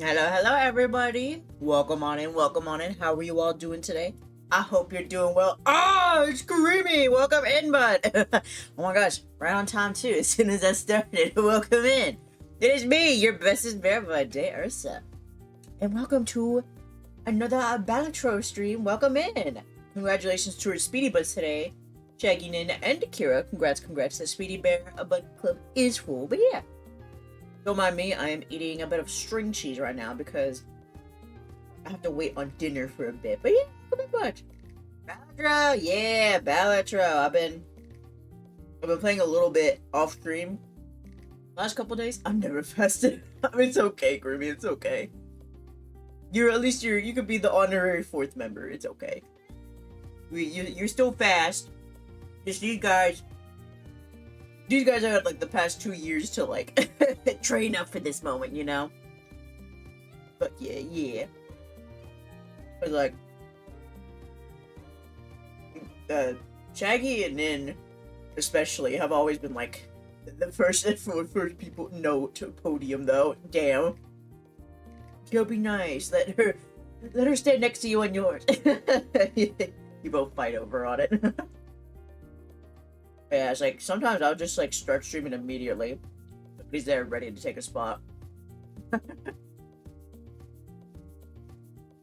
Hello, everybody. Welcome on in, welcome on in. How are you all doing today? I hope you're doing well. Oh, it's creamy. Welcome in, bud. Oh my gosh, right on time too. As soon as I started, welcome in. It is me, your bestest bear bud, Dae Ursa. And welcome to another BALATRO stream. Welcome in. Congratulations to our Speedy Buds today. Shaggy Ninja and Akira. Congrats. The Speedy Bear Bud Club is full. But yeah. Don't mind me, I am eating a bit of string cheese right now because I have to wait on dinner for a bit. But yeah, come in much. BALATRO, yeah, BALATRO. I've been playing a little bit off stream last couple days. I've never fasted. I mean, it's okay, Grimmy, it's okay. You could be the honorary fourth member. It's okay. You're still fast. Just these guys have had like the past 2 years to like train up for this moment, you know? But yeah. But like Shaggy and Nin especially have always been like the first people no to podium though. Damn. She'll be nice. Let her stand next to you on yours. You both fight over on it. Yeah, it's like sometimes I'll just like start streaming immediately. Somebody's there ready to take a spot.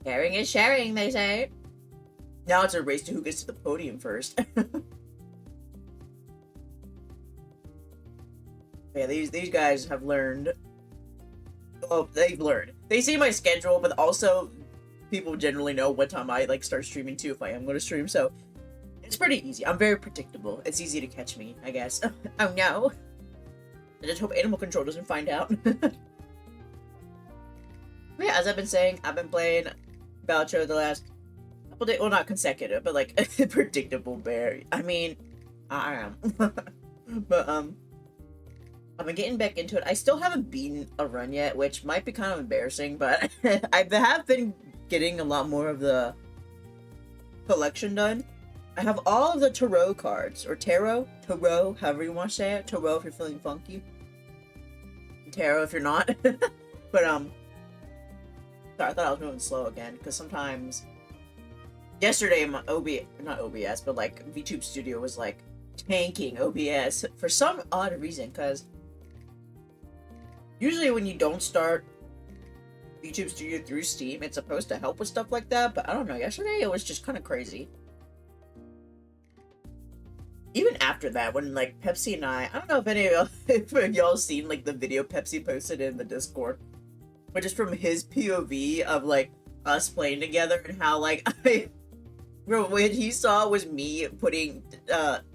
Caring is sharing, they say. Now it's a race to who gets to the podium first. Yeah, these guys have learned. Oh, they've learned. They see my schedule, but also people generally know what time I like start streaming too if I am going to stream. So it's pretty easy. I'm very predictable. It's easy to catch me, I guess. Oh no. I just hope Animal Control doesn't find out. But yeah, as I've been saying, I've been playing BALATRO the last couple days. Well, not consecutive, but like predictable bear. I mean, I am. But I've been getting back into it. I still haven't beaten a run yet, which might be kind of embarrassing, but I have been getting a lot more of the collection done. I have all of the tarot cards, or tarot, however you want to say it. Tarot if you're feeling funky. Tarot if you're not. But, sorry, I thought I was moving slow again, because sometimes, yesterday my not OBS, but like VTube Studio was like tanking OBS for some odd reason, because usually when you don't start VTube Studio through Steam, it's supposed to help with stuff like that, but I don't know, yesterday it was just kind of crazy. Even after that, when like Pepsi and I don't know if y'all seen like the video Pepsi posted in the Discord, but just from his POV of like us playing together and how like what he saw was me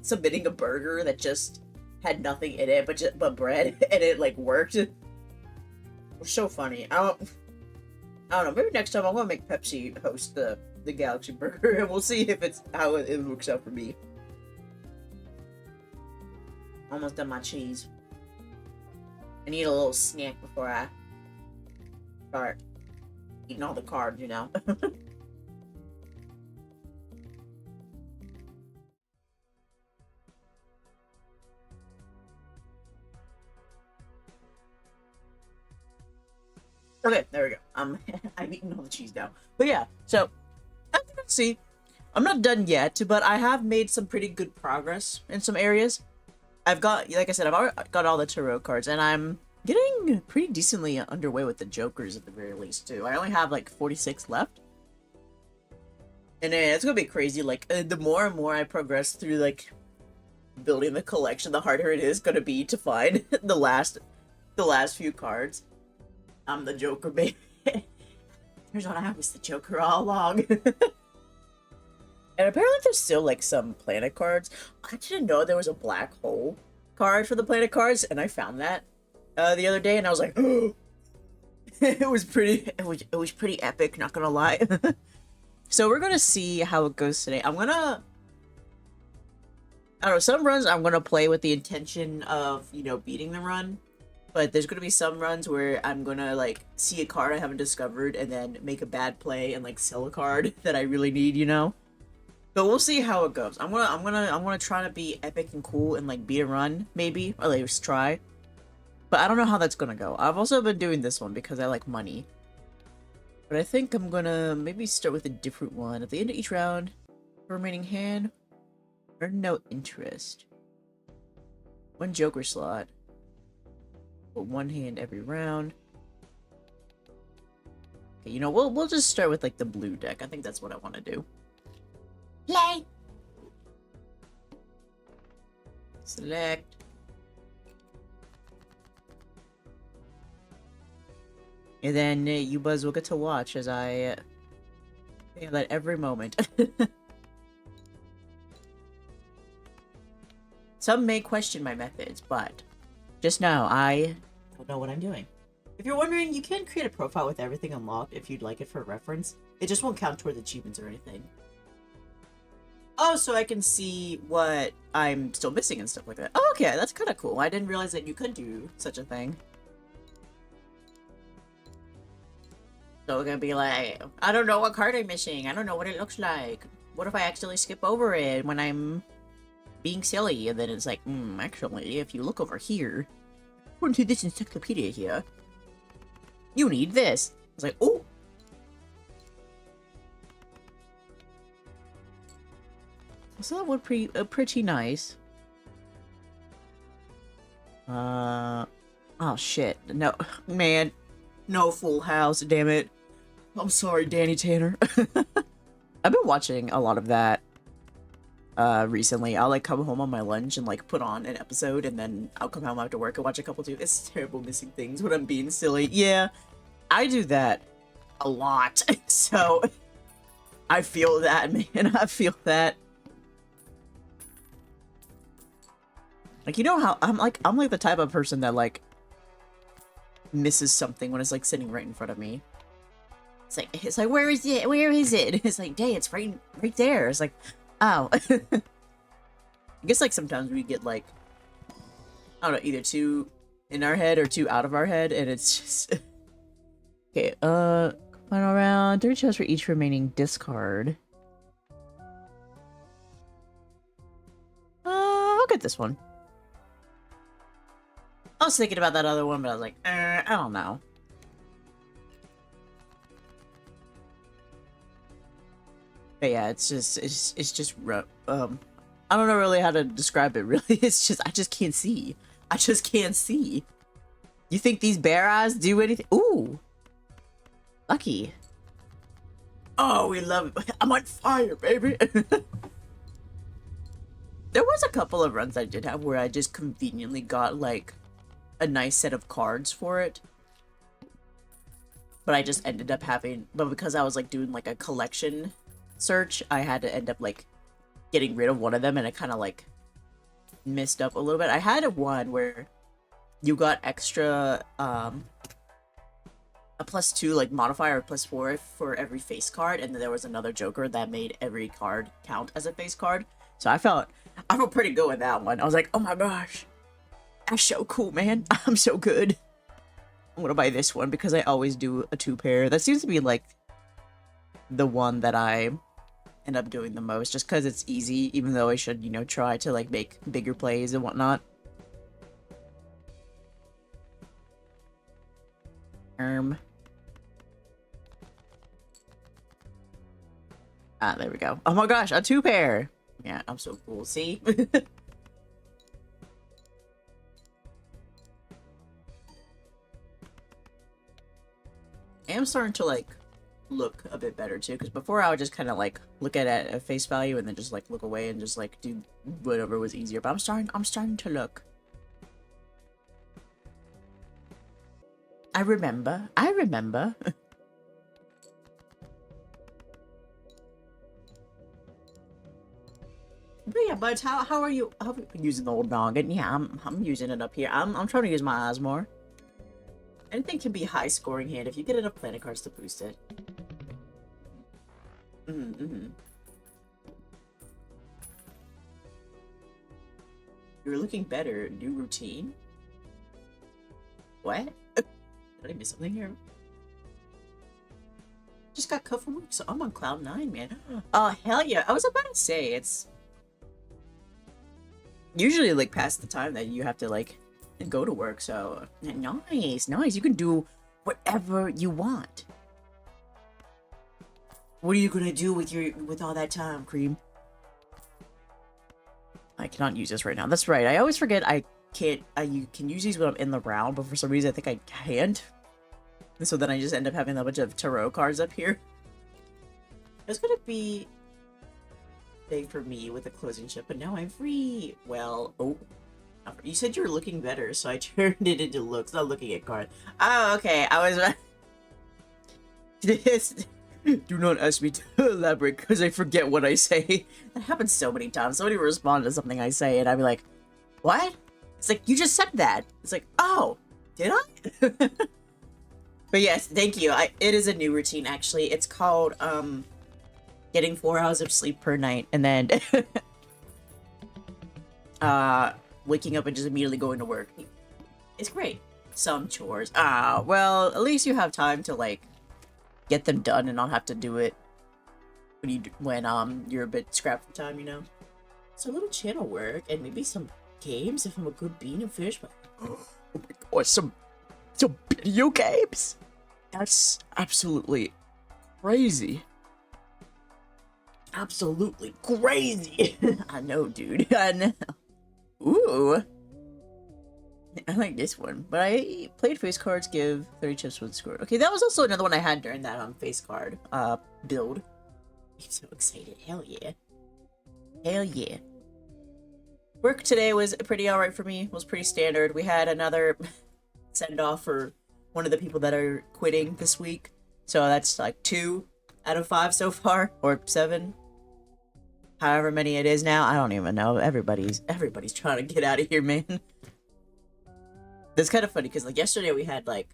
submitting a burger that just had nothing in it but bread, and it like worked. It was so funny. I don't know. Maybe next time I'm gonna make Pepsi host the Galaxy Burger, and we'll see if how it works out for me. Almost done my cheese. I need a little snack before I start eating all the carbs, you know? Okay, there we go. I'm eating all the cheese now. But yeah, so as you can see, I'm not done yet, but I have made some pretty good progress in some areas. I've got, like I said, I've already got all the tarot cards, and I'm getting pretty decently underway with the Jokers at the very least, too. I only have, like, 46 left. And it's gonna be crazy, like, the more and more I progress through, like, building the collection, the harder it is gonna be to find the last few cards. I'm the Joker, baby. Turns out I was the Joker all along. And apparently there's still, like, some planet cards. I didn't know there was a black hole card for the planet cards, and I found that the other day, and I was like, oh! It was pretty epic, not gonna lie. So we're gonna see how it goes today. I don't know, some runs I'm gonna play with the intention of, you know, beating the run. But there's gonna be some runs where I'm gonna, like, see a card I haven't discovered, and then make a bad play and, like, sell a card that I really need, you know? But we'll see how it goes. I'm gonna try to be epic and cool and like beat a run, maybe, or at least try. But I don't know how that's gonna go. I've also been doing this one because I like money. But I think I'm gonna maybe start with a different one. At the end of each round, remaining hand, earn no interest. One Joker slot. Put one hand every round. Okay, you know, we'll just start with like the blue deck. I think that's what I want to do. Play. Select. And then you Buzz will get to watch as I feel that every moment. Some may question my methods, but just know I don't know what I'm doing. If you're wondering, you can create a profile with everything unlocked if you'd like it for reference. It just won't count toward achievements or anything. Oh, so I can see what I'm still missing and stuff like that. Oh, okay, that's kind of cool. I didn't realize that you could do such a thing. So we're gonna be like, I don't know what card I'm missing. I don't know what it looks like. What if I accidentally skip over it when I'm being silly? And then it's like, actually, if you look over here, according to this encyclopedia here, you need this. It's like, oh. So that would be pretty nice. Oh shit. No, man. No full house, damn it. I'm sorry, Danny Tanner. I've been watching a lot of that recently. I'll like come home on my lunch and like put on an episode, and then I'll come home after work and watch a couple too. It's terrible missing things when I'm being silly. Yeah, I do that a lot. So I feel that, man. I feel that. Like, you know how I'm like the type of person that like misses something when it's like sitting right in front of me. It's like where is it? Where is it? It's like, Day, it's right there. It's like, oh. I guess like sometimes we get like, I don't know, either too in our head or too out of our head, and it's just okay. Final round, 3 chests for each remaining discard. I'll get this one. I was thinking about that other one, but I was like, I don't know. But yeah, it's just rough. I don't know really how to describe it. Really, it's just I just can't see. I just can't see. You think these bear eyes do anything? Ooh, lucky. Oh, we love it. I'm on fire, baby. There was a couple of runs I did have where I just conveniently got like a nice set of cards for it, but I just ended up having, but because I was like doing like a collection search, I had to end up like getting rid of one of them, and I kind of like messed up a little bit. I had one where you got extra a +2 like modifier or +4 for every face card, and then there was another Joker that made every card count as a face card. So I felt pretty good with that one. I was like, oh my gosh, that's so cool, man. I'm so good. I'm gonna buy this one because I always do a 2-pair. That seems to be like the one that I end up doing the most, just because it's easy, even though I should, you know, try to like make bigger plays and whatnot. There we go. Oh my gosh, a 2-pair. Yeah, I'm so cool. See? I am starting to like look a bit better too, because before I would just kind of like look at it at face value and then just like look away and just like do whatever was easier. But I'm starting to look. I remember. But yeah, but how are you? How are you using the old noggin? Yeah, I'm using it up here. I'm trying to use my eyes more. Anything can be high scoring hand if you get enough planet cards to boost it. You're looking better. New routine? What? Did I miss something here? Just got cut from work, so I'm on cloud 9, man. Oh, hell yeah. I was about to say, it's usually like past the time that you have to like go to work, so nice. You can do whatever you want. What are you gonna do with all that time, Cream? I cannot use this right now. That's right. I always forget I can't. You can use these when I'm in the round, but for some reason I think I can't. And so then I just end up having a bunch of tarot cards up here. It's gonna be big for me with the closing shift, but now I'm free. Well, oh, you said you were looking better, so I turned it into looks, not looking at cards. Oh, okay. I was. This. Do not ask me to elaborate because I forget what I say. That happens so many times. Somebody will respond to something I say, and I'll be like, "What?" It's like, you just said that. It's like, oh, did I? But yes, thank you. It is a new routine, actually. It's called, getting 4 hours of sleep per night, and then, waking up and just immediately going to work. It's great. Some chores. Well, at least you have time to, like, get them done and not have to do it when you're a bit scrapped for time, you know? So a little channel work and maybe some games if I'm a good bean and fish, but oh my god, some video games? That's absolutely crazy. Absolutely crazy. I know, dude. I know. Ooh. I like this one, but I played face cards, give 30 chips for the score. Okay, that was also another one I had during that face card build. I'm so excited. Hell yeah. Hell yeah. Work today was pretty alright for me. It was pretty standard. We had another send-off for one of the people that are quitting this week. So that's like 2 out of 5 so far, or 7. However many it is now. I don't even know. Everybody's trying to get out of here, man. That's kind of funny because like yesterday we had like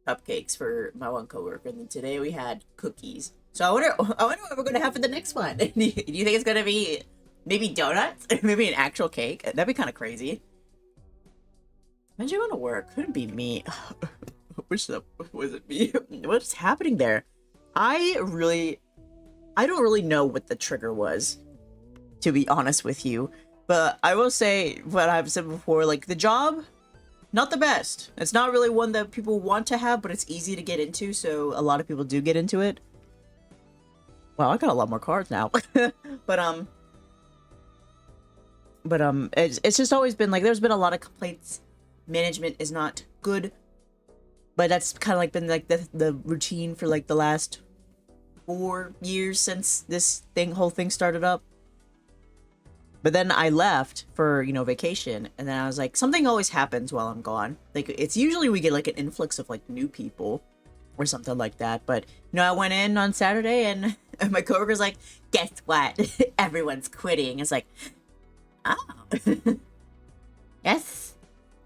cupcakes for my one coworker, and then today we had cookies. So I wonder what we're gonna have for the next one. Do you think it's gonna be maybe donuts? Maybe an actual cake? That'd be kind of crazy. Imagine going to work. Couldn't be me. I wish that was it me. What's happening there? I don't really know what the trigger was, to be honest with you. But I will say what I've said before, like the job, not the best. It's not really one that people want to have, but it's easy to get into, so a lot of people do get into it. Wow, I got a lot more cards now. but it's just always been like there's been a lot of complaints. Management is not good, but that's kind of like been like the routine for like the last 4 years since this whole thing started up. But then I left for, you know, vacation, and then I was like, something always happens while I'm gone. Like, it's usually we get, like, an influx of, like, new people or something like that. But, you know, I went in on Saturday, and my coworker's like, guess what? Everyone's quitting. It's like, oh. Yes,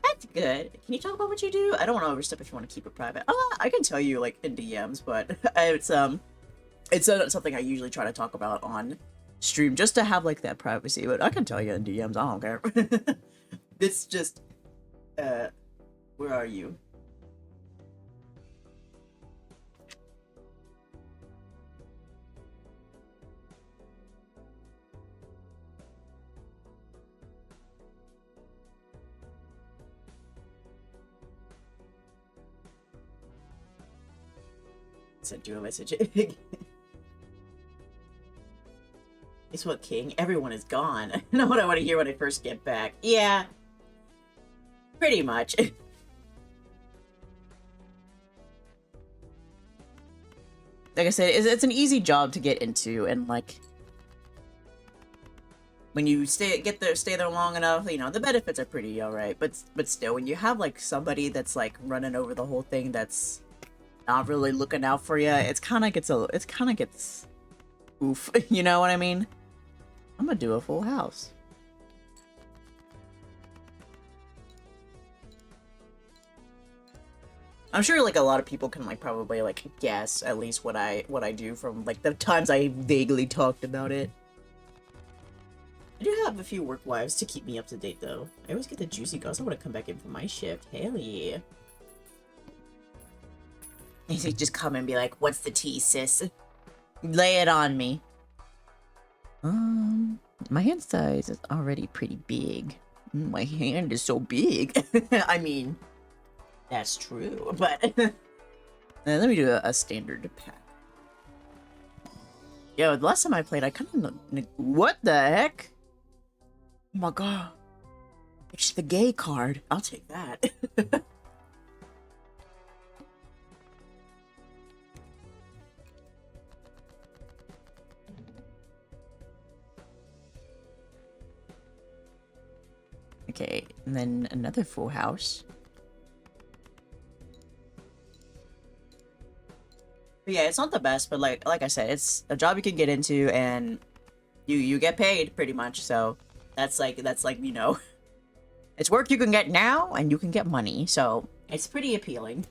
that's good. Can you talk about what you do? I don't want to overstep if you want to keep it private. I can tell you, like, in DMs, but it's not something I usually try to talk about on stream just to have like that privacy, but I can tell you in DMs, I don't care. It's just where are you? Sent you a message. Guess what, King? Everyone is gone. I know what I want to hear when I first get back. Yeah. Pretty much. Like I said, it's an easy job to get into, and like when you stay there long enough, you know, the benefits are pretty alright. But still, when you have like somebody that's like running over the whole thing that's not really looking out for you, it kind of gets oof. You know what I mean? I'm gonna do a full house. I'm sure like a lot of people can like probably like guess at least what I do from like the times I vaguely talked about it. I do have a few work wives to keep me up to date though. I always get the juicy gossip when I come back in from my shift. Hell yeah. They just come and be like, what's the tea, sis? Lay it on me. My hand size is already pretty big. My hand is so big. I mean, that's true, but let me do a standard pack. Yo, the last time I played, I kind of... What the heck? Oh my god. It's the gay card. I'll take that. Okay, and then another full house. But yeah, it's not the best, but like I said, it's a job you can get into, and you get paid pretty much. So that's like you know, it's work you can get now, and you can get money. So it's pretty appealing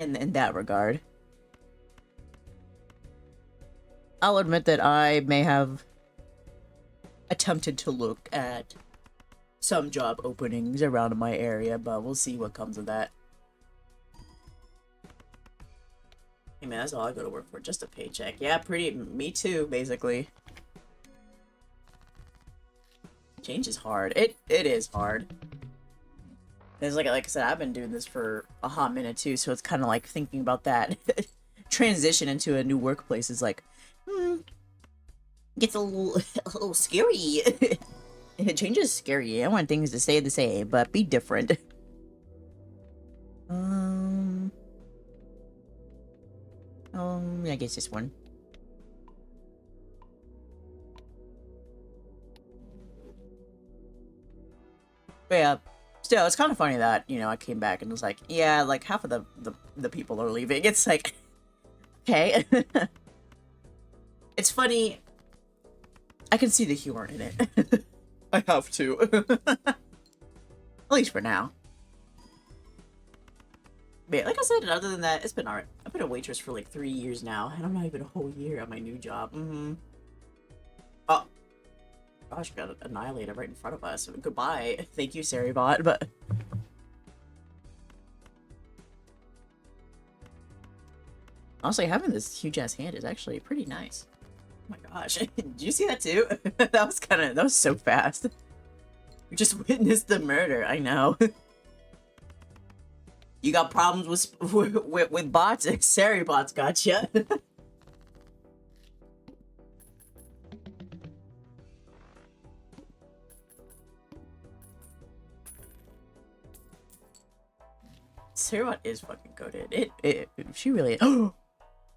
in that regard. I'll admit that I may have attempted to look at some job openings around my area, but we'll see what comes of that. Hey man, that's all I go to work for, just a paycheck. Yeah, me too, basically. Change is hard. It is hard. It's like I said, I've been doing this for a hot minute too, so it's kind of like thinking about that transition into a new workplace is like, gets a little scary. Change is scary. I want things to stay the same, but be different. I guess this one. But yeah, still, it's kind of funny that, you know, I came back and was like, yeah, like half of the people are leaving. It's like, okay. It's funny. I can see the humor in it. I have to. At least for now. But yeah, like I said, other than that, it's been alright. I've been a waitress for like 3 years now, and I'm not even a whole year at my new job. Oh. Gosh, we got annihilated right in front of us. Goodbye. Thank you, Saribot, but... Honestly, having this huge-ass hand is actually pretty nice. Oh my gosh. Did you see that too? That was so fast. We just witnessed the murder, I know. You got problems with bots? Saribots gotcha. Saribot is fucking goated. She really. Oh,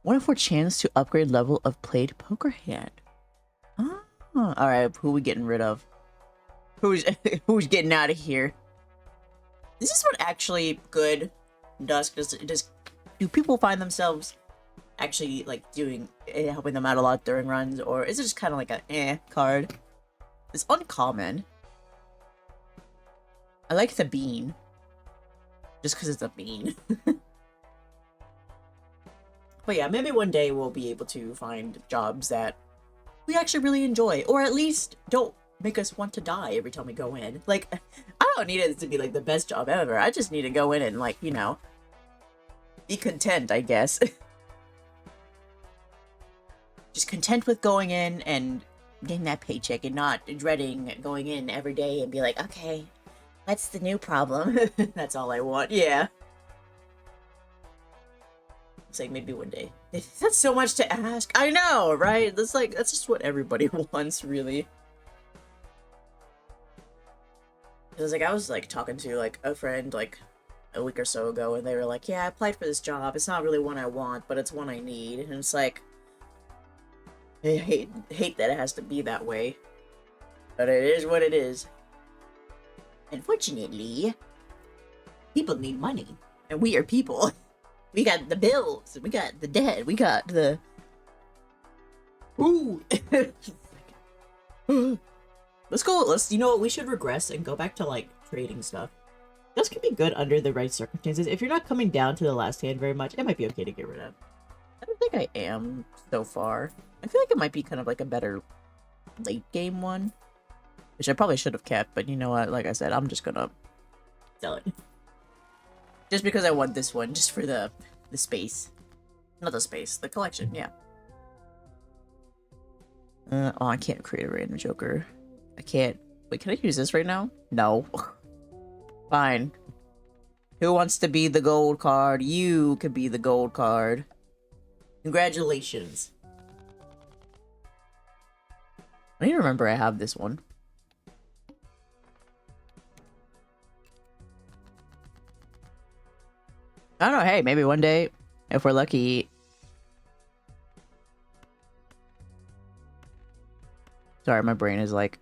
1 in 4 chance to upgrade level of played poker hand. Oh, all right. Who we getting rid of? Who's getting out of here? Is this one actually good? Do people find themselves actually like helping them out a lot during runs, or is it just kind of like a card? It's uncommon. I like the bean, just because it's a bean. But yeah, maybe one day we'll be able to find jobs that we actually really enjoy, or at least don't make us want to die every time we go in. Like, I don't need it to be like the best job ever. I just need to go in and, like, you know, be content, I guess. Just content with going in and getting that paycheck and not dreading going in every day and be like, okay, what's the new problem? That's all I want. Yeah. It's like, maybe one day. That's so much to ask. I know, right? That's just what everybody wants, really. Because, like, I was, like, talking to, like, a friend, like, a week or so ago, and they were like, yeah, I applied for this job. It's not really one I want, but it's one I need. And it's like, I hate that it has to be that way. But it is what it is. Unfortunately, people need money. And we are people. We got the bills. We got the debt. We got the... Ooh! Let's go, you know what, we should regress and go back to, like, trading stuff. This could be good under the right circumstances. If you're not coming down to the last hand very much, it might be okay to get rid of. I don't think I am so far. I feel like it might be kind of like a better late game one. Which I probably should have kept, but you know what, like I said, I'm just gonna sell it. Just because I want this one, just for the space. Not the space, the collection, yeah. Oh, I can't create a random joker. I can't. Wait, can I use this right now? No. Fine. Who wants to be the gold card? You could be the gold card. Congratulations. I need to remember I have this one. I don't know, hey, maybe one day, if we're lucky. Sorry, my brain is like,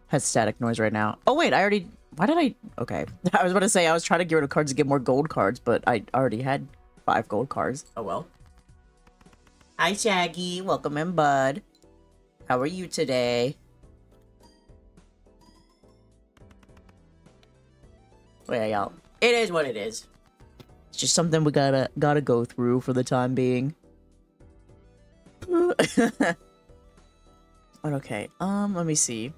has static noise right now. Oh wait, I already, why did I, okay. I was about to say, I was trying to get rid of cards to get more gold cards, but I already had 5 gold cards. Oh well. Hi Shaggy, welcome in, bud. How are you today? Well, yeah, y'all. It is what it is. It's just something we gotta go through for the time being. But okay, let me see.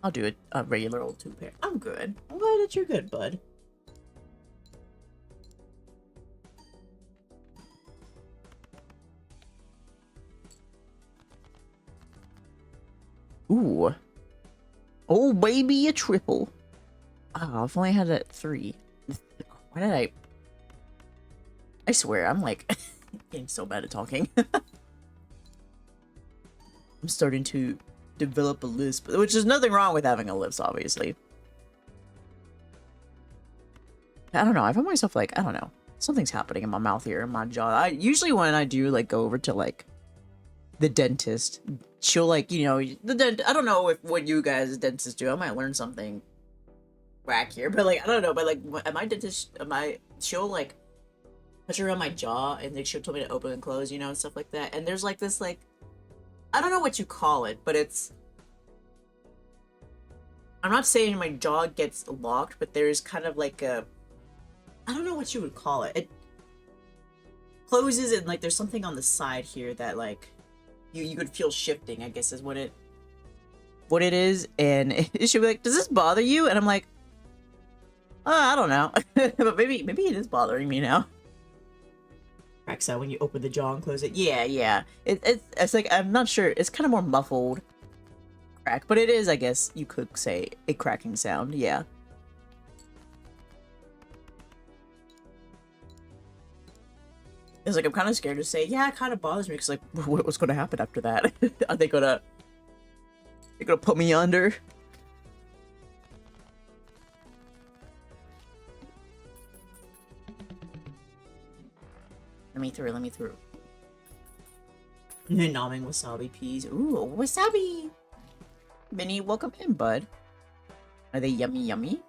I'll do a regular old 2-pair. I'm good. I'm glad that you're good, bud. Ooh. Oh, baby, a triple. Oh, I've only had it at 3. Why did I swear, I'm like getting so bad at talking. I'm starting to develop a lisp, which is nothing wrong with having a lisp, obviously. I don't know. I find myself like, I don't know. Something's happening in my mouth here, in my jaw. Usually when I do like go over to like the dentist, she'll like, you know, I don't know if what you guys dentists do. I might learn something whack here, but like, I don't know. But like, at my dentist, she'll like touch around my jaw and like she'll tell me to open and close, you know, and stuff like that. And there's like this like, I don't know what you call it, but it's, I'm not saying my jaw gets locked, but there's kind of like a, I don't know what you would call it. It closes and like there's something on the side here that like you could feel shifting, I guess is what it is. And it should be like, does this bother you? And I'm like, I don't know. But maybe it is bothering me now. Cracks out when you open the jaw and close it. Yeah. It's like, I'm not sure. It's kind of more muffled crack, but it is, I guess you could say, a cracking sound. Yeah. It's like, I'm kind of scared to say, yeah, it kind of bothers me, because like, what's going to happen after that? Are they gonna put me under? Let me through. Nomming wasabi peas. Ooh, wasabi! Minnie, welcome in, bud. Are they yummy?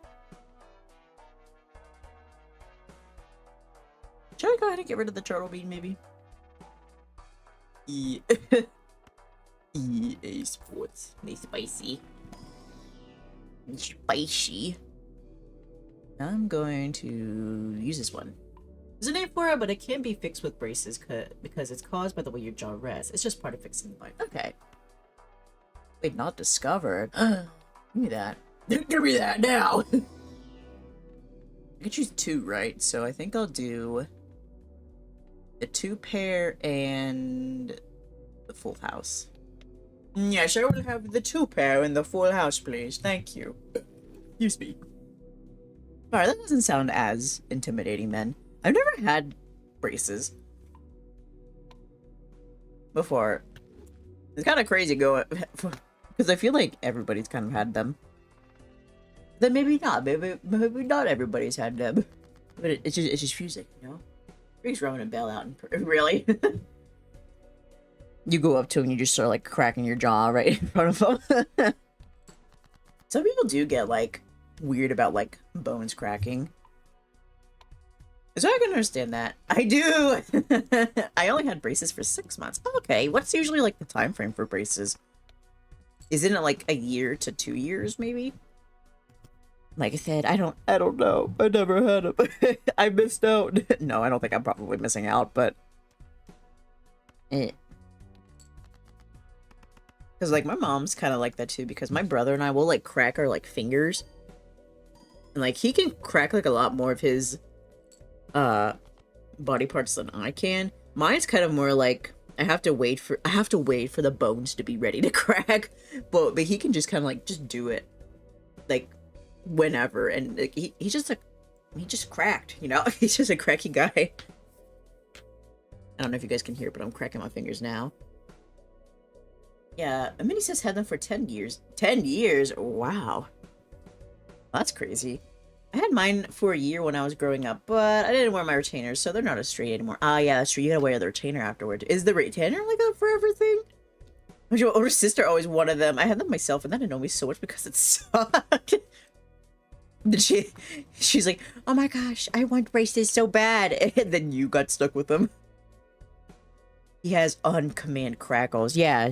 Should I go ahead and get rid of the turtle bean, maybe? EA Sports. They spicy. I'm going to use this one. There's a name for it, but it can be fixed with braces because it's caused by the way your jaw rests. It's just part of fixing the bite. Okay. Wait, not discovered. Give me that. Give me that now! I can choose 2, right? So I think I'll do the 2-pair and the full house. Yes, I will have the 2-pair and the full house, please. Thank you. Excuse me. Alright, that doesn't sound as intimidating then. I've never had braces before. It's kind of crazy going because I feel like everybody's kind of had them. Then maybe not. Maybe not everybody's had them. But it's just music, you know. Brings Rowan and Belle out and really. You go up to and you just start like cracking your jaw right in front of them. Some people do get like weird about like bones cracking. So I can understand that. I do! I only had braces for 6 months. Okay, what's usually like the time frame for braces? Isn't it like a year to 2 years, maybe? Like I said, I don't know. I never had them. I missed out. No, I don't think I'm probably missing out, but... Because like my mom's kind of like that too, because my brother and I will like crack our like fingers. And like he can crack like a lot more of his body parts than I can. Mine's kind of more like I have to wait for the bones to be ready to crack, but he can just kind of like just do it like whenever, and like, he just cracked, you know. He's just a cracky guy. I don't know if you guys can hear it, but I'm cracking my fingers now. Yeah, Minnie says had them for 10 years. 10 years? Wow. That's crazy. I had mine for a year when I was growing up, but I didn't wear my retainers, so they're not as straight anymore. Ah, yeah, that's true. You gotta wear the retainer afterward. Is the retainer like a forever thing? My older sister always wanted them. I had them myself, and that annoyed me so much because it sucked. She's like, oh my gosh, I want braces so bad. And then you got stuck with them. He has on-command crackles. Yeah,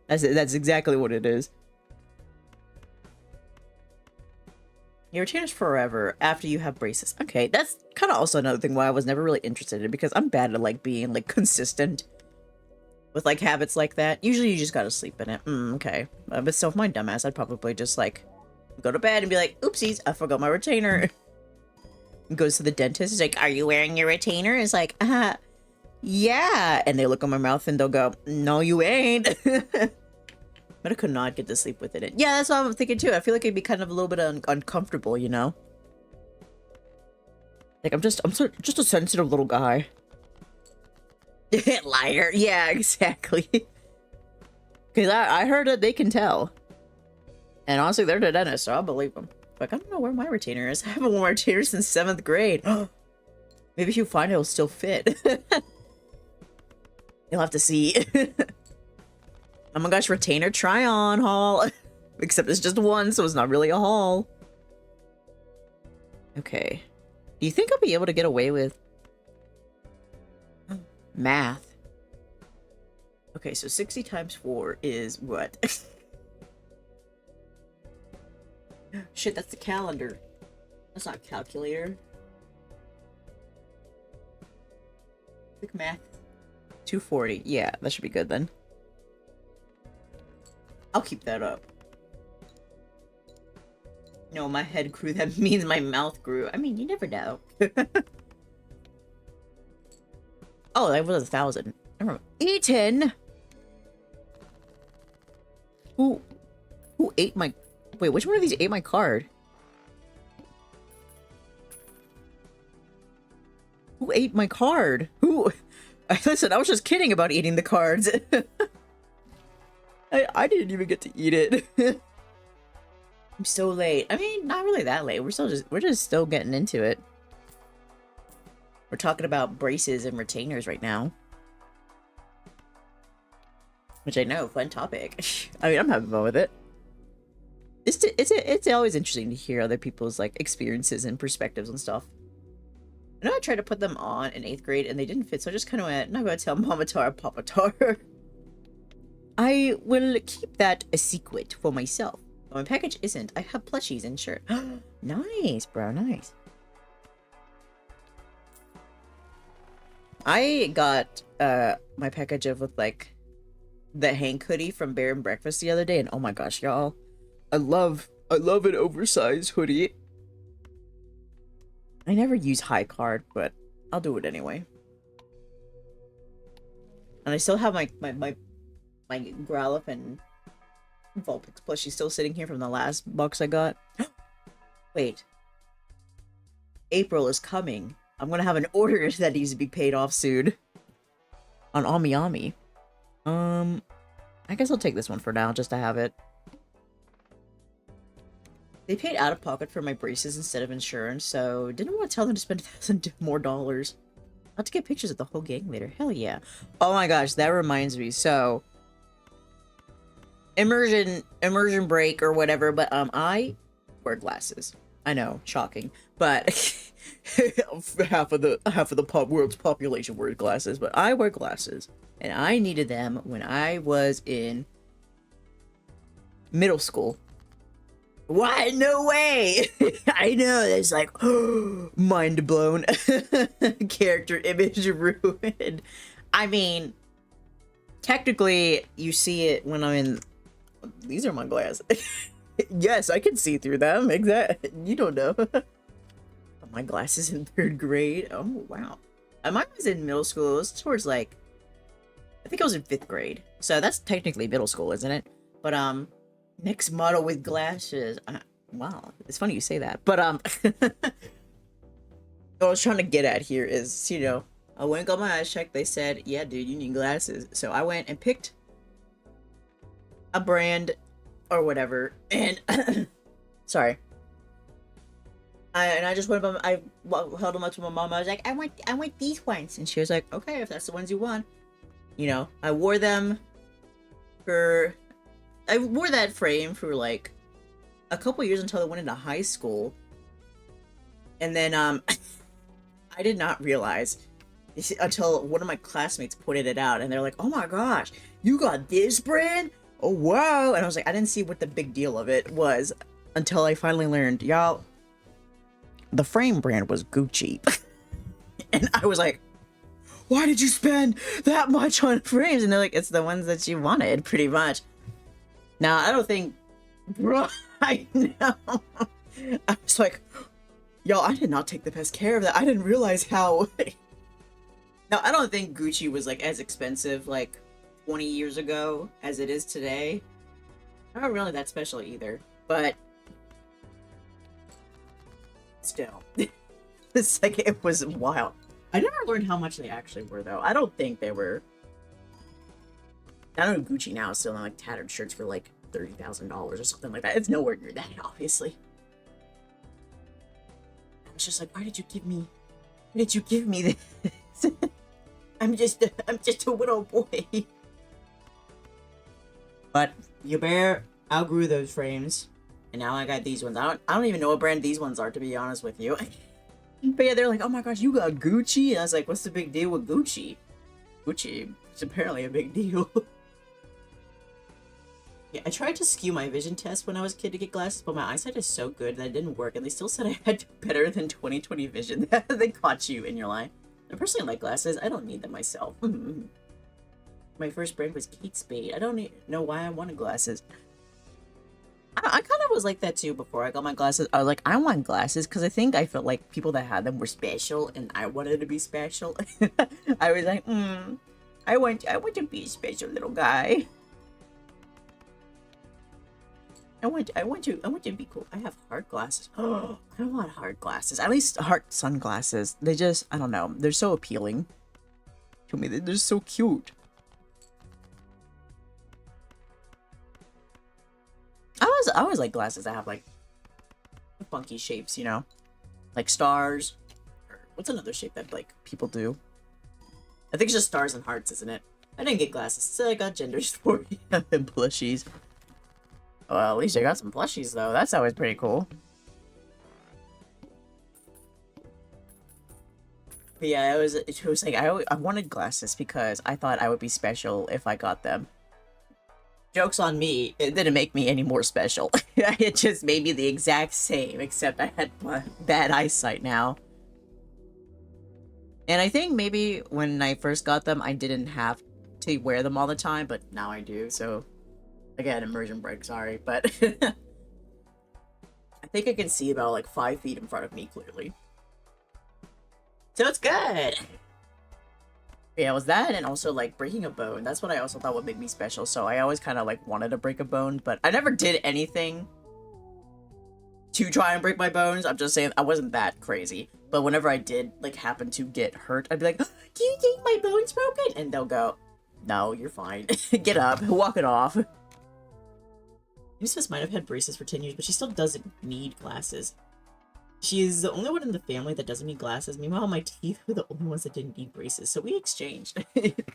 that's exactly what it is. Your retainer's forever after you have braces. Okay, that's kind of also another thing why I was never really interested in it, because I'm bad at like being like consistent with like habits like that. Usually you just gotta sleep in it. Okay. But so if my dumbass, I'd probably just like go to bed and be like, oopsies, I forgot my retainer. Goes to the dentist, is like, are you wearing your retainer? It's like, yeah. And they look at my mouth and they'll go, no, you ain't. But I could not get to sleep with it in. Yeah, that's what I'm thinking too. I feel like it'd be kind of a little bit uncomfortable, you know? Like, I'm just a sensitive little guy. Liar. Yeah, exactly. Because I heard that they can tell. And honestly, they're the dentist, so I'll believe them. Like, I don't know where my retainer is. I haven't worn my retainer since 7th grade. Maybe if you find it, it'll still fit. You'll have to see. Oh my gosh, retainer try-on haul. Except it's just one, so it's not really a haul. Okay. Do you think I'll be able to get away with math? Okay, so 60 times 4 is what? Shit, that's the calendar. That's not a calculator. Quick math. 240. Yeah, that should be good then. I'll keep that up. No, my head grew. That means my mouth grew. I mean, you never know. Oh, that was 1,000. I remember. Eaten! Who ate my... Wait, which one of these ate my card? Who ate my card? Who... Listen, I was just kidding about eating the cards. I didn't even get to eat it. I'm so late. I mean, not really that late. We're just still getting into it. We're talking about braces and retainers right now. Which I know, fun topic. I mean, I'm having fun with it. It's always interesting to hear other people's like experiences and perspectives and stuff. I know I tried to put them on in 8th grade and they didn't fit, so I just kind of went, not gonna tell Mama Tar, Papa Tar. I will keep that a secret for myself. My package isn't. I have plushies and shirt. Nice, bro. Nice. I got my package of with like the Hank hoodie from Bear and Breakfast the other day, and oh my gosh, y'all, I love an oversized hoodie. I never use high card, but I'll do it anyway. And I still have my Growlithe and Vulpix plushie still sitting here from the last box I got. Wait. April is coming. I'm gonna have an order that needs to be paid off soon. On Ami. I guess I'll take this one for now, just to have it. They paid out of pocket for my braces instead of insurance, so didn't want to tell them to spend $1,000 more dollars. I'll have to get pictures of the whole gang later. Hell yeah. Oh my gosh, that reminds me. So, immersion break or whatever, but I wear glasses. I know, shocking, but half of the world's population wears glasses, but I wear glasses, and I needed them when I was in middle school. What? No way! I know, it's like, mind blown. Character image ruined. I mean, technically, you see it when I'm in... These are my glasses. Yes, I can see through them. Exactly. You don't know. My glasses in 3rd grade. Oh, wow. Mine was in middle school. It was towards, like... I think I was in 5th grade. So that's technically middle school, isn't it? But, next model with glasses. Wow, it's funny you say that. But what I was trying to get at here is, you know, I went and got my eyes checked. They said, yeah, dude, you need glasses. So I went and picked a brand or whatever. And sorry. I just went up, I held them up to my mom. I was like, I want these ones. And she was like, okay, if that's the ones you want. You know, I wore them I wore that frame for like a couple years until I went into high school. And then, I did not realize until one of my classmates pointed it out and they're like, oh my gosh, you got this brand? Oh, wow. And I was like, I didn't see what the big deal of it was until I finally learned, y'all, the frame brand was Gucci. And I was like, why did you spend that much on frames? And they're like, it's the ones that you wanted, pretty much. Now, I don't think, bro, I know. I was like, y'all, I did not take the best care of that. I didn't realize how. Now, I don't think Gucci was like as expensive like 20 years ago as it is today. Not really that special either, but still. It's like, it was wild. I never learned how much they actually were, though. I don't think they were. I don't know, Gucci now is selling like tattered shirts for like $30,000 or something like that. It's nowhere near that, obviously. I was just like, why did you give me this? I'm just a little boy. But you bear outgrew those frames, and now I got these ones. I don't even know what brand these ones are, to be honest with you. But yeah, they're like, oh my gosh, you got Gucci? And I was like, what's the big deal with Gucci? Gucci is apparently a big deal. Yeah, I tried to skew my vision test when I was a kid to get glasses, but my eyesight is so good that it didn't work, and they still said I had better than 20/20 vision. They caught you in your lie. I personally like glasses. I don't need them myself. My first brand was Kate Spade. I don't know why I wanted glasses. I kind of was like that too before I got my glasses. I was like, I want glasses because I felt like people that had them were special, and I wanted to be special. I was like, I want to be a special little guy. I want to be cool. I have hard glasses. Oh, I don't want hard glasses. At least hard sunglasses. They just, I don't know. They're so appealing to me. They're so cute. I always like glasses that have like funky shapes, you know, like stars. Or what's another shape that like people do? I think it's just stars and hearts, isn't it? I didn't get glasses, so I got gender story and plushies. Well, at least I got some plushies though. That's always pretty cool. But yeah, it was like I wanted glasses because I thought I would be special if I got them. Joke's on me, it didn't make me any more special. It just made me the exact same, except I had bad eyesight now. And I think maybe when I first got them, I didn't have to wear them all the time, but now I do, so... Again, immersion break, sorry, but... I think I can see about, like, 5 feet in front of me, clearly. So it's good! Yeah, it was that, and also, like, breaking a bone. That's what I also thought would make me special, so I always kind of, like, wanted to break a bone, but I never did anything to try and break my bones. I'm just saying, I wasn't that crazy. But whenever I did, like, happen to get hurt, I'd be like, oh, do you think my bone's broken? And they'll go, no, you're fine. Get up, walk it off. Eustace might have had braces for 10 years, but she still doesn't need glasses. She is the only one in the family that doesn't need glasses. Meanwhile, my teeth were the only ones that didn't need braces, so we exchanged.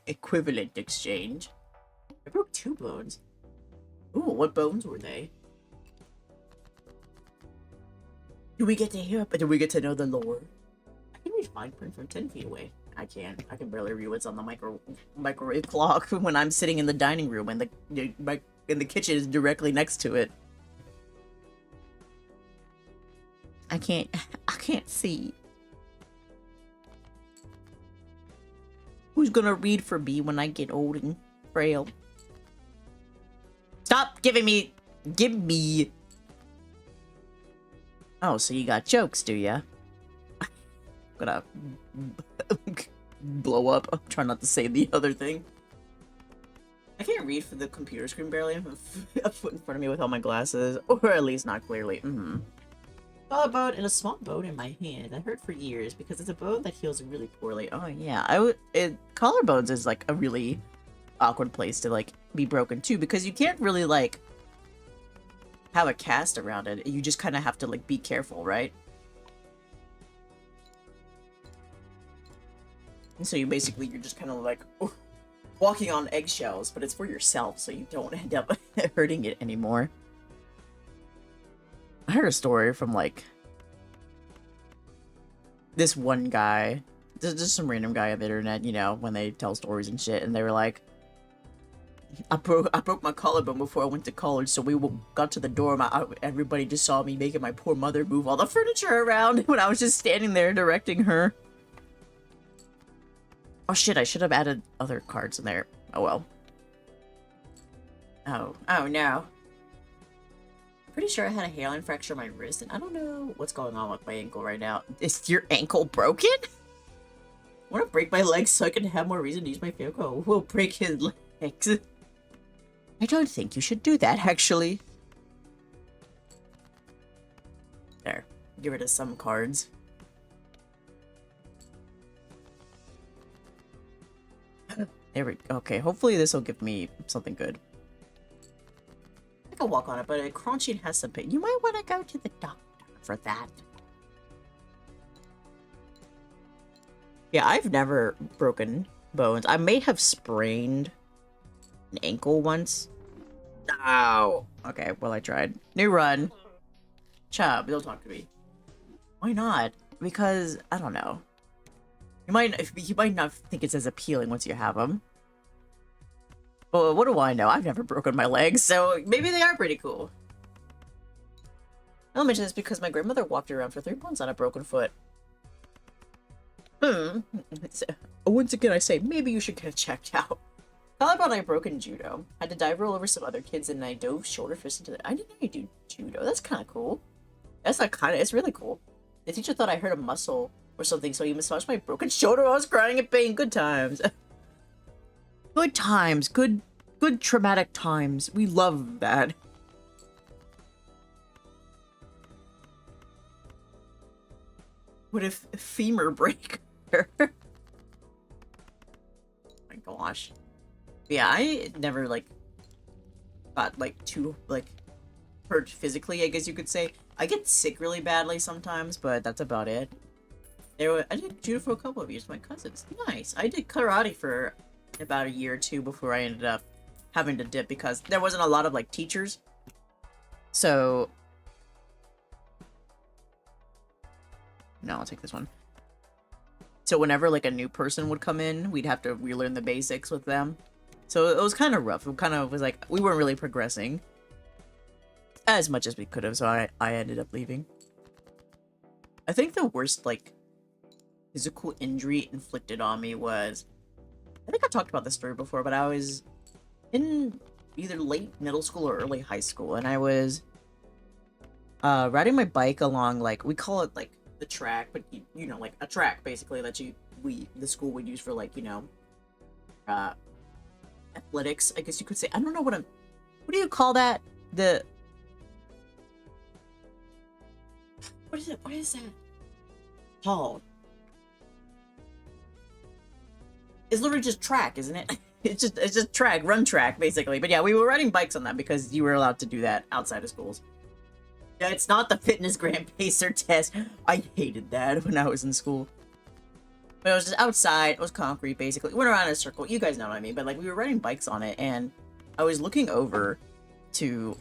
Equivalent exchange. I broke 2 bones. Ooh, what bones were they? Do we get to hear, but do we get to know the lore? I can read fine print from 10 feet away. I can barely read what's on the microwave clock when I'm sitting in the dining room and the kitchen is directly next to it. I can't see. Who's gonna read for me when I get old and frail? Stop giving me... Give me... Oh, so you got jokes, do ya? I'm gonna... blow up. I'm trying not to say the other thing. I can't read for the computer screen barely. I have a foot in front of me with all my glasses. Or at least not clearly. Collarbone and a small bone in my hand that hurt for years because it's a bone that heals really poorly. Oh yeah, collarbones is like a really awkward place to like be broken too because you can't really like have a cast around it. You just kind of have to like be careful, right? And so you're just kind of like walking on eggshells, but it's for yourself so you don't end up hurting it anymore. I heard a story from like this one guy, just some random guy on the internet, you know, when they tell stories and shit, and they were like, I broke my collarbone before I went to college, so we got to the door, everybody just saw me making my poor mother move all the furniture around when I was just standing there directing her. Oh shit, I should have added other cards in there. Oh well. Oh no. I'm pretty sure I had a hairline fracture on my wrist, and I don't know what's going on with my ankle right now. Is your ankle broken? I want to break my legs so I can have more reason to use my vehicle. We'll break his legs. I don't think you should do that, actually. There. Get rid of some cards. There we go. Okay, hopefully this will give me something good. I can walk on it, but Crunching has some pain. You might want to go to the doctor for that. Yeah, I've never broken bones. I may have sprained an ankle once. Ow. Okay, well, I tried. New run. Chubb, don't talk to me. Why not? Because, I don't know. You might not think it's as appealing once you have them. Well, what do I know? I've never broken my legs, so maybe they are pretty cool. I'll mention this because my grandmother walked around for 3 months on a broken foot. Once again, I say, maybe you should get it checked out. Collarbone I broke in judo. Had to dive roll over some other kids and I dove shoulder first into the— I didn't know you do judo. That's kind of cool. It's really cool. The teacher thought I hurt a muscle or something, so he massaged my broken shoulder while I was crying in pain. Good times. Good times. Good traumatic times. We love that. What if femur break? Oh my gosh. Yeah, I never like got like too like hurt physically, I guess you could say. I get sick really badly sometimes, but that's about it. I did judo for a couple of years with my cousins. Nice. I did karate for about a year or two before I ended up having to dip because there wasn't a lot of like teachers. So no, I'll take this one. So whenever like a new person would come in, we'd have to relearn the basics with them. So it was kind of rough. It kind of was like we weren't really progressing as much as we could have, so I ended up leaving. I think the worst like physical injury inflicted on me was, I think I talked about this story before, but I was in either late middle school or early high school, and I was riding my bike along, like, we call it like the track, but you know, like a track basically that the school would use for, like, you know, athletics, I guess you could say. I don't know what do you call that? What is that called? It's literally just track, isn't it? It's just track, run track, basically. But yeah, we were riding bikes on that because you were allowed to do that outside of schools. Yeah, it's not the fitness gram pacer test. I hated that when I was in school. But it was just outside. It was concrete, basically. We went around in a circle. You guys know what I mean. But like, we were riding bikes on it, and I was looking over to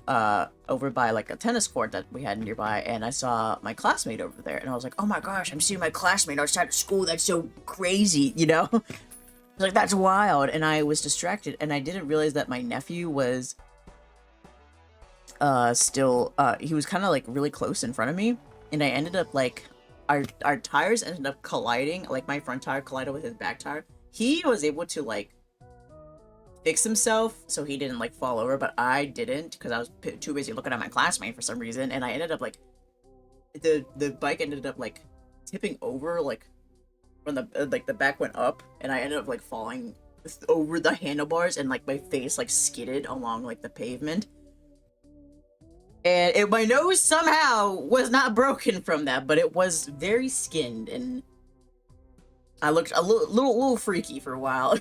over by like a tennis court that we had nearby, and I saw my classmate over there, and I was like, oh my gosh, I'm seeing my classmate outside of school. That's so crazy, you know? Like, that's wild. And I was distracted, and I didn't realize that my nephew was he was kind of like really close in front of me, and I ended up like our tires ended up colliding. Like, my front tire collided with his back tire. He was able to like fix himself so he didn't like fall over, but I didn't because I was too busy looking at my classmate for some reason, and I ended up like the bike ended up like tipping over, like when the back went up, and I ended up like falling over the handlebars, and like my face like skidded along like the pavement. And my nose somehow was not broken from that, but it was very skinned, and I looked a little freaky for a while.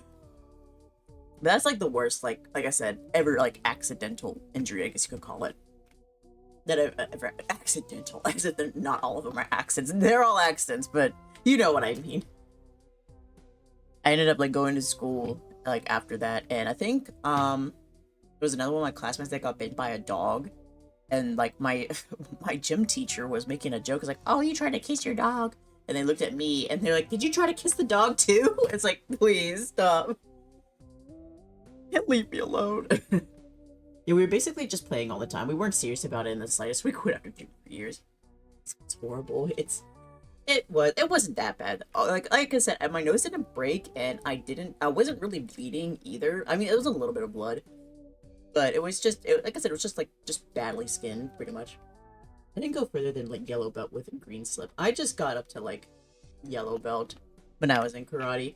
But that's like the worst, like I said, ever like accidental injury, I guess you could call it. That I've ever accidental. Not all of them are accidents. They're all accidents, but you know what I mean. I ended up like going to school like after that, and I think there was another one of my classmates that got bitten by a dog, and like my my gym teacher was making a joke. It's like, "Oh, you tried to kiss your dog," and they looked at me and they're like, "Did you try to kiss the dog too?" It's like, please stop. Can't leave me alone. Yeah, we were basically just playing all the time. We weren't serious about it in the slightest. We quit after 2 years. It's horrible. It wasn't that bad. Like I said, my nose didn't break, and I wasn't really bleeding either. I mean, it was a little bit of blood, but it was just like I said, it was just badly skinned, pretty much. I didn't go further than like yellow belt with a green slip. I just got up to like yellow belt when I was in karate.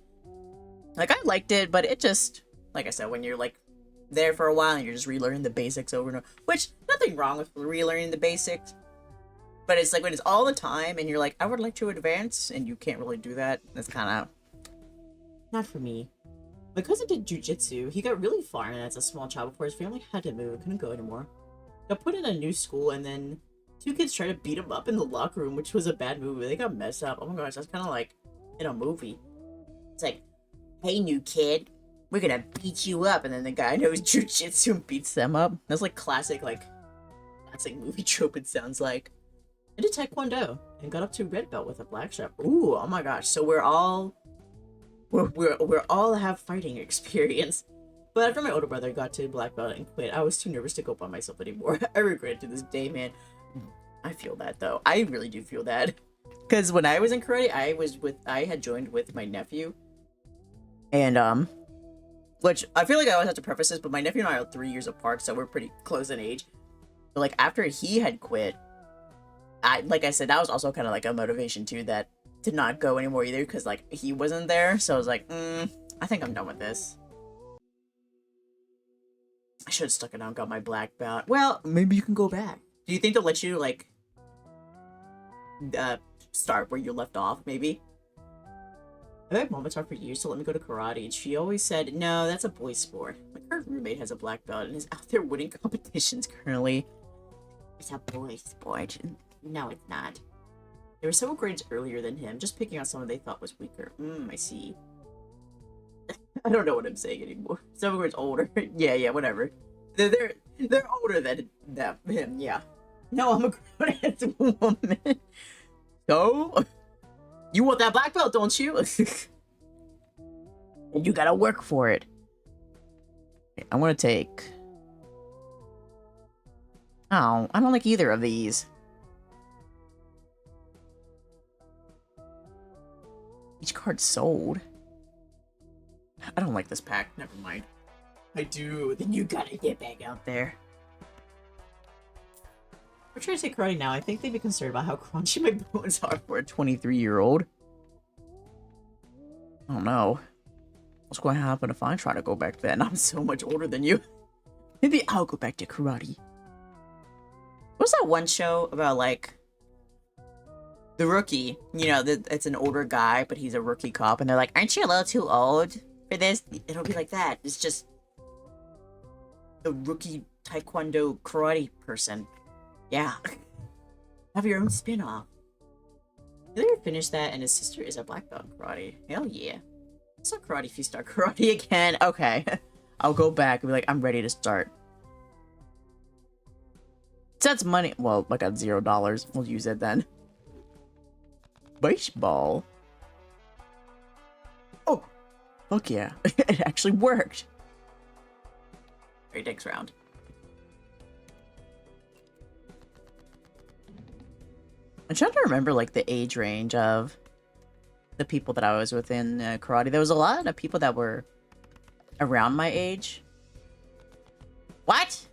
Like I liked it, but it just, like I said, when you're like there for a while and you're just relearning the basics over and over, which nothing wrong with relearning the basics, but it's like when it's all the time and you're like, I would like to advance, and you can't really do that. That's kind of not for me. My cousin did jujitsu. He got really far, and as a small child before his family had to move, couldn't go anymore. Got put in a new school, and then 2 kids tried to beat him up in the locker room, which was a bad move. They got messed up. Oh my gosh, that's kind of like in a movie. It's like, hey, new kid, we're gonna beat you up, and then the guy knows jujitsu and beats them up. That's like classic movie trope, it sounds like. I did taekwondo and got up to red belt with a black strap. Ooh, oh my gosh! So we're all have fighting experience. But after my older brother got to black belt and quit, I was too nervous to go by myself anymore. I regret it to this day, man. I feel that though. I really do feel that. Because when I was in karate, I had joined with my nephew, and which I feel like I always have to preface this, but my nephew and I are 3 years apart, so we're pretty close in age. But like after he had quit, like I said, that was also kind of like a motivation too, that to not go anymore either, because like he wasn't there. So I was like, I think I'm done with this. I should have stuck it out and got my black belt. Well, maybe you can go back. Do you think they'll let you like start where you left off? Maybe. I've had moments hard for years to let me go to karate, and she always said, no, that's a boy's sport. My current roommate has a black belt and is out there winning competitions currently. It's a boy's sport. No, it's not. They were several grades earlier than him, just picking on someone they thought was weaker. I see. I don't know what I'm saying anymore. Several grades older. yeah, whatever. They're older than him, yeah. No, I'm a grown-ass woman. So, you want that black belt, don't you? And you gotta work for it. Okay, I'm gonna take... Oh, I don't like either of these. Each card sold. I don't like this pack. Never mind. I do. Then you gotta get back out there. We're trying to take karate now. I think they'd be concerned about how crunchy my bones are for a 23-year-old. I don't know. What's going to happen if I try to go back then? I'm so much older than you. Maybe I'll go back to karate. What's that one show about, like, the rookie? You know, it's an older guy, but he's a rookie cop, and they're like, aren't you a little too old for this? It'll be like that. It's just the rookie taekwondo karate person. Yeah. Have your own spin-off. Taylor finished that, and his sister is a black belt in karate. Hell yeah. It's not karate if you start karate again. Okay. I'll go back and be like, I'm ready to start. So that's money. Well, I got $0. We'll use it then. Baseball. Oh. Fuck yeah. It actually worked. Alright, next round. I'm trying to remember, like, the age range of the people that I was with in karate. There was a lot of people that were around my age. What?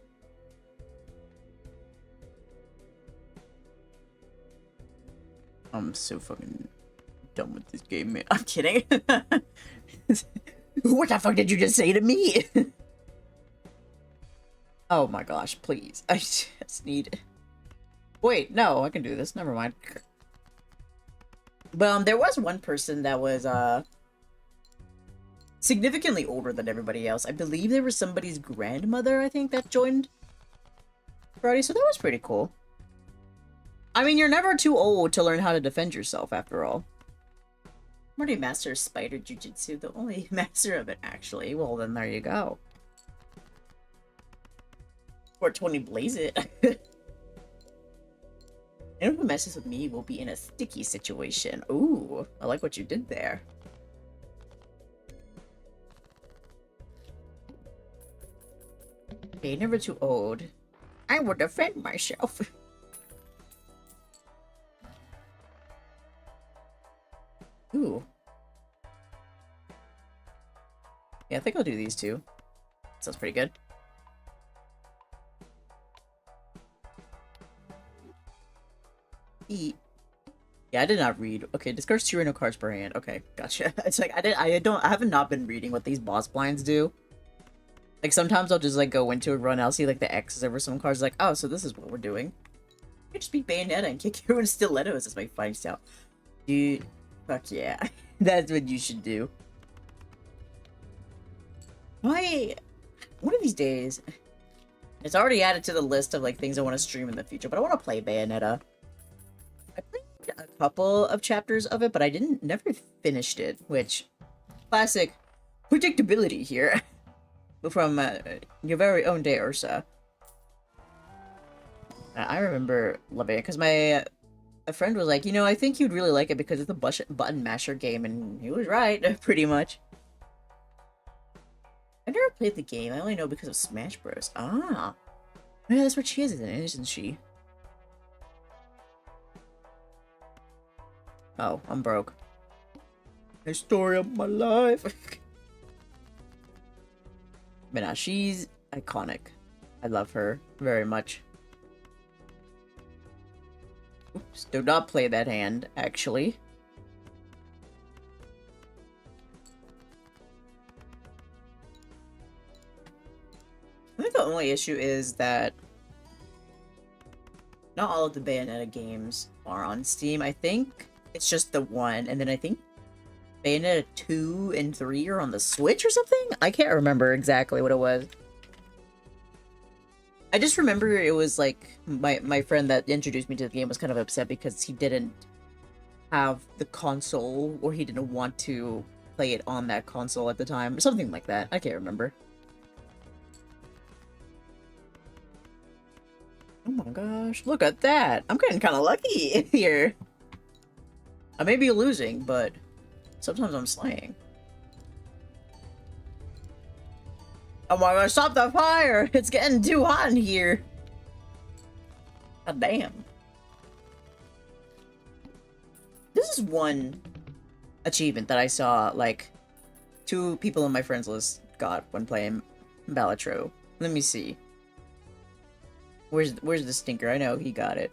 I'm so fucking done with this game, man. I'm kidding. What the fuck did you just say to me? Oh my gosh, please. I just need... Wait, no, I can do this. Never mind. But there was one person that was significantly older than everybody else. I believe there was somebody's grandmother, I think, that joined karate, so that was pretty cool. I mean, you're never too old to learn how to defend yourself, after all. I'm already master of spider jujitsu, the only master of it, actually. Well, then there you go. 420 blaze it. Anyone who messes with me will be in a sticky situation. Ooh, I like what you did there. Okay, never too old. I will defend myself. Ooh. Yeah, I think I'll do these two. Sounds pretty good. Eat. Yeah, I did not read. Okay, discards 2 random cards per hand. Okay, gotcha. It's like I haven't not been reading what these boss blinds do. Like sometimes I'll just like go into a run, I'll see like the X's over some cards, like, oh, so this is what we're doing. I could just be Bayonetta and kick everyone stilettos as my fighting style. Dude, fuck yeah. That's what you should do. Why? One of these days, it's already added to the list of like things I want to stream in the future, but I want to play Bayonetta. I played a couple of chapters of it, but I never finished it, which classic predictability here from your very own Dae Ursa. I remember loving it because my a friend was like, you know, I think you'd really like it because it's a button masher game, and he was right, pretty much. I've never played the game. I only know because of Smash Bros. Ah, yeah, that's what she is, isn't she? Oh, I'm broke. The story of my life. But now she's iconic. I love her very much. Oops, do not play that hand, actually. I think the only issue is that not all of the Bayonetta games are on Steam. I think it's just the one, and then I think Bayonetta 2 and 3 are on the Switch or something? I can't remember exactly what it was. I just remember it was like my friend that introduced me to the game was kind of upset because he didn't have the console, or he didn't want to play it on that console at the time, or something like that. I can't remember. Oh my gosh, look at that! I'm getting kind of lucky here. I may be losing, but sometimes I'm slaying. Oh my gosh, stop the fire! It's getting too hot in here! God damn. This is one achievement that I saw, like, 2 people on my friends list got when playing BALATRO. Let me see. Where's the stinker? I know he got it.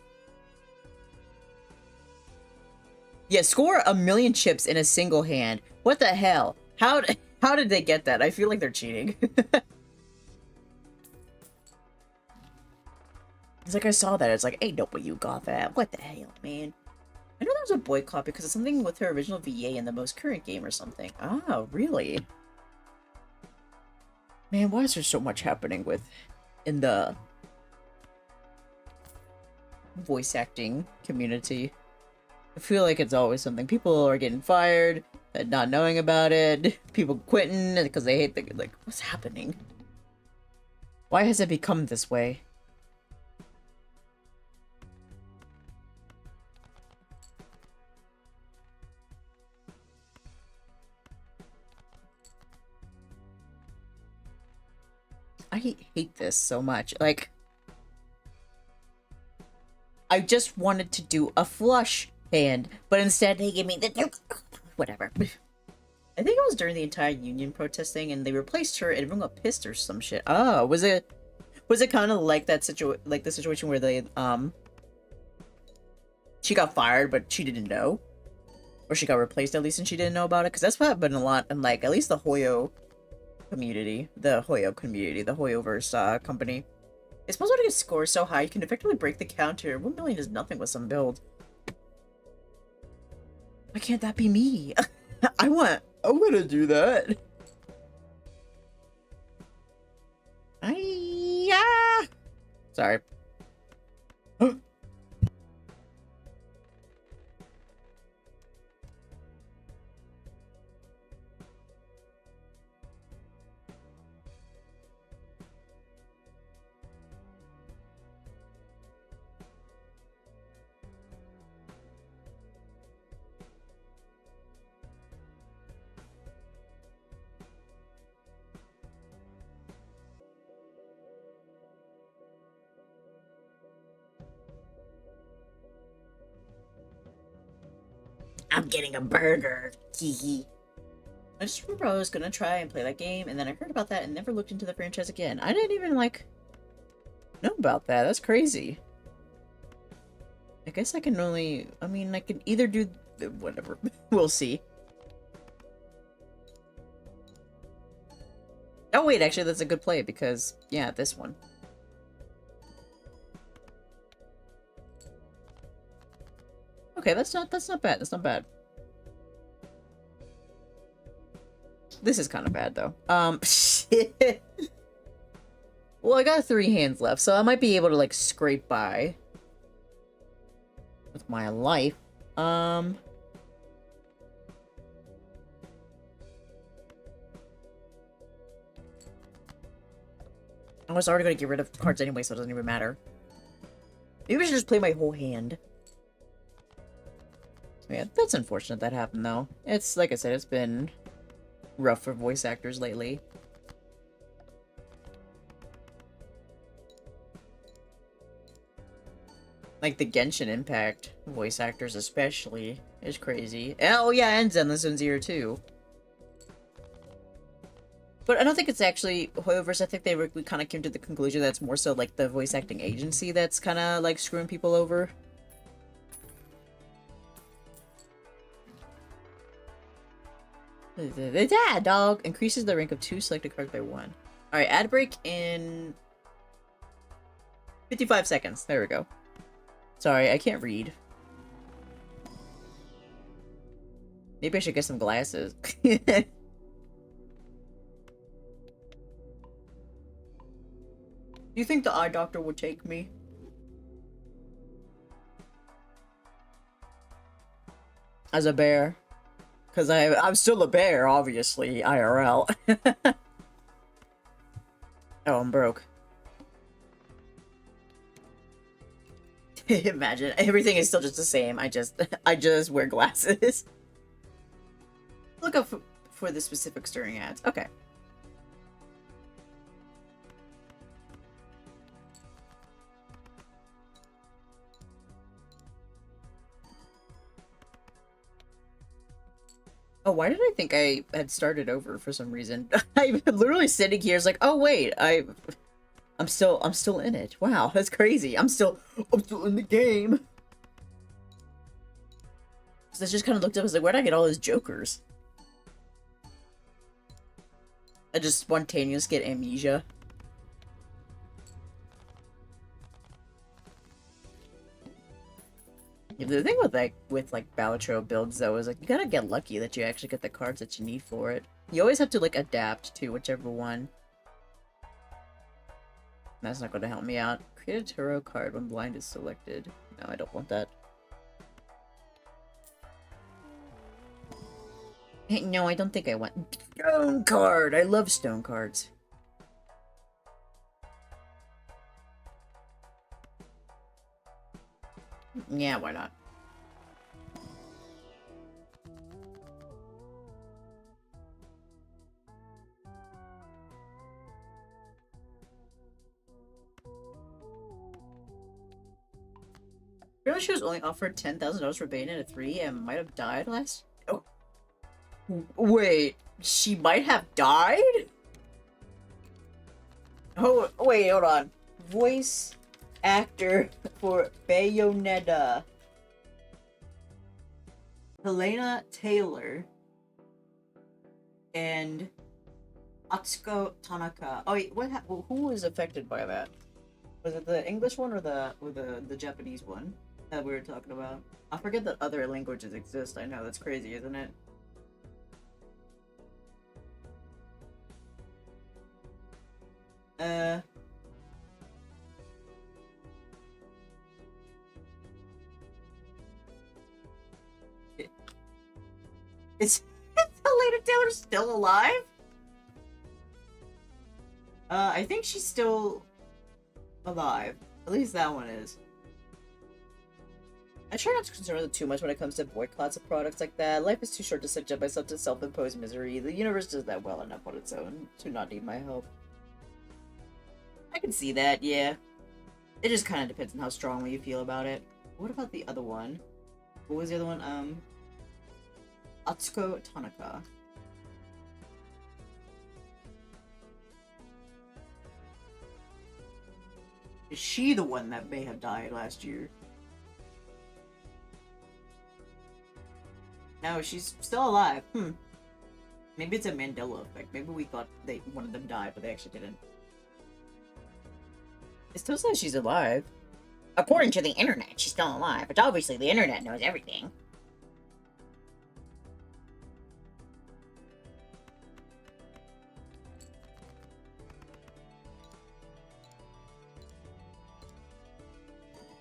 Yeah, score 1,000,000 chips in a single hand. What the hell? How did they get that? I feel like they're cheating. It's like I saw that. It's like, ain't no way you got that. What the hell, man? I know there was a boycott because of something with her original VA in the most current game or something. Oh, really? Man, why is there so much happening in the voice acting community? I feel like it's always something. People are getting fired, not knowing about it, people quitting because they hate the, like, what's happening? Why has it become this way? I hate this so much. Like, I just wanted to do a flush hand, but instead they gave me the... Whatever. I think it was during the entire union protesting, and they replaced her, and everyone got pissed or some shit. Oh, was it kind of like that the situation where they, she got fired, but she didn't know? Or she got replaced, at least, and she didn't know about it? Because that's what happened a lot in, like, at least the Hoyo community. The Hoyo Verse company. It's possible to get scores so high you can effectively break the counter. 1 million is nothing with some build. Why can't that be me? I want to do that. Yeah. Sorry. I'm getting a burger. Hee. I just remember I was gonna try and play that game, and then I heard about that and never looked into the franchise again. I didn't even, like, know about that. That's crazy. I guess I can only... I mean, I can either do... whatever. We'll see. Oh, wait, actually, that's a good play, because... yeah, this one. Okay, that's not bad. That's not bad. This is kind of bad, though. Shit. Well, I got 3 hands left, so I might be able to, like, scrape by with my life. I was already going to get rid of cards anyway, so it doesn't even matter. Maybe I should just play my whole hand. Yeah, that's unfortunate that happened, though. It's, like I said, it's been rough for voice actors lately. Like, the Genshin Impact voice actors especially is crazy. Oh, yeah, and Zenless and Zero, too. But I don't think it's actually Hoyoverse. I think we kind of came to the conclusion that it's more so, like, the voice acting agency that's kind of, like, screwing people over. The dog increases the rank of 2 selected cards by 1. Alright, ad break in 55 seconds. There we go. Sorry, I can't read. Maybe I should get some glasses. Do you think the eye doctor would take me? As a bear? Because I'm still a bear, obviously, IRL. Oh, I'm broke. Imagine, everything is still just the same. I just wear glasses. Look up for the specific stirring ads. Okay. Oh, why did I think I had started over for some reason? I'm literally sitting here, it's like, oh wait, I'm still in it. Wow, that's crazy. I'm still in the game. So I just kind of looked up, I was like, where'd I get all those jokers? I just spontaneously get amnesia. Yeah, the thing with BALATRO builds though is like you gotta get lucky that you actually get the cards that you need for it. You always have to like adapt to whichever one. That's not gonna help me out. Create a tarot card when blind is selected. No, I don't want that. Hey, no, I don't think I want stone card. I love stone cards. Yeah, why not? Remember she was only offered $10,000 for Bayonetta 3 and might have died last... Oh. Wait, she might have died? Oh, wait, hold on. Voice actor for Bayonetta. Helena Taylor and Atsuko Tanaka. Oh wait, who was affected by that? Was it the English one or the Japanese one that we were talking about? I forget that other languages exist. I know, that's crazy, isn't it? Uh, it- is Lena Taylor still alive? I think she's still alive. At least that one is. I try not to concern with it too much when it comes to boycotts of products like that. Life is too short to subject myself to self-imposed misery. The universe does that well enough on its own to not need my help. I can see that, yeah. It just kind of depends on how strongly you feel about it. What about the other one? What was the other one? Atsuko Tanaka. Is she the one that may have died last year? No, she's still alive. Maybe it's a Mandela effect. Maybe we thought one of them died, but they actually didn't. It still says she's alive. According to the internet, she's still alive, but obviously the internet knows everything.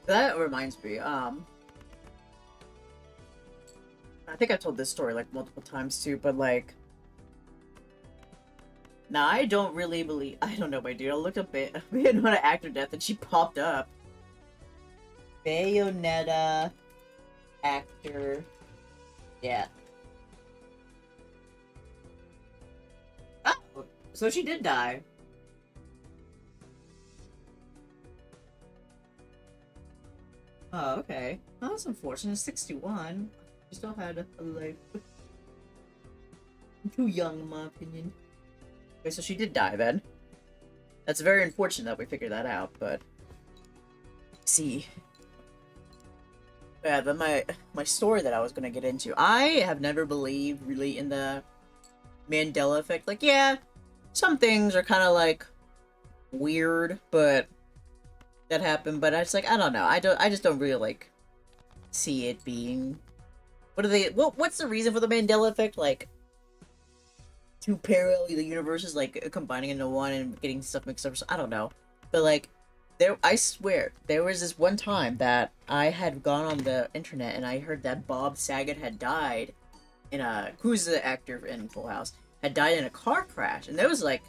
That reminds me, I think I've told this story like multiple times too, but like, now I don't really believe, I don't know, my dude, I looked up Bayonetta actor death and she popped up. Bayonetta actor death. Oh, so she did die. Oh, okay. Oh, that's unfortunate. 61. She still had a life. Too young, in my opinion. Okay, so she did die then. That's very unfortunate that we figured that out, but... see. Yeah, then my story that I was gonna get into. I have never believed really in the Mandela effect. Like, yeah, some things are kind of like weird, but that happened. But it's like, I don't know. I just don't really like see it being. What are they? What's the reason for the Mandela effect? Like, two parallel universes like combining into one and getting stuff mixed up. I don't know, but like. I swear, there was this one time that I had gone on the internet and I heard that Bob Saget had died who's the actor in Full House, had died in a car crash. And that was like,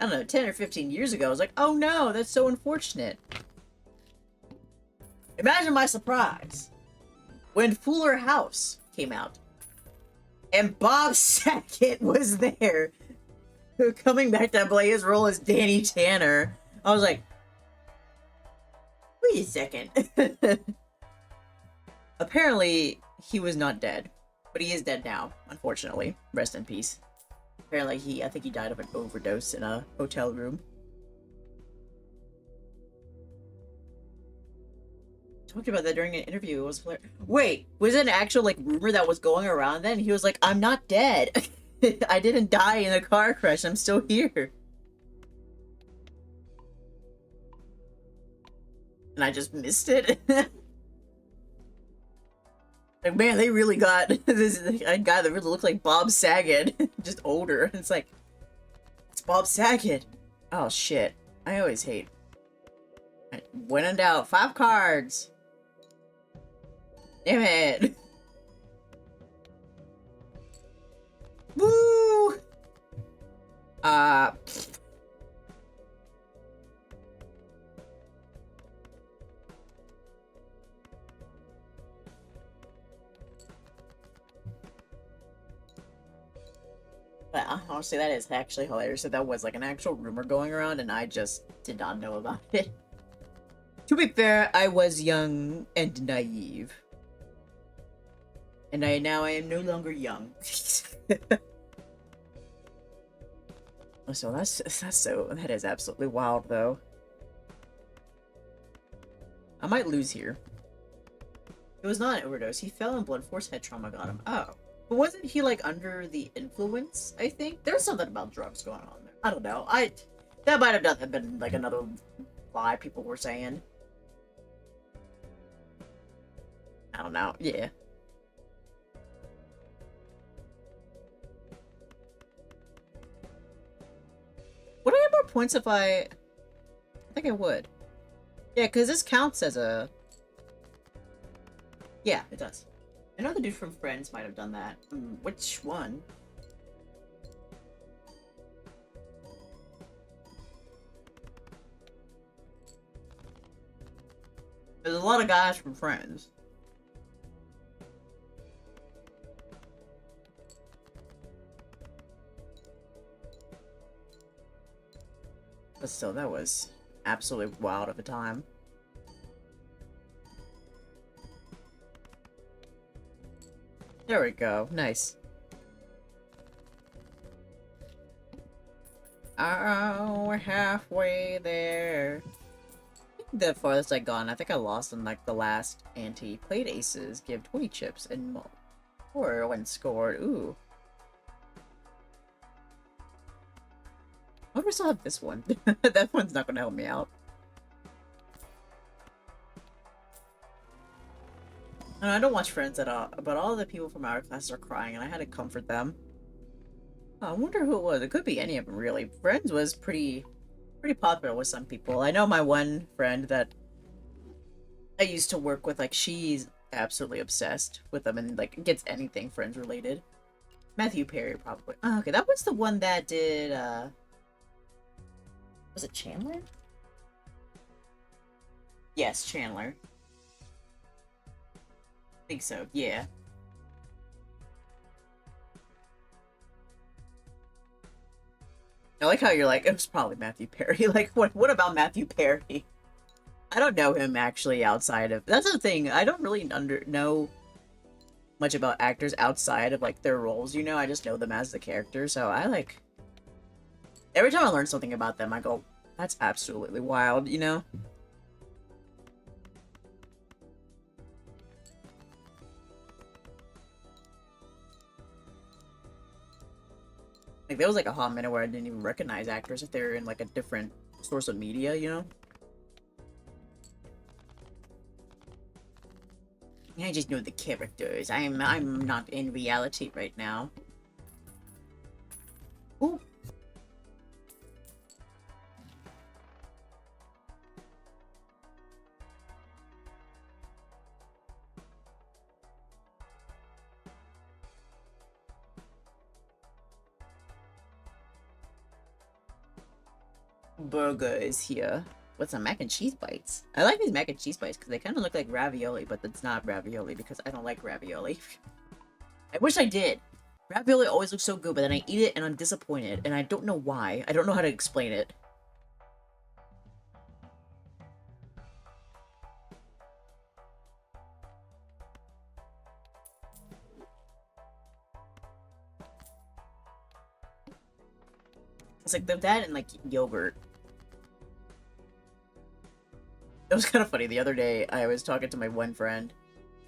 I don't know, 10 or 15 years ago. I was like, oh no, that's so unfortunate. Imagine my surprise when Fuller House came out and Bob Saget was there coming back to play his role as Danny Tanner. I was like, wait a second. Apparently, he was not dead. But he is dead now, unfortunately. Rest in peace. Apparently, I think he died of an overdose in a hotel room. Talked about that during an interview. It was hilarious. Wait, was it an actual, like, rumor that was going around then? He was like, I'm not dead. I didn't die in a car crash. I'm still here. And I just missed it. Like, man, they really got this guy that really looked like Bob Saget, just older. It's like, it's Bob Saget. Oh shit, I always hate. When in doubt, 5 cards. Damn it. Woo. But honestly, that is actually hilarious that was like an actual rumor going around and I just did not know about it. To be fair, I was young and naive. And now I am no longer young. So that is absolutely wild though. I might lose here. It was not an overdose. He fell in blood force, head trauma got him. Oh. But wasn't he, like, under the influence, I think? There's something about drugs going on there. I don't know. That might have been, like, another lie people were saying. I don't know. Yeah. Would I get more points if I think I would. Yeah, because this counts as a... Yeah, it does. I know the dude from Friends might have done that. Which one? There's a lot of guys from Friends. But still, that was absolutely wild of a time. There we go. Nice. Oh, we're halfway there. The farthest I gone, I think I lost in like the last ante. Played aces, give 20 chips, and more when scored. Ooh. I wonder if I still have this one. That one's not gonna help me out. And I don't watch Friends at all, but all the people from our class are crying, and I had to comfort them. Oh, I wonder who it was. It could be any of them, really. Friends was pretty popular with some people. I know my one friend that I used to work with, like, she's absolutely obsessed with them and, like, gets anything Friends related. Matthew Perry, probably. Oh, okay, that was the one that did, was it Chandler? Yes, Chandler. I think so, yeah. I like how you're like, it was probably Matthew Perry. Like, what about Matthew Perry? I don't know him, actually, outside of... That's the thing, I don't really know much about actors outside of, like, their roles, you know? I just know them as the character, so I, like... Every time I learn something about them, I go, that's absolutely wild, you know? Like, there was, like, a hot minute where I didn't even recognize actors if they were in, like, a different source of media, you know? I just know the characters. I'm not in reality right now. Ooh. Burger is here with some mac and cheese bites. I like these mac and cheese bites because they kind of look like ravioli, but it's not ravioli because I don't like ravioli. I wish I did. Ravioli always looks so good, but then I eat it and I'm disappointed, and I don't know why. I don't know how to explain it. It's like that and like yogurt. It was kind of funny. The other day, I was talking to my one friend,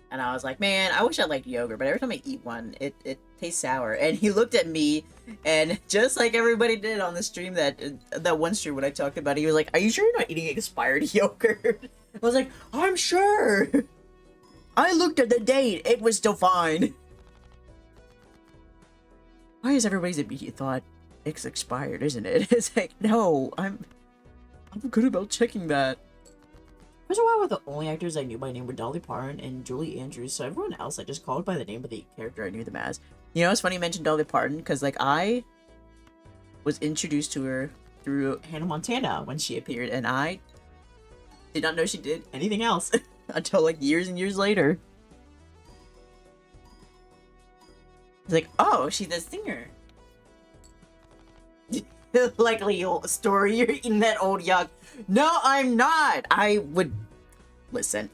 and I was like, man, I wish I liked yogurt, but every time I eat one, it tastes sour. And he looked at me, and just like everybody did on the stream, that one stream when I talked about it, he was like, are you sure you're not eating expired yogurt? I was like, I'm sure! I looked at the date, it was still fine. Why is everybody's immediate thought, it's expired, isn't it? It's like, no, I'm good about checking that. For a while, were the only actors I knew by name were Dolly Parton and Julie Andrews, so everyone else I just called by the name of the character I knew them as. You know, it's funny you mentioned Dolly Parton, because, like, I was introduced to her through Hannah Montana when she appeared, and I did not know she did anything else until, like, years and years later. It's like, oh, she's a singer. Likely old story, you're eating that old yuck. No, I'm not. I would listen.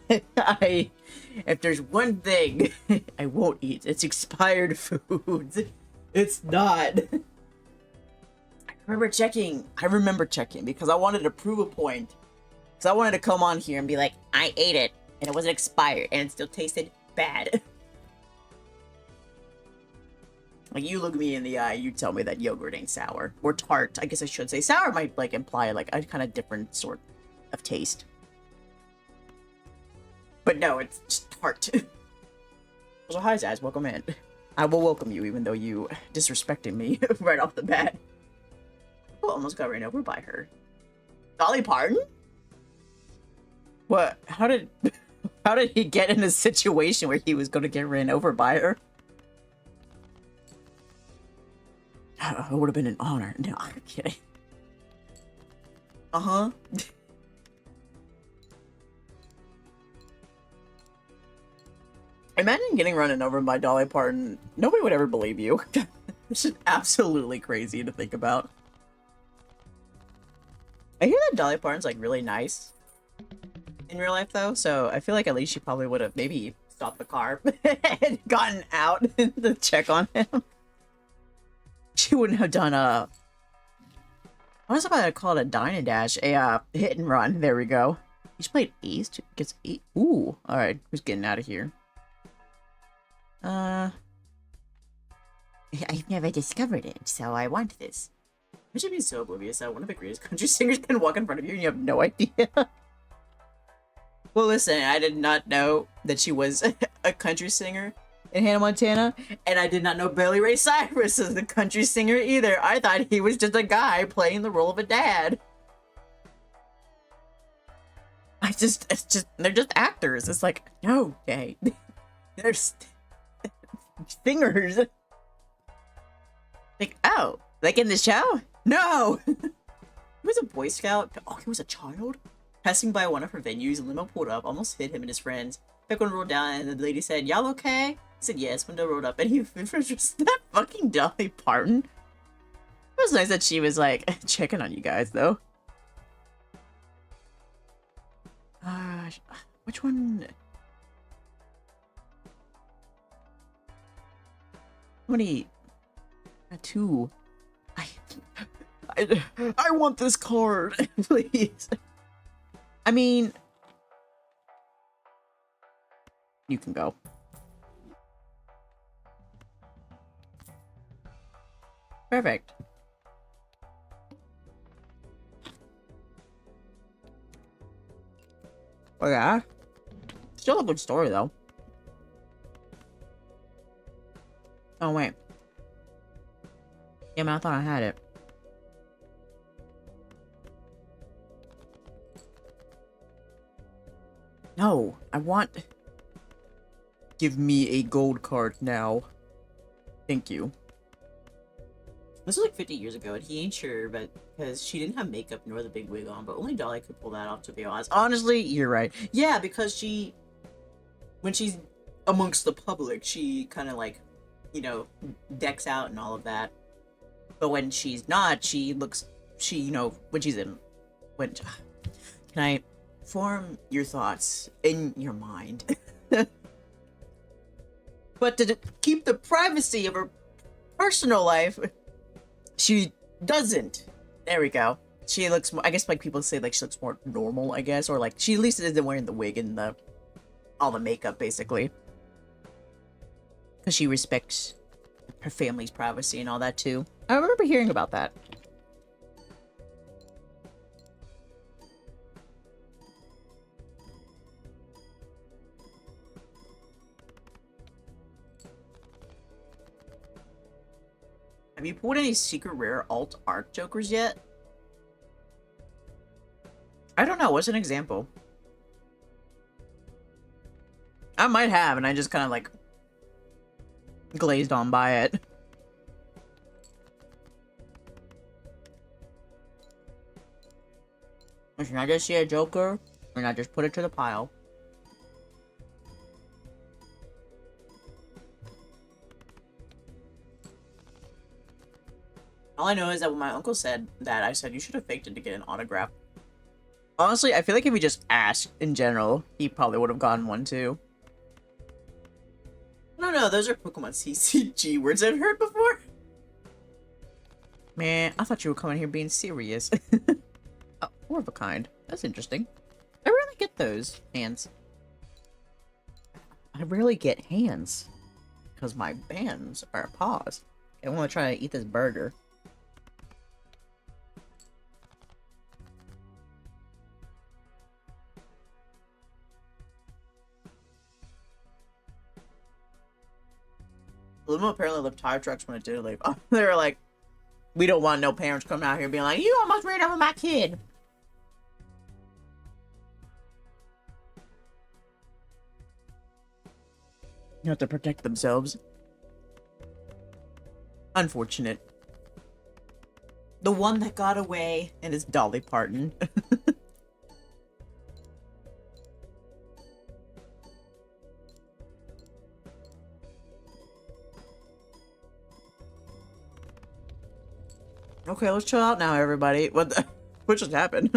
If there's one thing I won't eat, it's expired foods. It's not. I remember checking because I wanted to prove a point. Because I wanted to come on here and be like, I ate it and it wasn't expired and it still tasted bad. Like, you look me in the eye, you tell me that yogurt ain't sour. Or tart, I guess I should say. Sour might, like, imply, like, a kind of different sort of taste. But no, it's just tart. So hi Zaz, welcome in. I will welcome you even though you disrespected me right off the bat. Oh, almost got ran over by her. Dolly Parton? What? How did he get in a situation where he was gonna get ran over by her? It would have been an honor. No, I'm kidding. Uh-huh. Imagine getting run over by Dolly Parton. Nobody would ever believe you. This is absolutely crazy to think about. I hear that Dolly Parton's like really nice in real life though, so I feel like at least she probably would have maybe stopped the car and gotten out to check on him. She wouldn't have done a... I was about to call it a dine and dash, a hit and run. There we go. He's played ace, gets 8. Ooh, alright, who's getting out of here? I've never discovered it, so I want this. I should be so oblivious that one of the greatest country singers can walk in front of you and you have no idea. Well, listen, I did not know that she was a country singer in Hannah Montana, and I did not know Billy Ray Cyrus is a country singer either. I thought he was just a guy playing the role of a dad. They're just actors. It's like, no, Dae. They're singers. Like, oh, like in the show? No! He was a Boy Scout. Oh, he was a child? Passing by one of her venues, a limo pulled up, almost hit him and his friends. Back when rolled down, and the lady said, "Y'all okay?" He said, "Yes." Window rolled up, and he was just that fucking Dolly Parton. It was nice that she was, like, checking on you guys, though. Which one? How many? 2. I want this card, please. I mean, you can go. Perfect. Oh yeah. Still a good story though. Oh wait. Yeah, man, I thought I had it. No, I want... Give me a gold card now. Thank you. This was like 50 years ago, and he ain't sure, but because she didn't have makeup nor the big wig on, but only Dolly could pull that off, to be honest. Honestly, you're right. Yeah, because she... When she's amongst the public, she kind of like, you know, decks out and all of that. But when she's not, she looks... She, you know, when she's in... When... Can I... Form your thoughts in your mind. But to keep the privacy of her personal life, she doesn't. There we go. She looks more, I guess like people say like she looks more normal, I guess, or like she at least isn't wearing the wig and the all the makeup basically. Because she respects her family's privacy and all that too. I remember hearing about that. Have you pulled any secret rare alt art jokers yet? I don't know. What's an example? I might have, and I just kind of like glazed on by it. Should I just see a joker, and I just put it to the pile? All I know is that when my uncle said that, I said, you should have faked it to get an autograph. Honestly, I feel like if he just asked in general, he probably would have gotten one too. I don't know, those are Pokemon CCG words I've heard before. Man, I thought you were coming here being serious. Oh, 4 of a kind. That's interesting. I rarely get those hands. I rarely get hands. Because my bands are paws. I want to try to eat this burger. Limo apparently left tire tracks when it did leave. They were like, we don't want no parents coming out here being like, you almost ran over my kid. You have to protect themselves. Unfortunate. The one that got away and is Dolly Parton. Okay, let's chill out now, everybody. What just happened?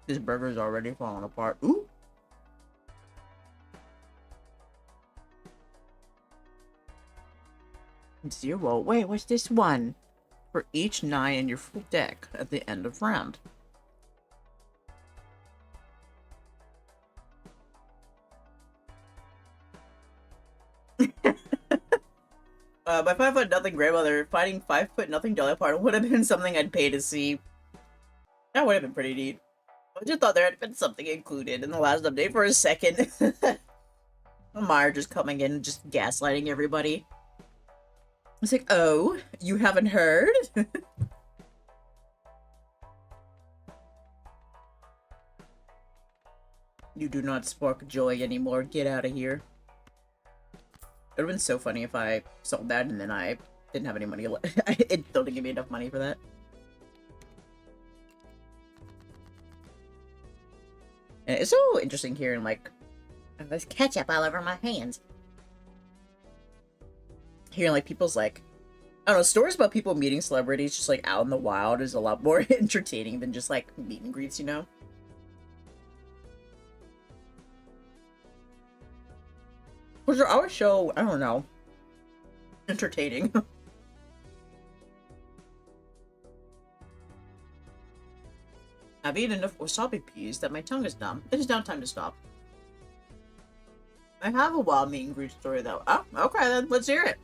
This burger's already falling apart. Ooh. Zero. Wait, what's this one? For each 9 in your full deck at the end of round. My 5 foot nothing grandmother fighting 5 foot nothing Dolly Parton would have been something I'd pay to see. That would have been pretty neat. I just thought there had been something included in the last update for a second. Meyer just coming in and just gaslighting everybody. It's like, oh, you haven't heard? You do not spark joy anymore. Get out of here. It would have been so funny if I sold that and then I didn't have any money left. It still didn't give me enough money for that. And it's so interesting hearing, like, there's ketchup all over my hands. Hearing, like, people's, like, I don't know, stories about people meeting celebrities just, like, out in the wild is a lot more entertaining than just, like, meet and greets, you know? Was there our show, I don't know, entertaining. I've eaten enough wasabi peas that my tongue is numb. It is now time to stop. I have a wild meet and greet story though. Oh, okay then, let's hear it.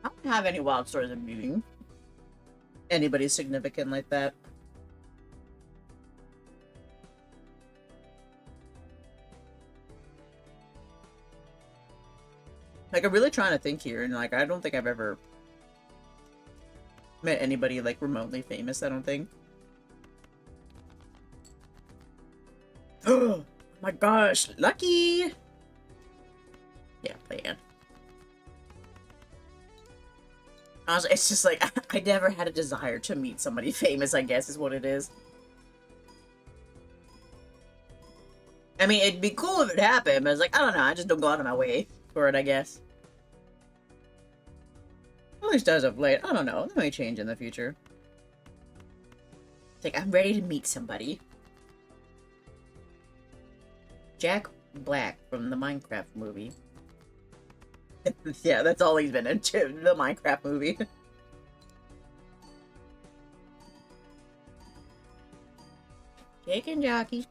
I don't have any wild stories of meeting anybody significant like that. Like, I'm really trying to think here, and, like, I don't think I've ever met anybody, like, remotely famous, I don't think. Oh my gosh, lucky! Yeah, play Anne. Honestly, it's just, like, I never had a desire to meet somebody famous, I guess, is what it is. I mean, it'd be cool if it happened, but it's like, I don't know, I just don't go out of my way for it, I guess. At least as of late. I don't know. That may change in the future. It's like, I'm ready to meet somebody. Jack Black from the Minecraft movie. Yeah, that's all he's been in, the Minecraft movie. Jake and Jockey.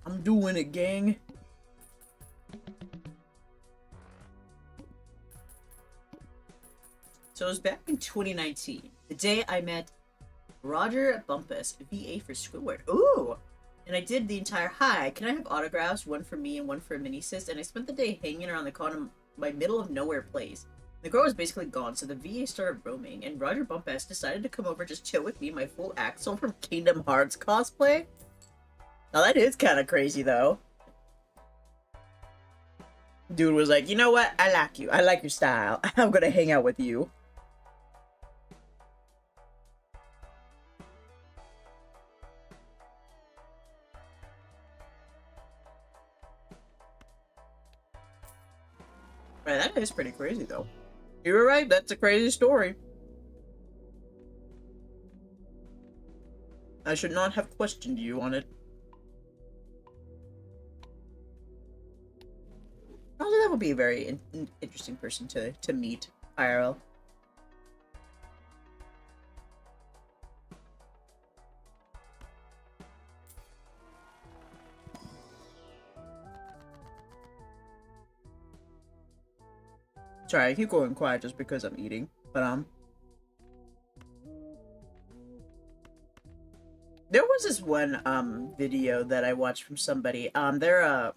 I'm doing it, gang. So it was back in 2019, the day I met Roger Bumpus, VA for Squidward. Ooh! And I did the entire, hi, can I have autographs? One for me and one for Minisis. And I spent the day hanging around the con in my middle of nowhere place. The girl was basically gone, so the VA started roaming, and Roger Bumpus decided to come over just chill with me in my full Axel from Kingdom Hearts cosplay. Now that is kind of crazy, though. Dude was like, you know what? I like you. I like your style. I'm gonna hang out with you. Man, that is pretty crazy, though. You were right. That's a crazy story. I should not have questioned you on it. How did that would be a very interesting person to meet IRL. Sorry, I keep going quiet just because I'm eating, but there was this one video that I watched from somebody. They're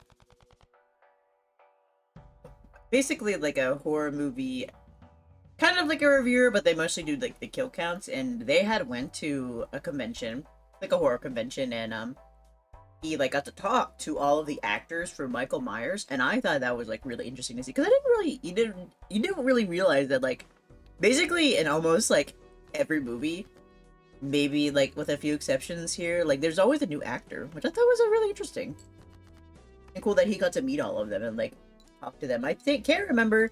basically like a horror movie, kind of like a reviewer, but they mostly do like the kill counts, and they had went to a convention, like a horror convention, and he like got to talk to all of the actors for Michael Myers, and I thought that was like really interesting to see, because I didn't really, you didn't really realize that like basically in almost like every movie, maybe like with a few exceptions here, like there's always a new actor, which I thought was really interesting and cool that he got to meet all of them and like talk to them. I can't remember.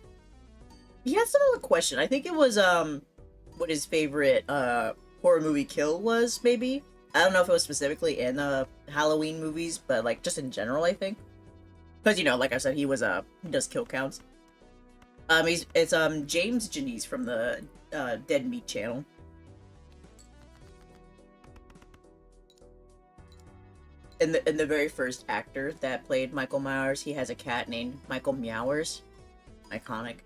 He had some other question. I think it was what his favorite horror movie kill was, maybe. I don't know if it was specifically in Halloween movies, but like just in general, I think. Because, you know, like I said, he does kill counts. It's James Janice from the Dead Meat channel. And the very first actor that played Michael Myers, he has a cat named Michael Meowers. Iconic.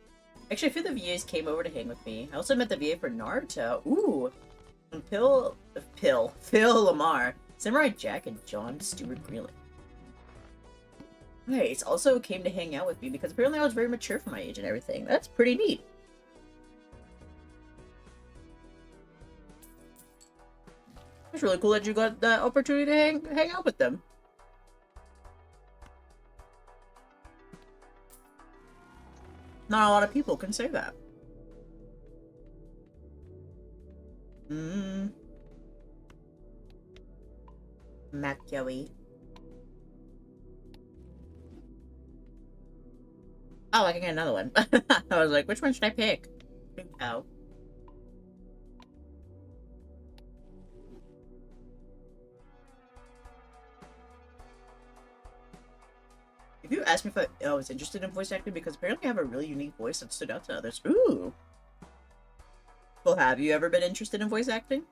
Actually, a few of the VAs came over to hang with me. I also met the VA for Naruto. Ooh! Phil Lamar, Samurai Jack, and John Stewart Greeley. Nice. Also came to hang out with me because apparently I was very mature for my age and everything. That's pretty neat. It's really cool that you got the opportunity to hang out with them. Not a lot of people can say that. Joey. Oh, I can get another one. I was like, which one should I pick? Oh. If you asked me if I was interested in voice acting, because apparently I have a really unique voice that stood out to others. Ooh. Well, have you ever been interested in voice acting?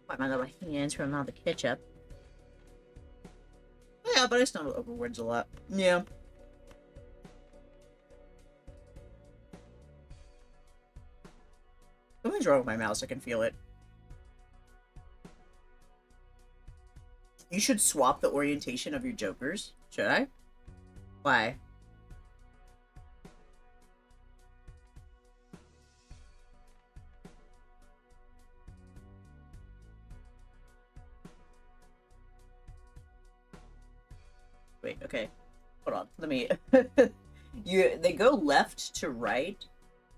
Wipe my little hands from all the ketchup. Yeah, but I stumble over words a lot. Yeah. Something's wrong with my mouse, I can feel it. You should swap the orientation of your jokers. Should I? Why? Wait, okay. Hold on. Let me... They go left to right.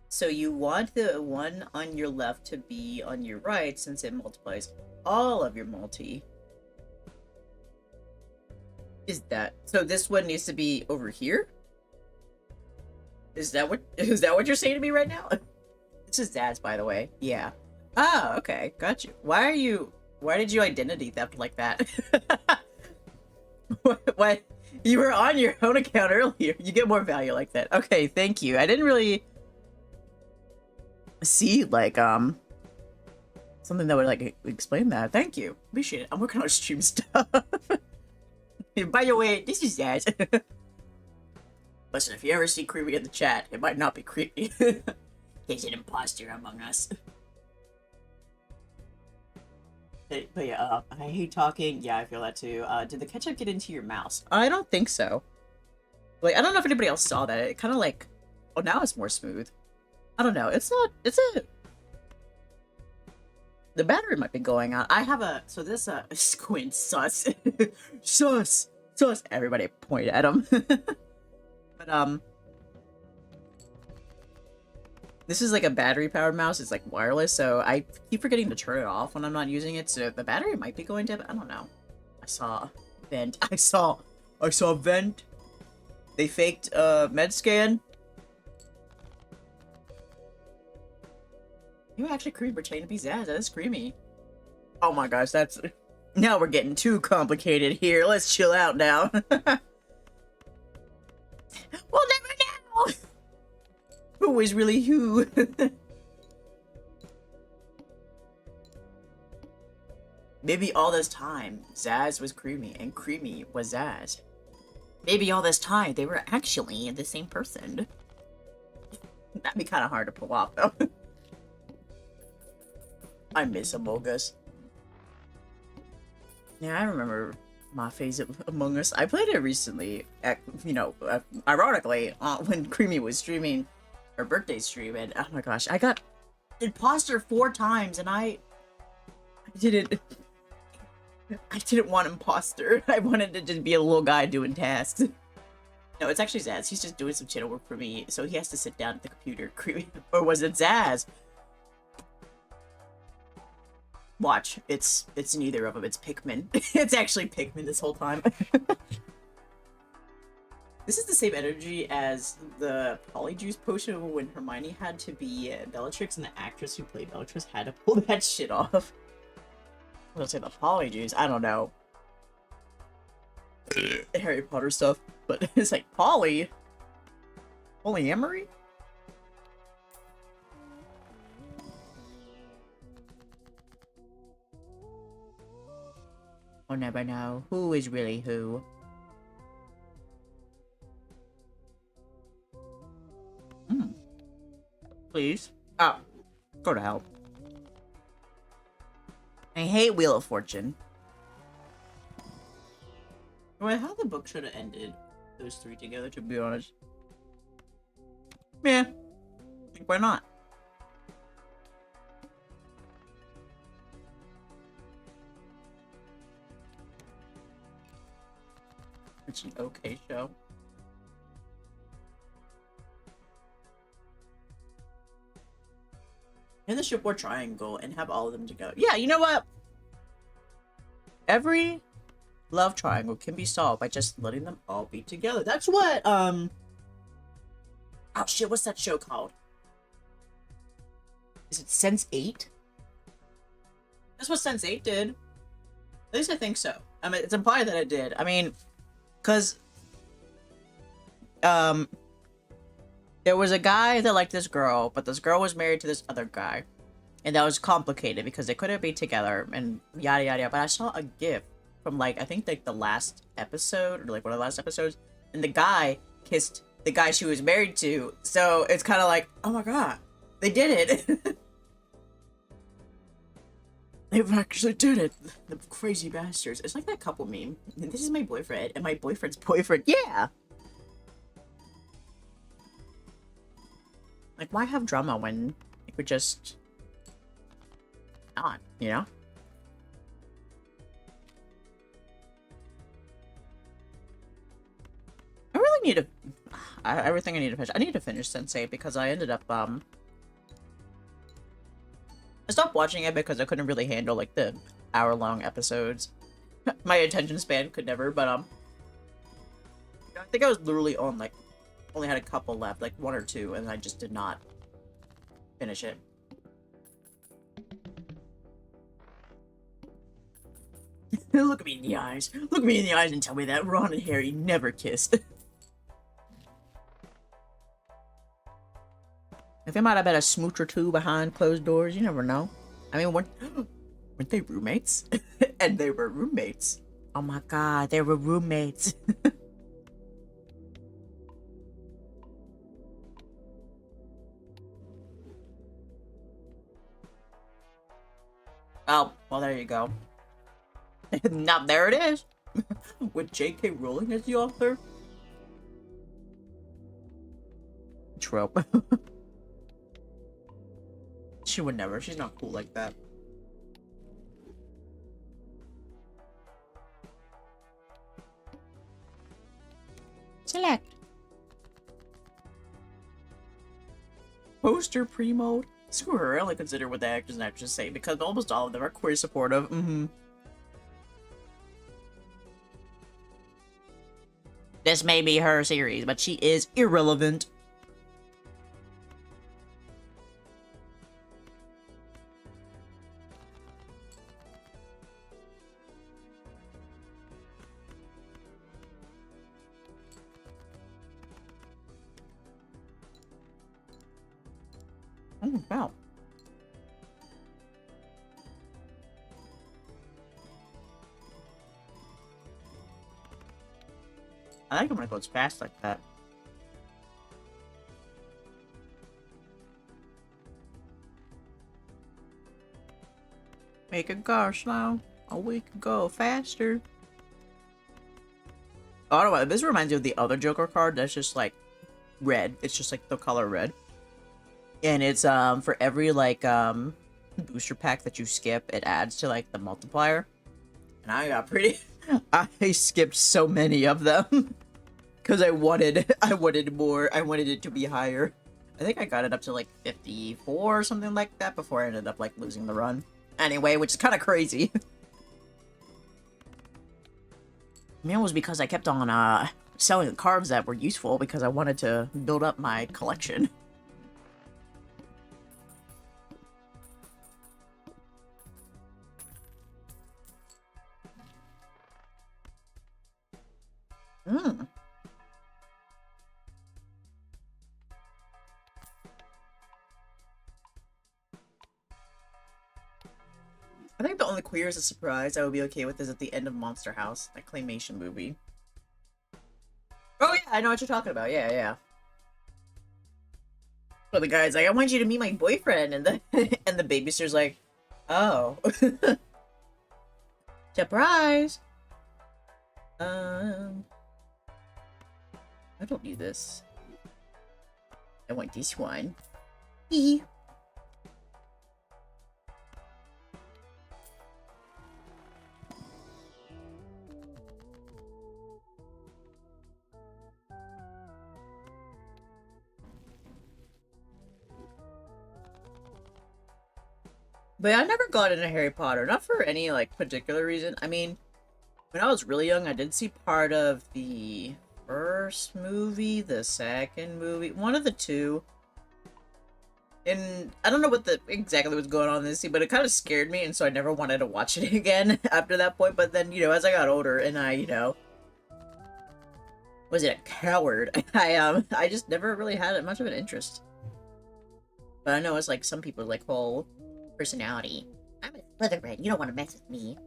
So you want the one on your left to be on your right since it multiplies all of your multi. Is that... So this one needs to be over here? Is that what you're saying to me right now? This is Dad's, by the way. Yeah. Oh, okay. Got you. Why did you identity theft like that? What? You were on your own account earlier. You get more value like that. Okay, thank you. I didn't really see, like, something that would, like, explain that. Thank you. Appreciate it. I'm working on stream stuff. By the way, this is Zaz. Listen, if you ever see creepy in the chat, it might not be creepy. He's an imposter among us. But yeah, I hate talking. Yeah, I feel that too. Did the ketchup get into your mouse? I don't think so. Like, I don't know if anybody else saw that. It kind of like... Oh, now it's more smooth. I don't know. It's not... It's a... The battery might be going out. I have a... So this, squint sus. Sus! Sus! Everybody point at him. But, this is like a battery-powered mouse. It's like wireless, so I keep forgetting to turn it off when I'm not using it, so the battery might be going dead. I don't know. I saw a vent. I saw a vent. They faked a med scan. You actually creamy pretending to be Zaz. That is creamy. Oh my gosh, that's... Now we're getting too complicated here. Let's chill out now. We'll never know! Who is really who? Maybe all this time, Zaz was Creamy, and Creamy was Zaz. Maybe all this time, they were actually the same person. That'd be kind of hard to pull off, though. I miss Among Us. Yeah, I remember my phase of Among Us. I played it recently, ironically, when Creamy was streaming her birthday stream, and oh my gosh, I got imposter 4 times, and I didn't want imposter. I wanted to just be a little guy doing tasks. No, it's actually Zaz. He's just doing some channel work for me, so he has to sit down at the computer. Or was it Zaz? Watch. It's neither of them. It's Pikmin. It's actually Pikmin this whole time. This is the same energy as the Polyjuice potion when Hermione had to be Bellatrix, and the actress who played Bellatrix had to pull that shit off. I was gonna say the Polyjuice. I don't know. Harry Potter stuff, but it's like polyamory? We'll never know who is really who. Please. Oh, go to hell. I hate Wheel of Fortune. Well, how the book should have ended those 3 together, to be honest. Yeah. Like, why not? It's an okay show. In the shipboard triangle and have all of them together. Yeah, you know what? Every love triangle can be solved by just letting them all be together. That's what, oh shit, what's that show called? Is it Sense8? That's what Sense8 did. At least I think so. I mean, it's implied that it did. I mean, because, there was a guy that liked this girl, but this girl was married to this other guy. And that was complicated because they couldn't be together and yada yada yada. But I saw a GIF from, like, I think, like, the last episode, or, like, one of the last episodes. And the guy kissed the guy she was married to. So it's kind of like, oh my god, they did it. They actually did it. The crazy bastards. It's like that couple meme. This is my boyfriend and my boyfriend's boyfriend. Yeah. Like, why have drama when it would just not, you know? I really need to... everything I need to finish. I need to finish Sense8 because I ended up, I stopped watching it because I couldn't really handle, like, the hour-long episodes. My attention span could never, but, I think I was literally on, like, only had a couple left, like 1 or 2, and I just did not finish it. Look at me in the eyes. Look at me in the eyes and tell me that Ron and Harry never kissed. If it might have been a smooch or 2 behind closed doors, you never know. I mean, weren't they roommates? And they were roommates. Oh my god, they were roommates. Oh, well, there you go. Now, there it is. With J.K. Rowling as the author. Trope. She would never. She's not cool like that. Select. Poster pre-mode. Screw her, I only consider what the actors and actresses say because almost all of them are queer supportive. This may be her series, but she is irrelevant. Oh, wow. I like it when it goes fast like that. Make it go slow, or we could go faster. Oh, I don't know. This reminds me of the other Joker card that's just like red. It's just like the color red. And it's for every like booster pack that you skip, it adds to like the multiplier. And I got pretty I skipped so many of them. Because I wanted more. I wanted it to be higher. I think I got it up to like 54 or something like that before I ended up like losing the run. Anyway, which is kind of crazy. Man, it was because I kept on selling the cards that were useful because I wanted to build up my collection. Hmm. I think the only queer as a surprise I would be okay with is at the end of Monster House, that claymation movie. Oh yeah, I know what you're talking about. Yeah, yeah. But the guy's like, I want you to meet my boyfriend, and the and the babysitter's like, oh, surprise. I don't need this. I want this one. Hee. But I never got into Harry Potter, not for any, like, particular reason. I mean, when I was really young, I did see part of the first movie, the second movie, one of the two. And I don't know what exactly was going on in this scene, but it kind of scared me, and so I never wanted to watch it again after that point. But then, you know, as I got older and I, you know, was it a coward? I just never really had much of an interest. But I know it's like some people like whole personality. I'm a Slytherin. You don't want to mess with me.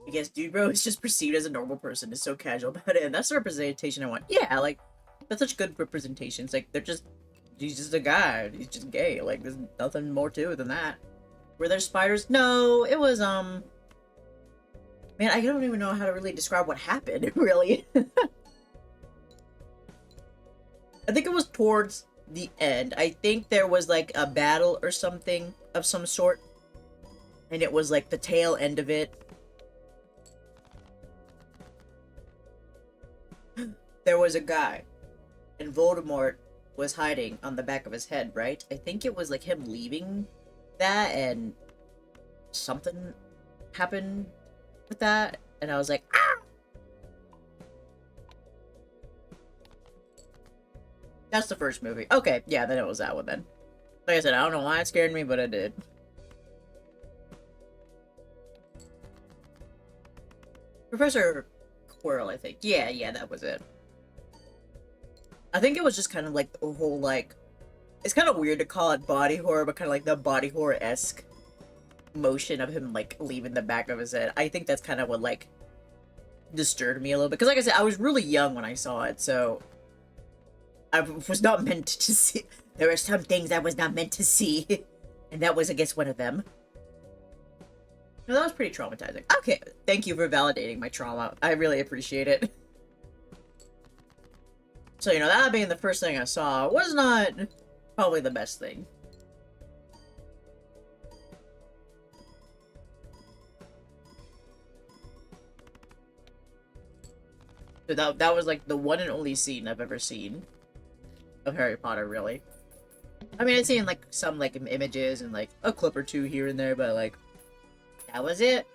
I guess dude bro is just perceived as a normal person. Is so casual about it, and that's the representation I want. Yeah, like that's such good representations. Like he's just a guy. He's just gay. Like there's nothing more to it than that. Were there spiders? No, it was man, I don't even know how to really describe what happened. Really, I think it was towards the end. I think there was like a battle or something of some sort, and it was like the tail end of it. There was a guy, and Voldemort was hiding on the back of his head, right? I think it was like him leaving that, and something happened with that, and I was like, ah! That's the first movie. Okay, yeah, then it was that one then. Like I said, I don't know why it scared me, but it did. Professor Quirrell, I think. Yeah, that was it. I think it was just kind of like the whole, like... It's kind of weird to call it body horror, but kind of like the body horror-esque motion of him, like, leaving the back of his head. I think that's kind of what, like, disturbed me a little bit. Because, like I said, I was really young when I saw it, so... I was not meant to see... There were some things I was not meant to see. And that was, I guess, one of them. No, that was pretty traumatizing. Okay, thank you for validating my trauma. I really appreciate it. So, you know, that being the first thing I saw was not probably the best thing. So that was like the one and only scene I've ever seen of Harry Potter, really. I mean, I've seen like some like images and like a clip or two here and there, but like that was it.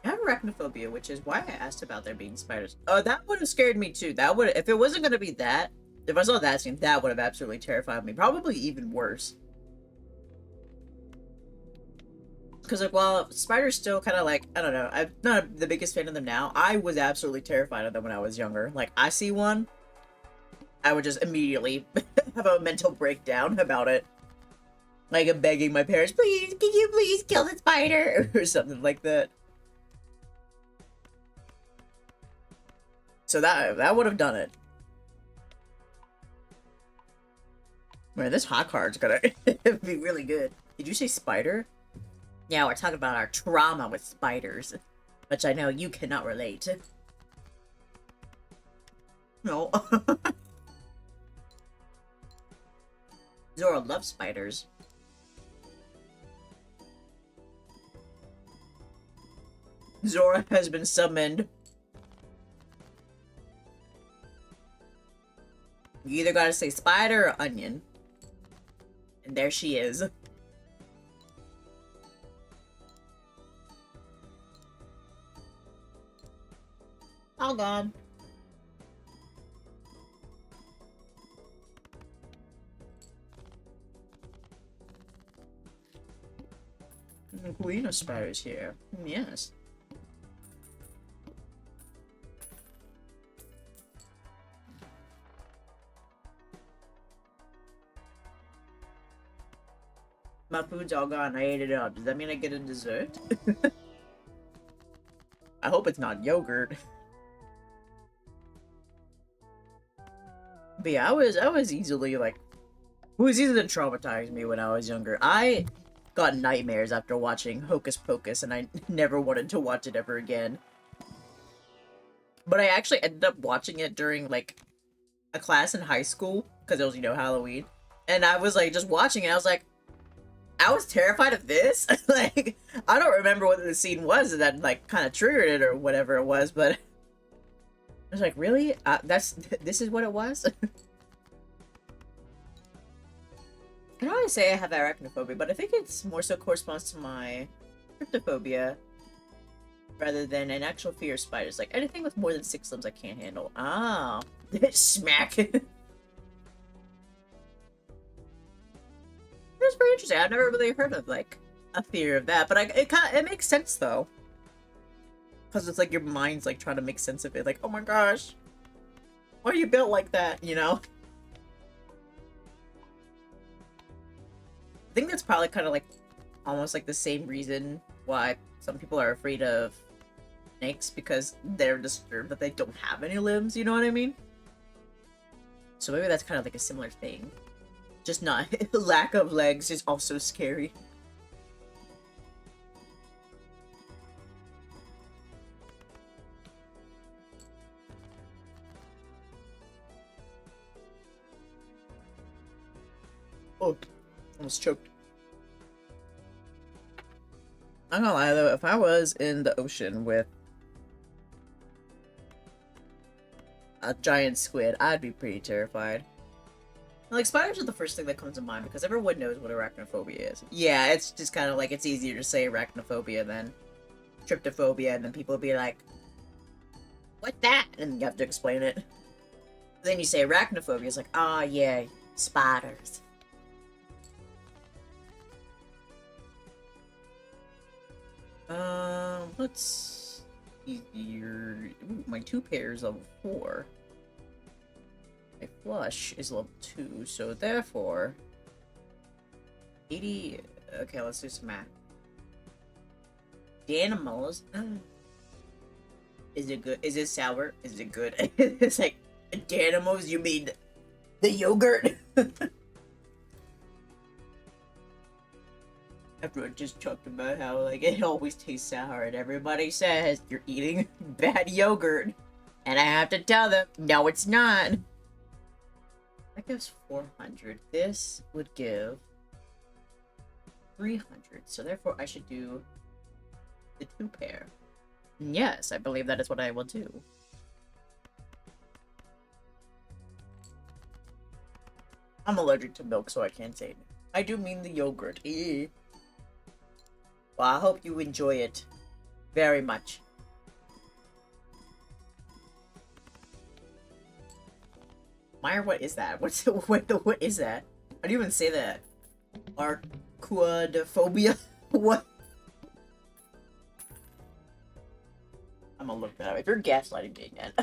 I have arachnophobia, which is why I asked about there being spiders. Oh, that would have scared me too. That would, if it wasn't gonna be that, if I saw that scene, that would have absolutely terrified me. Probably even worse. Because, like, while spiders still kind of, like, I don't know, I'm not the biggest fan of them now. I was absolutely terrified of them when I was younger. Like, I see one, I would just immediately have a mental breakdown about it. Like, I'm begging my parents, please, can you please kill the spider? Or something like that. So that would have done it. Man, this hot card's gonna be really good. Did you say spider? Yeah, we're talking about our trauma with spiders, which I know you cannot relate. No. Zora loves spiders. Zora has been summoned. You either gotta say spider or onion. And there she is. All gone. Queen of spiders here. Yes. My food's all gone. I ate it up. Does that mean I get a dessert? I hope it's not yogurt. But yeah, I was easily like, it was easy to traumatize me when I was younger. I got nightmares after watching Hocus Pocus, and I never wanted to watch it ever again. But I actually ended up watching it during like a class in high school because it was, you know, Halloween, and I was like just watching it. I was like, I was terrified of this. Like, I don't remember what the scene was that like kind of triggered it or whatever it was, but I was like, really? This is what it was? I don't always say I have arachnophobia, but I think it's more so corresponds to my cryptophobia rather than an actual fear of spiders. Like, anything with more than 6 limbs I can't handle. Ah. Smack. That's very interesting. I've never really heard of, like, a fear of that, but it makes sense, though. Because it's like your mind's, like, trying to make sense of it. Like, oh my gosh. Why are you built like that, you know? I think that's probably kind of like almost like the same reason why some people are afraid of snakes, because they're disturbed that they don't have any limbs, you know what I mean? So maybe that's kind of like a similar thing. Just not lack of legs is also scary. Oh, almost choked. I'm not gonna lie though, if I was in the ocean with a giant squid, I'd be pretty terrified. Like, spiders are the first thing that comes to mind because everyone knows what arachnophobia is. Yeah, it's just kind of like, it's easier to say arachnophobia than tryptophobia, and then people will be like, what that? And you have to explain it. Then you say arachnophobia, it's like, oh yeah, spiders. Let's see here. Ooh, my 2 pairs level 4. My flush is level 2, so therefore 80. Okay, let's do some math. The animals. Is it good? Is it sour? Is it good? It's like, Danimals, you mean the yogurt? After I just talked about how, like, it always tastes sour, and everybody says you're eating bad yogurt. And I have to tell them, no, it's not. That gives 400. This would give 300. So therefore, I should do the 2 pair. Yes, I believe that is what I will do. I'm allergic to milk, so I can't say it. I do mean the yogurt. Well, I hope you enjoy it very much. Meyer, what is that? What is that? How do you even say that? Arachnophobia? What? wife. You're gaslighting me again.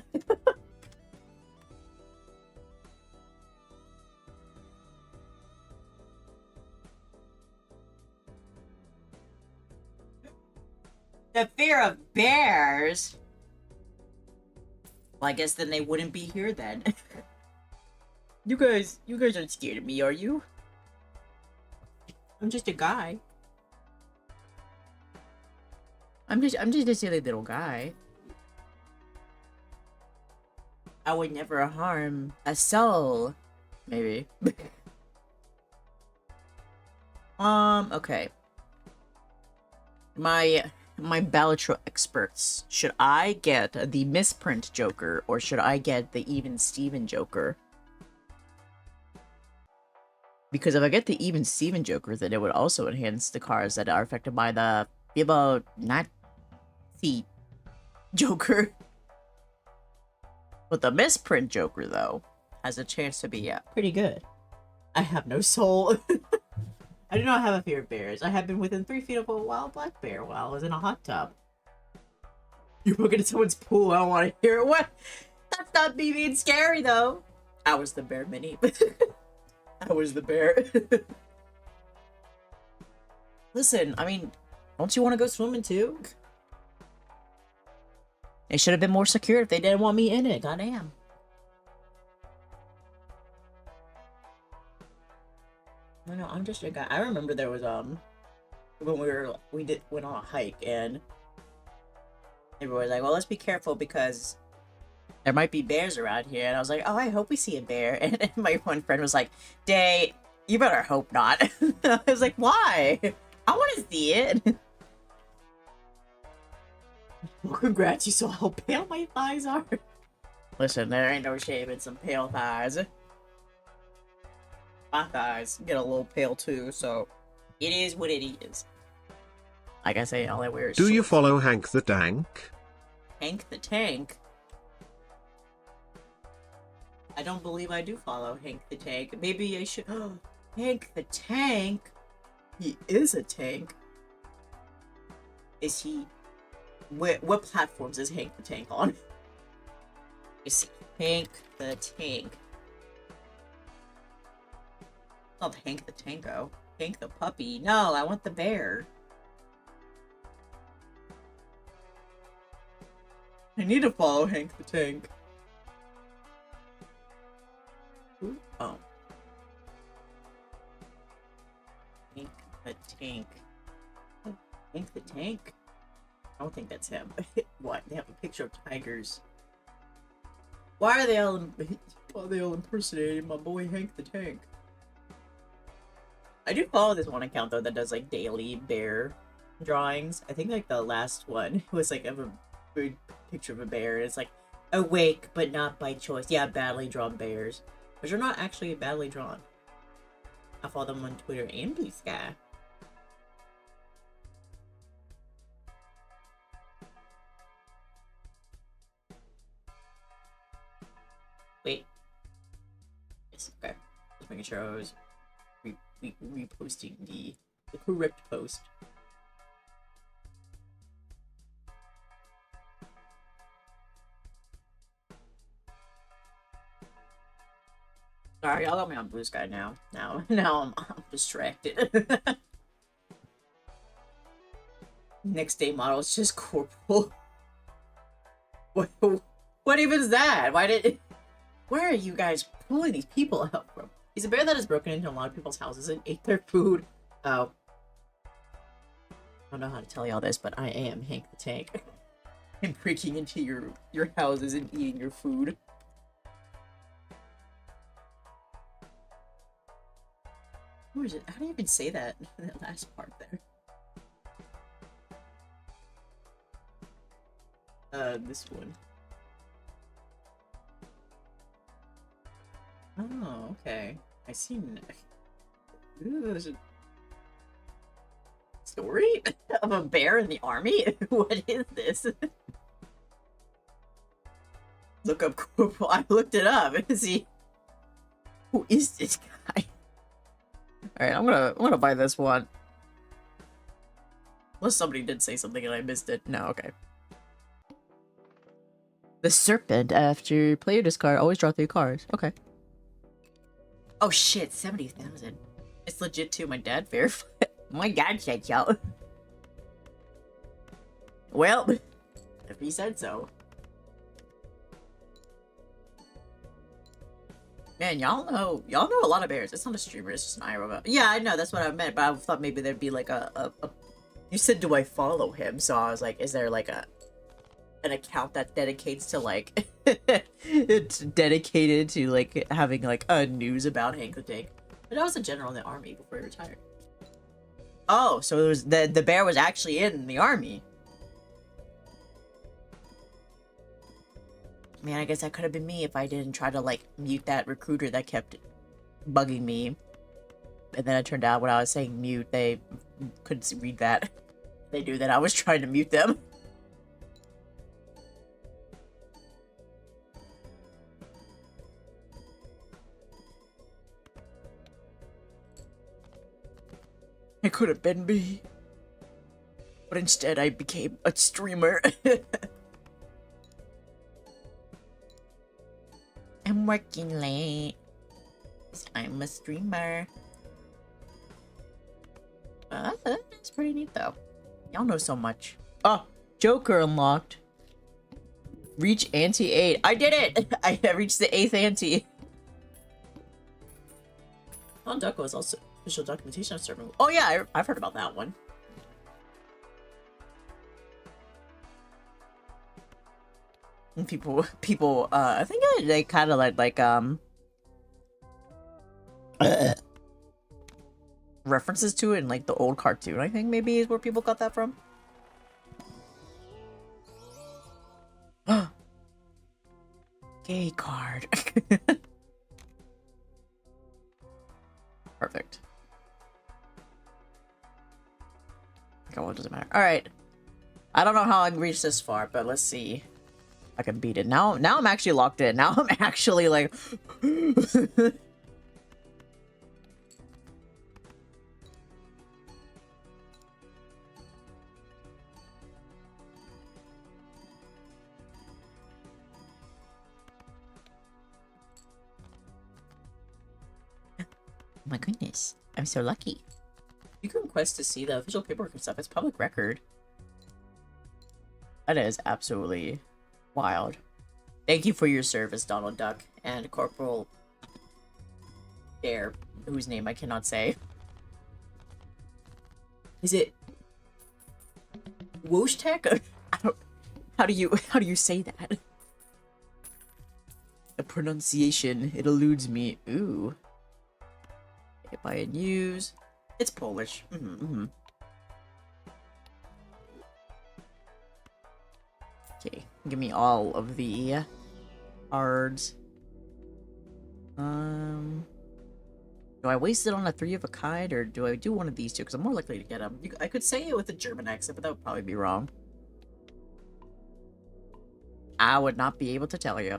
The fear of bears? Well, I guess then they wouldn't be here then. You guys aren't scared of me, are you? I'm just a guy. I'm just a silly little guy. I would never harm a soul. Maybe. Okay. My BALATRO experts. Should I get the misprint Joker or should I get the even Steven Joker? Because if I get the even Steven Joker, then it would also enhance the cards that are affected by the Fibonacci Joker. But the misprint Joker, though, has a chance to be pretty good. I have no soul. I do not have a fear of bears. I have been within 3 feet of a wild black bear while I was in a hot tub. You broke into someone's pool. I don't want to hear it. What? That's not me being scary, though. I was the bear, Minnie. I was the bear. Listen, I mean, don't you want to go swimming too? It should have been more secure if they didn't want me in it. Goddamn. No, I'm just a guy. I remember there was when we went on a hike and everyone was like, "Well, let's be careful because there might be bears around here." And I was like, "Oh, I hope we see a bear." And my one friend was like, "Dae, you better hope not." I was like, "Why? I want to see it." Well, congrats, you saw how pale my thighs are. Listen, there ain't no shame in some pale thighs. My thighs get a little pale too, so it is what it is. Like I say, all I wear is Do shorts. you follow Hank the Dank? Hank the Tank? I don't believe I do follow Hank the Tank. Maybe I should. Hank the Tank? He is a tank. Is he? What platforms is Hank the Tank on? You see, Hank the Tank. Not Hank the Tanko. Hank the puppy. No, I want the bear. I need to follow Hank the Tank. Ooh, oh. Hank the Tank. Hank the Tank? I don't think that's him. What? They have a picture of tigers. Why are they all impersonating my boy Hank the Tank? I do follow this one account though that does like daily bear drawings. I think like the last one was like of a big picture of a bear. It's like awake but not by choice. Yeah, badly drawn bears, which are not actually badly drawn. I follow them on Twitter and Blue Sky. Wait. Yes, okay. Just making sure I was reposting the correct post. Sorry, y'all got me on Blue Sky now. Now I'm distracted. Next day model is just Corporal. What even is that? Where are you guys pulling these people out from? He's a bear that has broken into a lot of people's houses and ate their food. Oh. I don't know how to tell y'all this, but I am Hank the Tank. I'm breaking into your houses and eating your food. Where is it? How do you even say that in that last part there? This one. Oh, okay. I seen. Ooh, there's a story of a bear in the army? What is this? Look up Corporal. I looked it up. Is he? Who is this guy? Alright, I'm gonna buy this one. Unless somebody did say something and I missed it. No, okay. The serpent, after player discard, always draw 3 cards. Okay. Oh shit, 70,000. It's legit too, my dad verified. My dad said so. Well, if he said so. Man, y'all know a lot of bears. It's not a streamer, it's just an IRL. Yeah, I know, that's what I meant, but I thought maybe there'd be like a you said, do I follow him? So I was like, is there like an account that dedicates to like it's dedicated to like having like news about Hank the Tank? But I was a general in the army before he retired. Oh, so it was the bear was actually in the army. Man, I guess that could have been me if I didn't try to like mute that recruiter that kept bugging me. And then it turned out when I was saying mute, they couldn't read that. They knew that I was trying to mute them. It could have been me. But instead I became a streamer. I'm working late. I'm a streamer. That's pretty neat though. Y'all know so much. Oh, Joker unlocked. Reach ante 8. I did it! I reached the 8th ante. On Ducko is also official documentation of server. Oh yeah, I've heard about that one. And people, I think they kind of like references to it in like the old cartoon, I think maybe is where people got that from. Gay card. Perfect. Okay, well, it doesn't matter. Alright. I don't know how I can reach this far, but let's see. I can beat it. Now I'm actually locked in. Now I'm actually like... Oh my goodness. I'm so lucky. You can request to see the official paperwork and stuff. It's public record. That is absolutely wild. Thank you for your service, Donald Duck, and Corporal Bear, whose name I cannot say. Is it Woshtech? I don't. How do you say that? A pronunciation. It eludes me. Ooh. Buy and use. It's Polish. Okay, give me all of the cards. Do I waste it on a 3 of a kind, or do I do one of these two? Because I'm more likely to get them. I could say it with a German accent, but that would probably be wrong. I would not be able to tell you.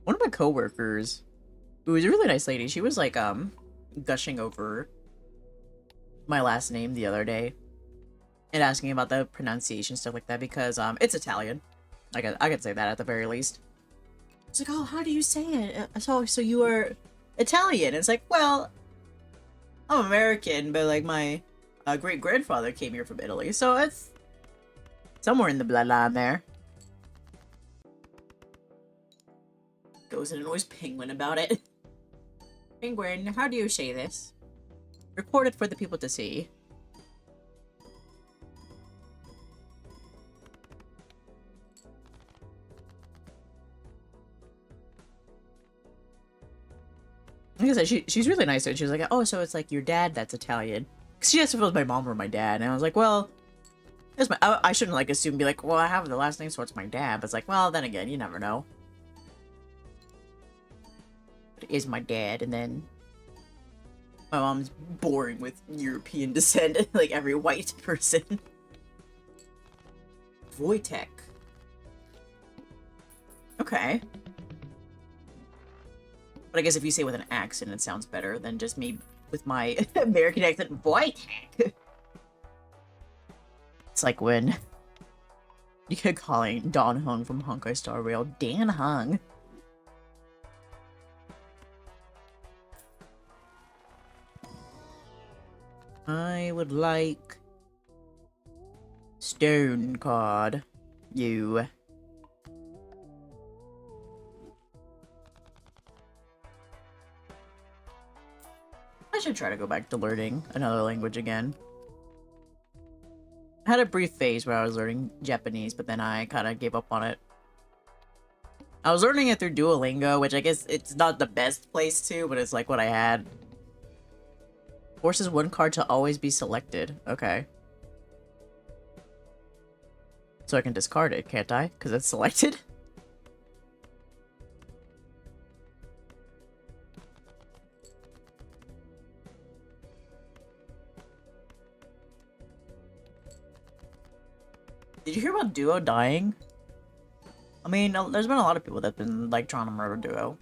One of my coworkers, who was a really nice lady, she was like gushing over my last name the other day and asking about the pronunciation, stuff like that, because it's Italian. I could say that at the very least. It's like, oh, how do you say it? So you are Italian? It's like, well, I'm American, but like my great grandfather came here from Italy, so it's somewhere in the bloodline there. Goes and annoys Penguin about it. Penguin, how do you say this? Record it for the people to see. Like I said, she's really nice. And she was like, oh, so it's like your dad that's Italian. Because she asked if it was my mom or my dad. And I was like, well, it's my, I shouldn't like assume and be like, well, I have the last name, so it's my dad. But it's like, well, then again, you never know. It is my dad, and then my mom's boring with European descent, like every white person. Wojtek. Okay. But I guess if you say with an accent, it sounds better than just me with my American accent. Boy, tank. It's like when you could calling Don Hung from Honkai Star Rail Dan Hung. I would like Stone card. You. I should try to go back to learning another language again. I had a brief phase where I was learning Japanese, but then I kind of gave up on it. I was learning it through Duolingo, which I guess it's not the best place to, but it's like what I had. Forces one card to always be selected. Okay. So I can discard it, can't I? Because it's selected? Did you hear about Duo dying? I mean, there's been a lot of people that have been, like, trying to murder Duo.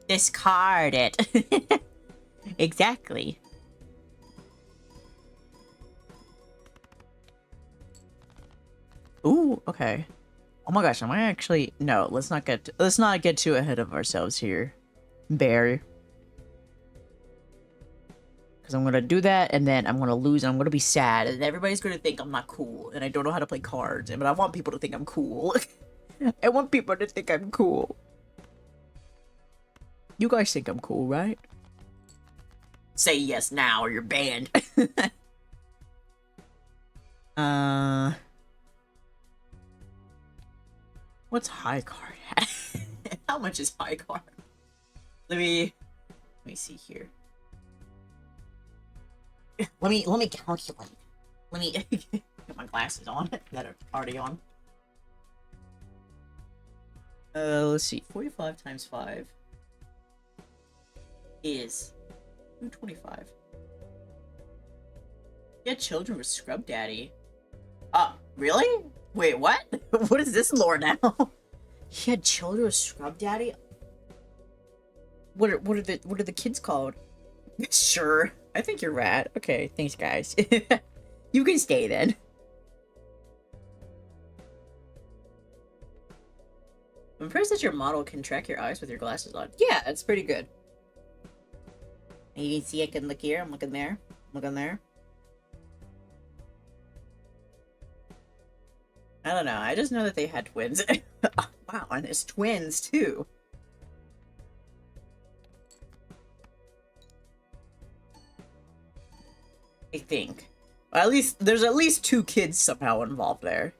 Discard it! Exactly. Ooh, okay. Oh my gosh, am I actually... No, let's not get too ahead of ourselves here. Bear. Because I'm gonna do that, and then I'm gonna lose, and I'm gonna be sad, and everybody's gonna think I'm not cool, and I don't know how to play cards, but I want people to think I'm cool. I want people to think I'm cool. You guys think I'm cool, right? Say yes now, or you're banned. What's high card at? How much is high card? Let me see here. Let me calculate. Let me get my glasses on that are already on. Let's see. 45 times 5 is 225. Yeah, children with Scrub Daddy. Really? Wait, what? What is this lore now? He had children with Scrub Daddy? What are the kids called? Sure. I think you're rad. Okay, thanks guys. You can stay then. I'm impressed that your model can track your eyes with your glasses on. Yeah, it's pretty good. You can see I can look here, I'm looking there. I'm looking there. I don't know, I just know that they had twins. Wow, and it's twins too. I think. At least, there's at least 2 kids somehow involved there.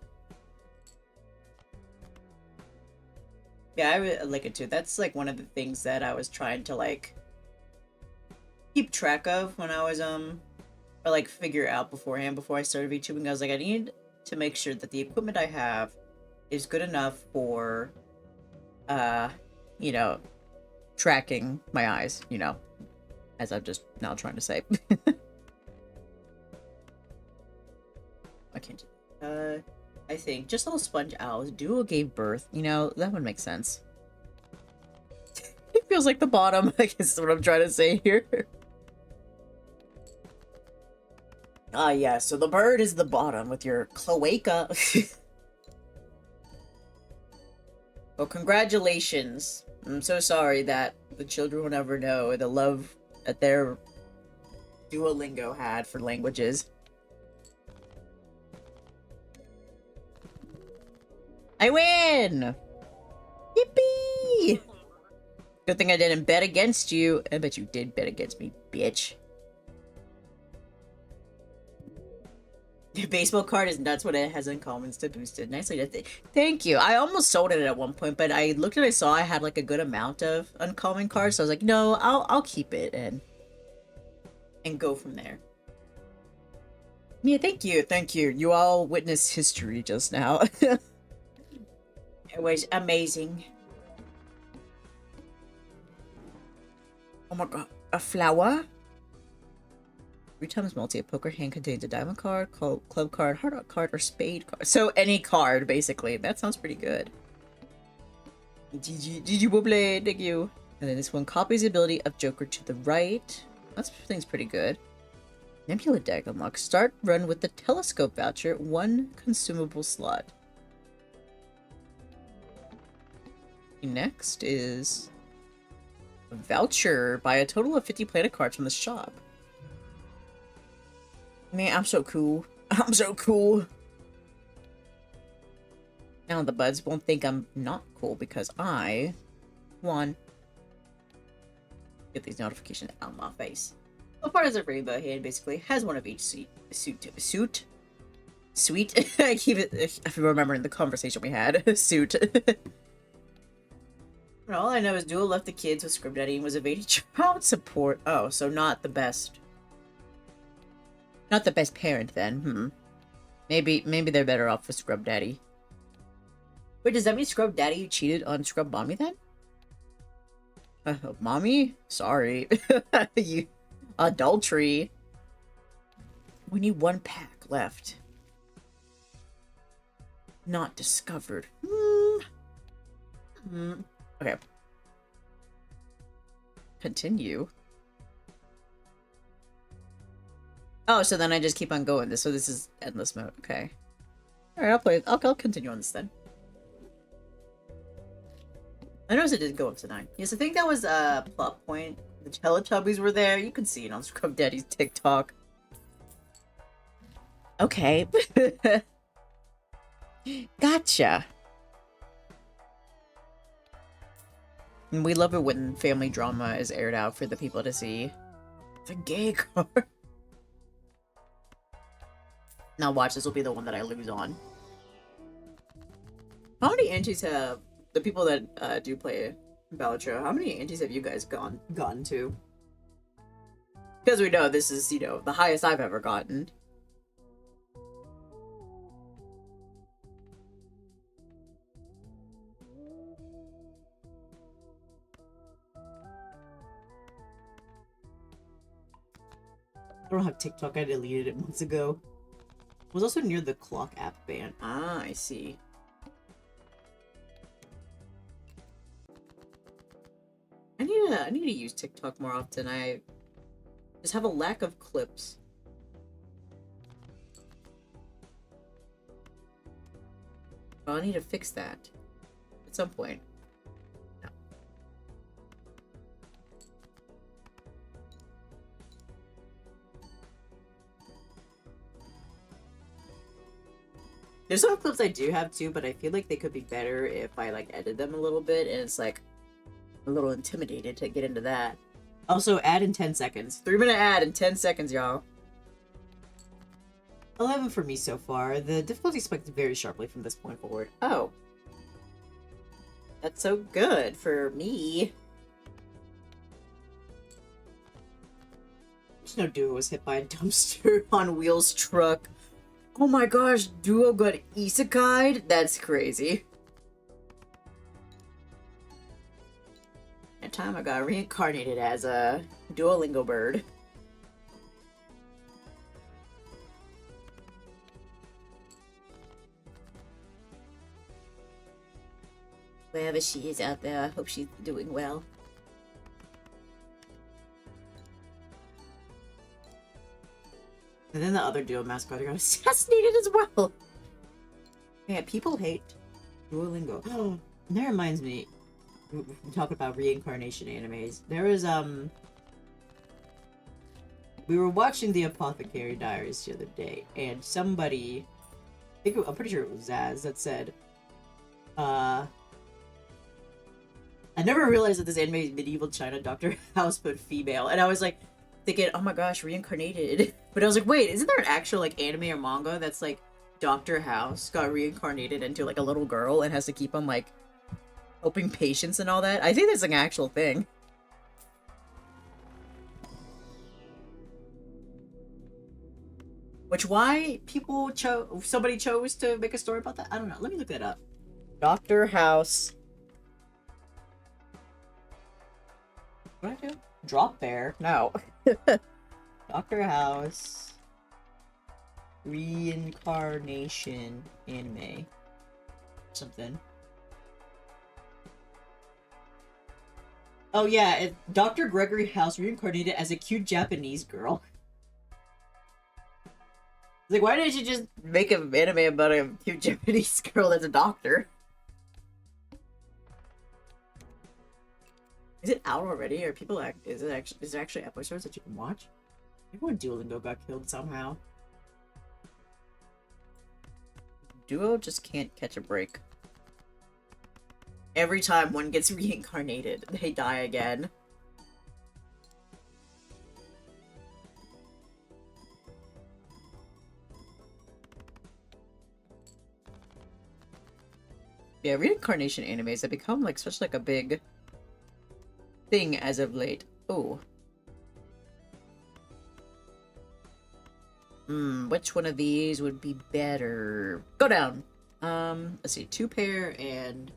Yeah, I really like it too. That's like one of the things that I was trying to like keep track of when I was or like figure out beforehand before I started VTubing. I was like, I need to make sure that the equipment I have is good enough for you know, tracking my eyes, you know, as I'm just now trying to say. I can't. I think just little sponge owls. Duo gave birth. You know, that would make sense. It feels like the bottom. I guess is what I'm trying to say here. Ah, yeah. So the bird is the bottom with your cloaca. Well, congratulations. I'm so sorry that the children will never know the love that their Duolingo had for languages. I win! Yippee! Good thing I didn't bet against you. I bet you did bet against me, bitch. The baseball card is nuts what it has in commons to boost it. Nicely done. Thank you. I almost sold it at one point, but I looked and I saw I had like a good amount of uncommon cards, so I was like, no, I'll keep it and go from there. Yeah, thank you, thank you. You all witnessed history just now. It was amazing. Oh my god, a flower? 3 times multi, a poker hand contains a diamond card, club card, heart card, or spade card. So any card, basically. That sounds pretty good. GG, bubble, thank you. And then this one copies the ability of Joker to the right. That thing's pretty good. Nebula deck unlocked. Start run with the telescope voucher. 1 consumable slot. Next is a voucher. Buy a total of 50 planet cards from the shop. Man, I'm so cool. I'm so cool. Now the buds won't think I'm not cool because I won. Get these notifications out of my face. A part of the rainbow hand basically has one of each suit. I keep it if you remember in the conversation we had. Suit. But all I know is Duo left the kids with Scrub Daddy and was evading child support. Oh, so not the best. Not the best parent then. Maybe they're better off with Scrub Daddy. Wait, does that mean Scrub Daddy cheated on Scrub Mommy then? Mommy? Sorry. You adultery. We need 1 pack left. Not discovered. Okay. Continue. Oh, so then I just keep on going. So this is endless mode. Okay. Alright, I'll play. I'll continue on this then. I noticed it didn't go up to 9. Yes, I think that was a plot point. The Teletubbies were there. You can see it on Scrub Daddy's TikTok. Okay. Gotcha. And we love it when family drama is aired out for the people to see. The gay card. Now watch, this will be the one that I lose on. How many aunties have the people that do play BALATRO? How many aunties have you guys gotten to? Because we know this is, you know, the highest I've ever gotten. I don't have TikTok, I deleted it months ago. It was also near the clock app ban. Ah, I see. I need to use TikTok more often. I just have a lack of clips. Well, I need to fix that at some point. No. There's some clips I do have too, but I feel like they could be better if I like edit them a little bit, and it's like a little intimidated to get into that. Also, ad in 10 seconds. 3-minute ad in 10 seconds, y'all. 11 for me so far. The difficulty spiked very sharply from this point forward. Oh. That's so good for me. There's no Duo was hit by a dumpster on wheels truck. Oh my gosh, Duo got isekai'd? That's crazy. That time I got reincarnated as a Duolingo bird. Wherever she is out there, I hope she's doing well. And then the other Duo mascot got assassinated as well. Yeah, people hate Duolingo. Oh, that reminds me. We talk about reincarnation animes. There was we were watching the Apothecary Diaries the other day, and somebody, I'm pretty sure it was Zaz, that said, I never realized that this anime is medieval China Dr. House but female, and I was like thinking, oh my gosh, reincarnated. But I was like, wait, isn't there an actual like anime or manga that's like Dr. House got reincarnated into like a little girl and has to keep on like helping patients and all that? I think that's like an actual thing. Which why people somebody chose to make a story about that? I don't know. Let me look that up. Dr. House. What did I do? Drop Bear? No. Dr. House. Reincarnation anime. Something. Oh yeah, Dr. Gregory House reincarnated as a cute Japanese girl. Like, why didn't you just make an anime about a cute Japanese girl that's a doctor? Is it out already? Are people is there actually episodes that you can watch? Everyone Duolingo got killed somehow. Duo just can't catch a break. Every time one gets reincarnated, they die again. Yeah, reincarnation animes have become like such like a big thing as of late. Oh. Which one of these would be better? Go down. Let's see, 2-pair and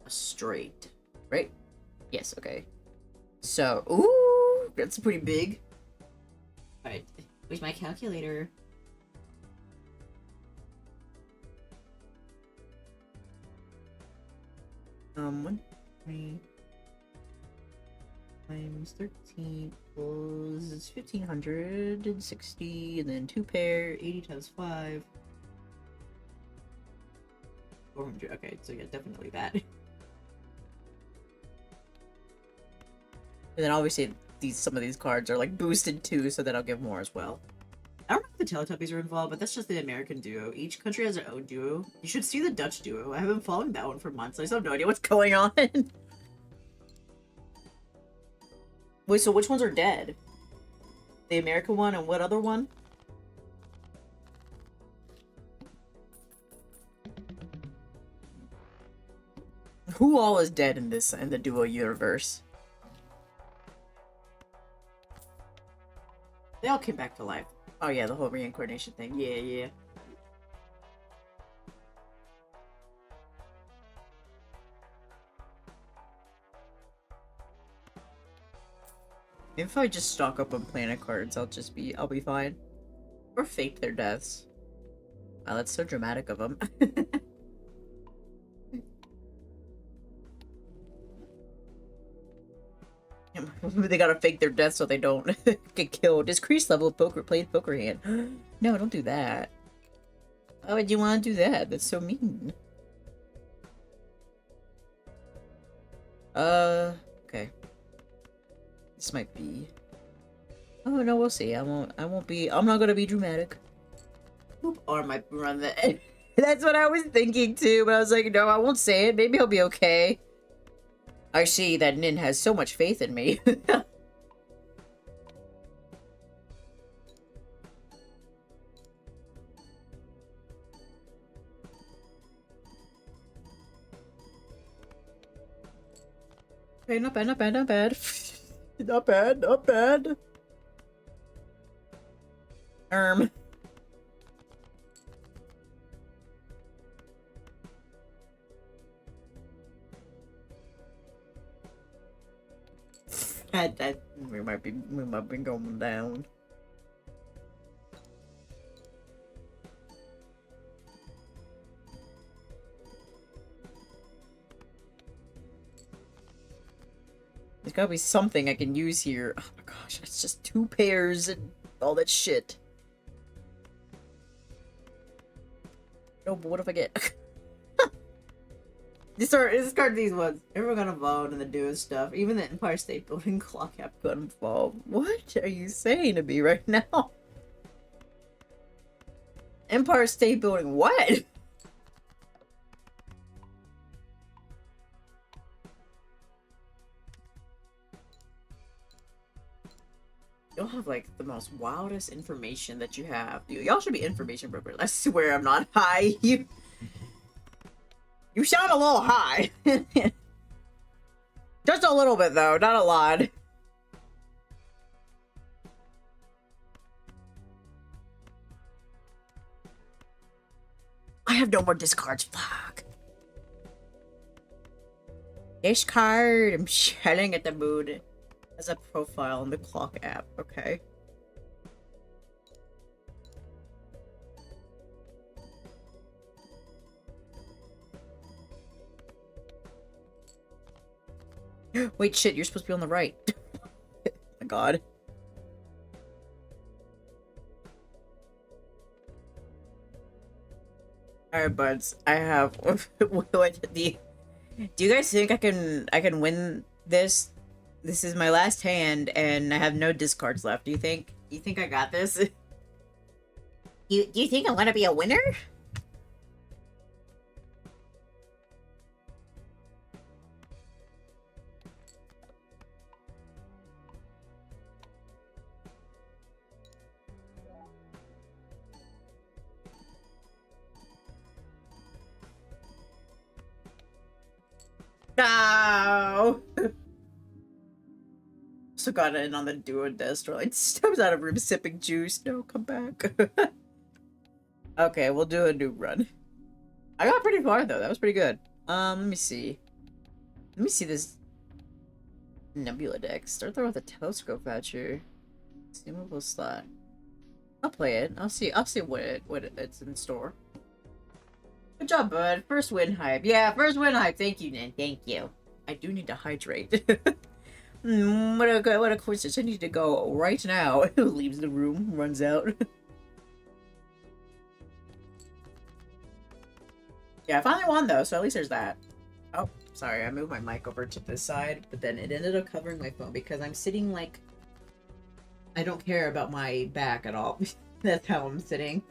a straight, right? Yes, okay. So, ooh, that's pretty big. Alright, where's my calculator? One, 3 times 13 equals 1,560, and then 2-pair, 80 times 5. 400, okay, so yeah, definitely that. And then obviously some of these cards are like boosted too, so that I'll give more as well. I don't know if the Teletubbies are involved, but that's just the American duo. Each country has their own duo. You should see the Dutch duo. I have been following that one for months. I just have no idea what's going on. Wait, so which ones are dead? The American one and what other one? Who all is dead in the duo universe? They all came back to life. Oh yeah, the whole reincarnation thing. Yeah, yeah. If I just stock up on planet cards, I'll be fine. Or fake their deaths. Wow, that's so dramatic of them. They gotta fake their death so they don't get killed. Decrease level of played poker hand. No, don't do that. Why would you want to do that? That's so mean. Okay. This might be. Oh no, we'll see. I'm not gonna be dramatic. Or I might run the. That's what I was thinking too, but I was like, no, I won't say it. Maybe he'll be okay. I see that Nin has so much faith in me. Okay, not bad, not bad, not bad. Not bad, not bad. We might be going down. There's gotta be something I can use here. Oh my gosh, it's just 2 pairs and all that shit. No, but what if I get... Discard these ones. Everyone got involved in the duo stuff. Even the Empire State Building clock app got involved. What are you saying to me right now? Empire State Building, what? You don't have like the most wildest information that you have. Y'all should be information brokers. I swear I'm not high. You sound a little high. Just a little bit though, not a lot. I have no more discards. Fuck. Discard. I'm shelling at the mood. As a profile in the clock app. Okay. Wait, shit, you're supposed to be on the right. Oh my god. Alright, buds. I have what the do you guys think I can win this? This is my last hand and I have no discards left. Do you think I got this? Do you think I'm gonna be a winner? No. Also got in on the duo destro. Like steps out of room sipping juice. No, come back. Okay, we'll do a new run. I got pretty far though. That was pretty good. Let me see. Let me see this Nebula deck. Start there with a telescope Thatcher. Consumable slot. I'll play it. I'll see it's in store. Good job, bud. First win hype. Yeah, first win hype. Thank you, Nan. Thank you. I do need to hydrate. What a coincidence. I need to go right now. Leaves the room, runs out. Yeah, I finally won though, so at least there's that. Oh, sorry, I moved my mic over to this side, but then it ended up covering my phone because I'm sitting like I don't care about my back at all. That's how I'm sitting.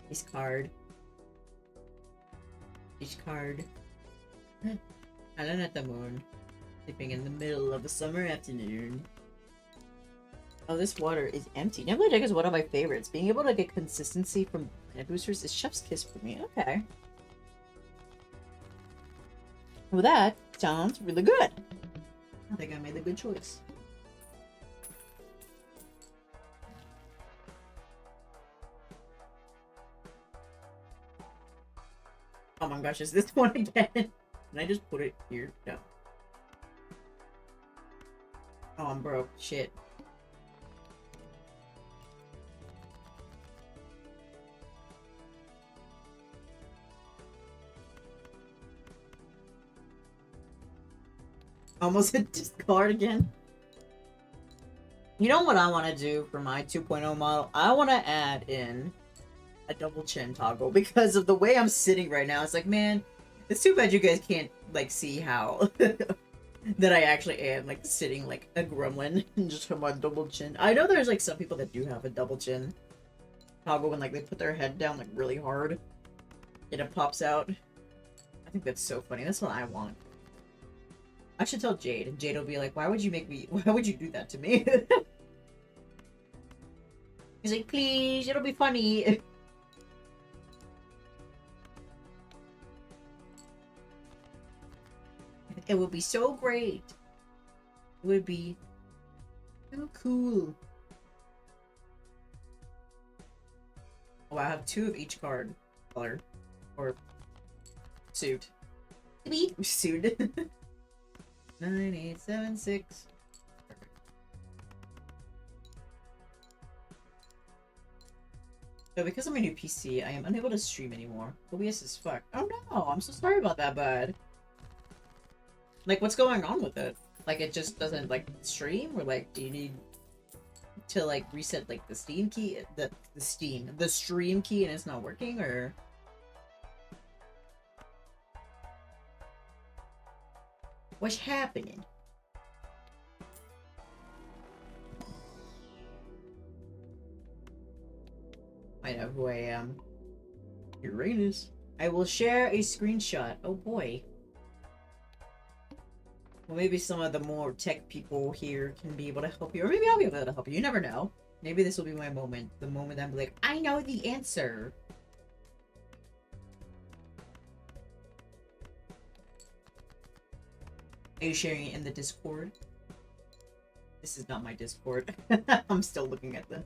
This card. Each card. Island at the moon. Sleeping in the middle of a summer afternoon. Oh, this water is empty. Nebula deck is one of my favorites. Being able to get consistency from planet boosters is chef's kiss for me. Okay. Well, that sounds really good. I think I made the good choice. Oh my gosh, is this one again? Can I just put it here? No. Oh, I'm broke. Shit. Almost hit discard again. You know what I want to do for my 2.0 model? I want to add in a double chin toggle because of the way I'm sitting right now. It's like, man, it's too bad you guys can't like see how that I actually am like sitting like a gremlin just from my double chin. I know there's like some people that do have a double chin toggle when like they put their head down like really hard and it pops out. I think that's so funny. That's what I want. I should tell Jade, and Jade will be like, why would you do that to me? He's like, please, it'll be funny. It would be so great. It would be so cool. Oh, I have 2 of each card color. Or suit. Suit. 9876. Perfect. So because I'm a new PC, I am unable to stream anymore. OBS is fucked. Oh no, I'm so sorry about that, bud. Like, what's going on with it? Like, it just doesn't, like, stream? Or, like, do you need to, like, reset, like, the Steam key? The stream key and it's not working, or...? What's happening? I know who I am. Uranus. I will share a screenshot. Oh boy. Well, maybe some of the more tech people here can be able to help you. Or maybe I'll be able to help you. You never know. Maybe this will be my moment. The moment I'm like, I know the answer. Are you sharing it in the Discord? This is not my Discord. I'm still looking at the...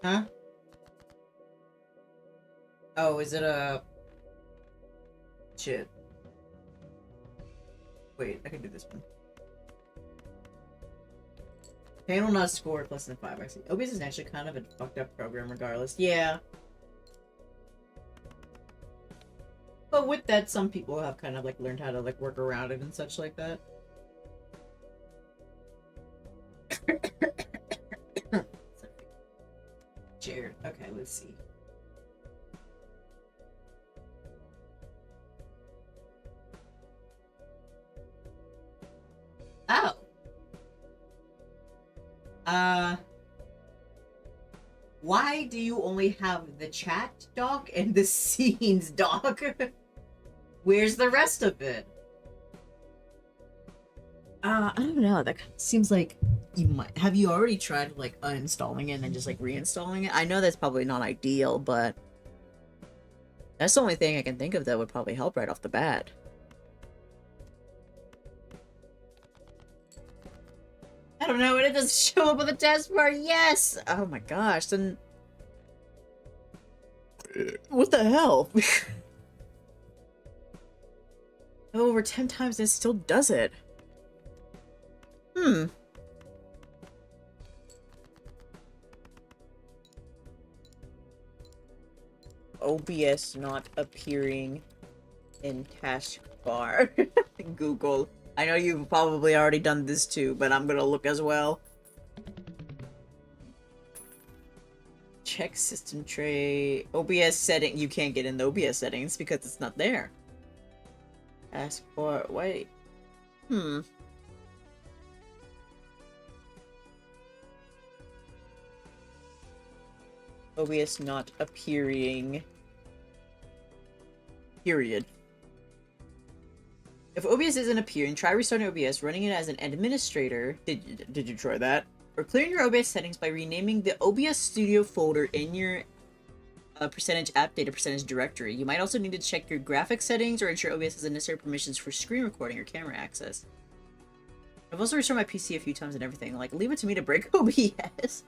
Huh? Oh, is it a... Shit. Wait, I can do this one. Panel not scored less than 5, actually. OBS is actually kind of a fucked up program regardless. Yeah. But with that, some people have kind of like learned how to like work around it and such like that. Jared. Okay, let's see. Oh. Why do you only have the chat doc and the scenes doc? Where's the rest of it? I don't know. That kind of seems like you might. Have you already tried like uninstalling it and then just like reinstalling it? I know that's probably not ideal, but that's the only thing I can think of that would probably help right off the bat. I don't know, and it doesn't show up on the taskbar. Yes! Oh my gosh, then... What the hell? Over 10 times and it still does it. Hmm. OBS not appearing in taskbar. Google. I know you've probably already done this too, but I'm gonna look as well. Check system tray. OBS setting. You can't get in the OBS settings because it's not there. Ask for. Wait. Hmm. OBS not appearing. Period. If OBS isn't appearing, try restarting OBS, running it as an administrator. Did you try that? Or clearing your OBS settings by renaming the OBS Studio folder in your percentage app data percentage directory. You might also need to check your graphics settings or ensure OBS has the necessary permissions for screen recording or camera access. I've also restored my PC a few times and everything. Like, leave it to me to break OBS.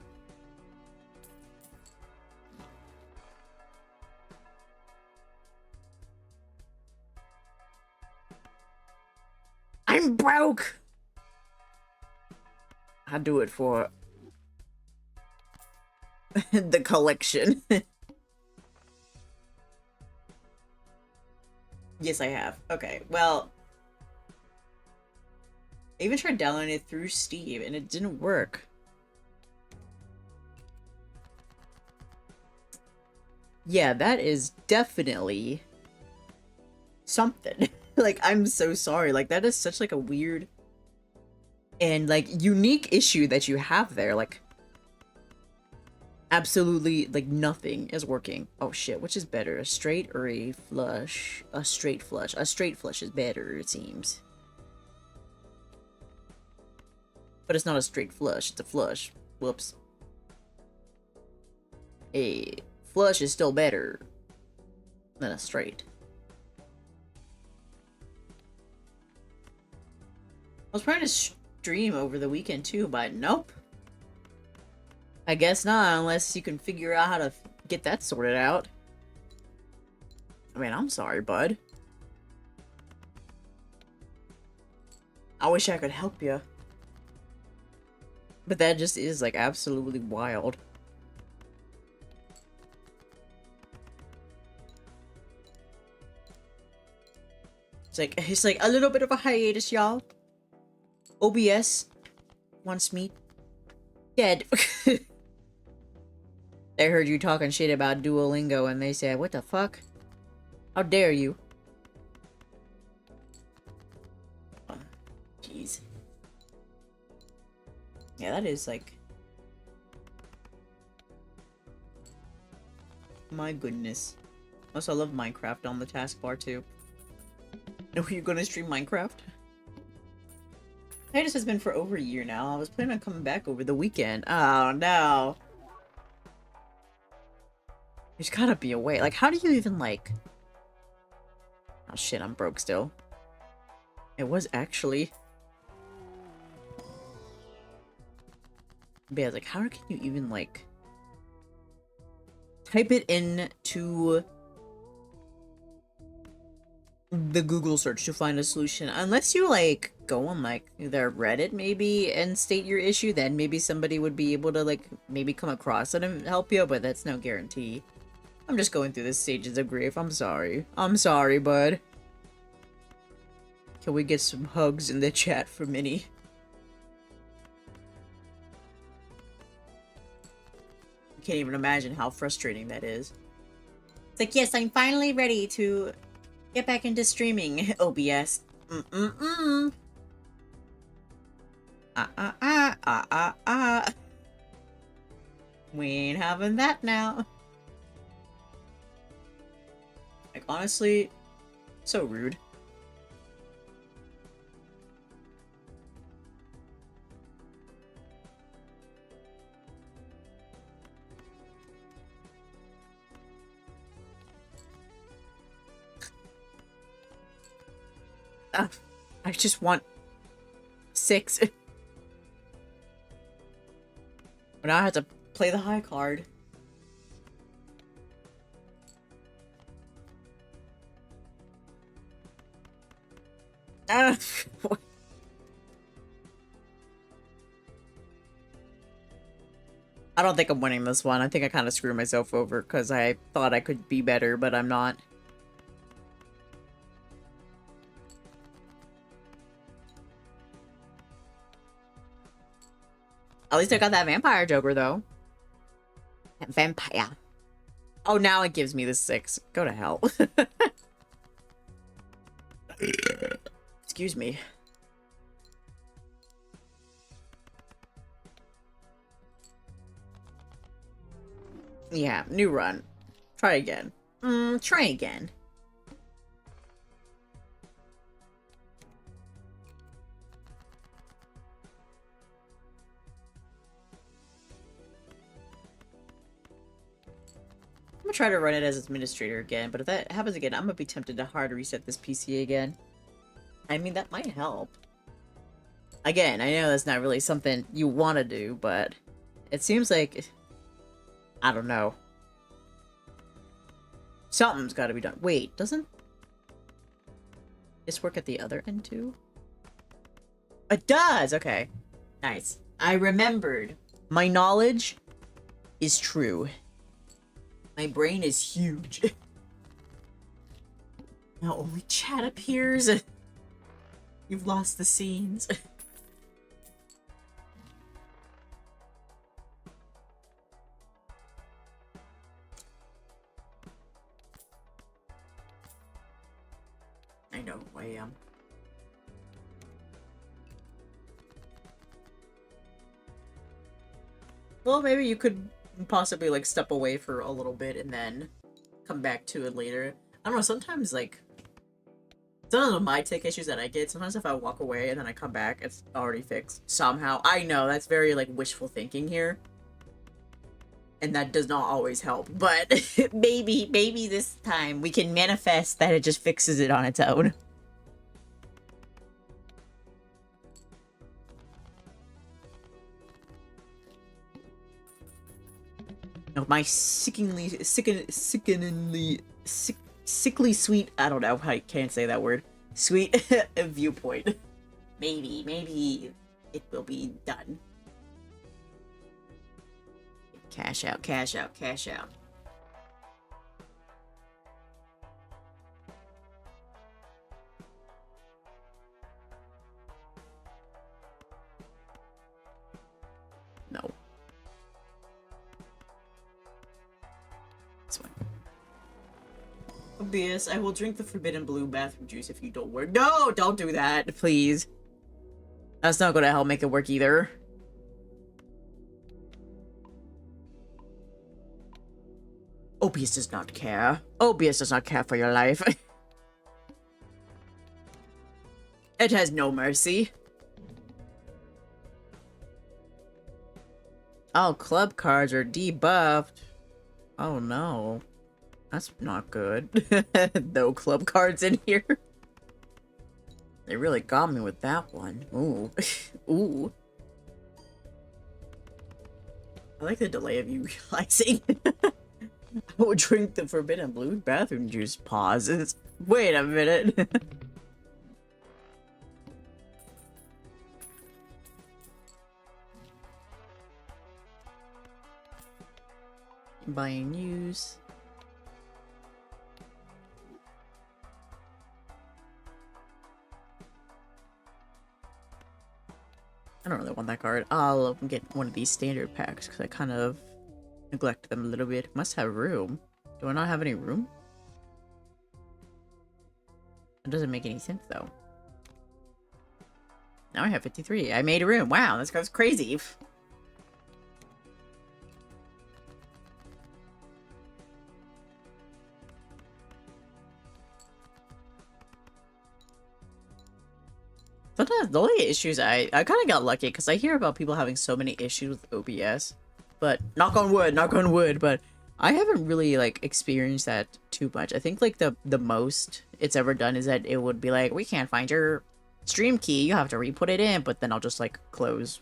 I'm broke! I do it for the collection. Yes, I have. Okay, well... I even tried downloading it through Steam, and it didn't work. Yeah, that is definitely... something. Like, I'm so sorry. Like, that is such, like, a weird... and, like, unique issue that you have there. Like... absolutely, like, nothing is working. Oh shit, which is better, a straight or a flush? A straight flush. A straight flush is better, it seems. But it's not a straight flush, it's a flush. Whoops. A flush is still better than a straight. I was trying to stream over the weekend too, but nope. I guess not, unless you can figure out how to get that sorted out. I mean, I'm sorry, bud. I wish I could help you. But that just is, like, absolutely wild. It's like a little bit of a hiatus, y'all. OBS wants me dead. They heard you talking shit about Duolingo and they said, what the fuck? How dare you? Jeez. Yeah, that is like... my goodness. Also, I love Minecraft on the taskbar too. Know you're gonna stream Minecraft? Hiatus has been for over a year now. I was planning on coming back over the weekend. Oh no. There's gotta be a way. Like, how do you even, like... oh shit, I'm broke still. It was actually... but yeah, like, how can you even, like... type it into the Google search to find a solution. Unless you like go on like their Reddit maybe and state your issue, then maybe somebody would be able to like maybe come across it and help you, but that's no guarantee. I'm just going through the stages of grief. I'm sorry. I'm sorry, bud. Can we get some hugs in the chat for Minnie? I can't even imagine how frustrating that is. It's like, yes, I'm finally ready to get back into streaming. OBS. We ain't having that now. Like, honestly, so rude. I just want 6. But now I have to play the high card. I don't think I'm winning this one. I think I kind of screwed myself over because I thought I could be better, but I'm not. At least I got that vampire joker, though. That vampire. Oh, now it gives me the 6. Go to hell. Excuse me. Yeah, new run. Try again. Try again. I'm gonna try to run it as administrator again, but if that happens again, I'm gonna be tempted to hard reset this PC again. I mean, that might help. Again, I know that's not really something you want to do, but it seems like... I don't know. Something's gotta be done. Wait, doesn't this work at the other end too? It does! Okay. Nice. I remembered. My knowledge is true. My brain is huge. Now only chat appears. You've lost the scenes. I know who I am. Well, maybe you could possibly like step away for a little bit and then come back to it later. I don't know, sometimes like some of my tech issues that I get, sometimes if I walk away and then I come back, it's already fixed somehow. I know that's very like wishful thinking here. And that does not always help, but maybe this time we can manifest that it just fixes it on its own. No, my sickly sweet, I don't know how I can't say that word, sweet viewpoint. Maybe it will be done. Cash out, cash out, cash out. No. This one. OBS, I will drink the forbidden blue bathroom juice if you don't work. No, don't do that, please. That's not gonna help make it work either. OBS does not care. OBS does not care for your life. It has no mercy. Oh, club cards are debuffed. Oh no. That's not good. No club cards in here. They really got me with that one. Ooh. Ooh. I like the delay of you realizing. I would drink the forbidden blue bathroom juice. Pauses. Wait a minute. Buying news. I don't really want that card. I'll get one of these standard packs because I kind of neglect them a little bit. Must have room. Do I not have any room? It doesn't make any sense though. Now I have 53. I made a room. Wow, this guy's crazy. Sometimes the only issues I kind of got lucky because I hear about people having so many issues with OBS, but knock on wood, but I haven't really like experienced that too much. I think like the most it's ever done is that it would be like, we can't find your stream key, you have to re-put it in, but then I'll just like close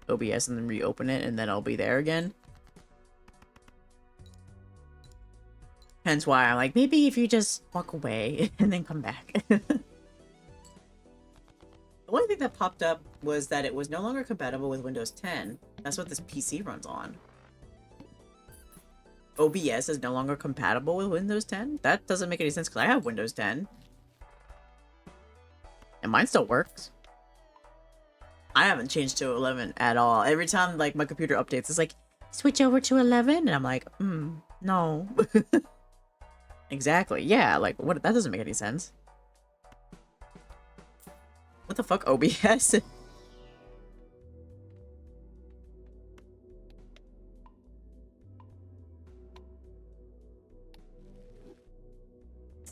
OBS and then reopen it and then I'll be there again. Hence why I'm like, maybe if you just walk away and then come back. The only thing that popped up was that it was no longer compatible with Windows 10. That's what this PC runs on. OBS is no longer compatible with Windows 10? That doesn't make any sense because I have Windows 10. And mine still works. I haven't changed to 11 at all. Every time like my computer updates, it's like, switch over to 11? And I'm like, no. Exactly. Yeah, like, what? That doesn't make any sense. What the fuck, OBS?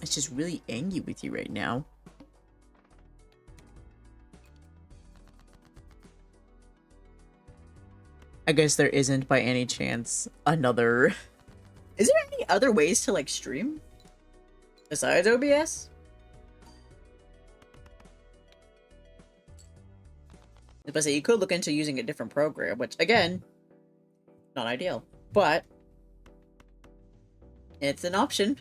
It's just really angry with you right now. I guess there isn't by any chance another... Is there any other ways to like stream? Besides OBS? But say you could look into using a different program, which again, not ideal, but it's an option.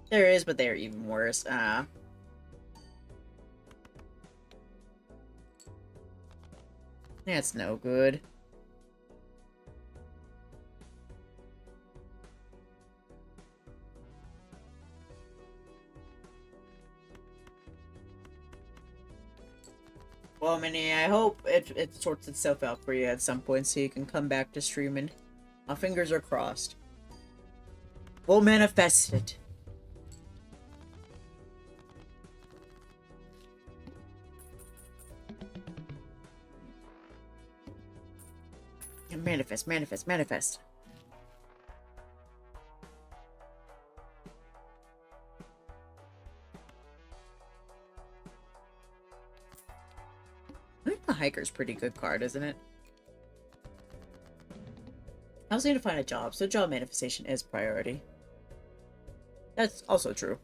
There is, but they're even worse. That's no good. Well, Minnie, I hope it sorts itself out for you at some point so you can come back to streaming. My fingers are crossed. We'll manifest it. Manifest, manifest, manifest. I think the Hiker's pretty good card, isn't it? I also need to find a job, so job manifestation is priority. That's also true.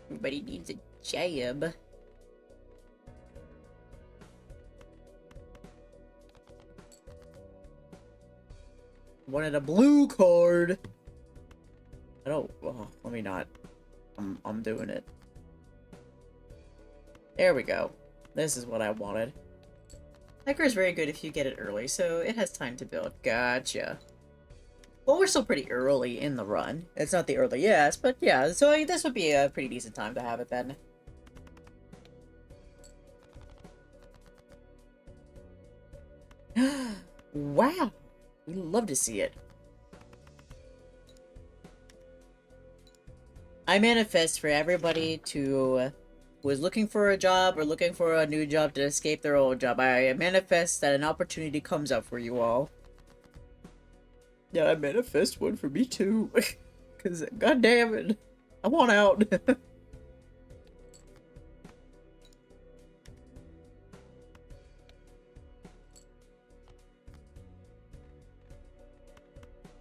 Everybody needs a job. Wanted a blue card. I don't. Oh, let me not. I'm doing it. There we go. This is what I wanted. Hiker is very good if you get it early, so it has time to build. Gotcha. Well, we're still pretty early in the run. It's not the earliest, but yeah, so this would be a pretty decent time to have it then. Wow. We love to see it. I manifest for everybody who is looking for a job or looking for a new job to escape their old job. I manifest that an opportunity comes up for you all. Yeah, I manifest one for me too. Because, god damn it, I want out.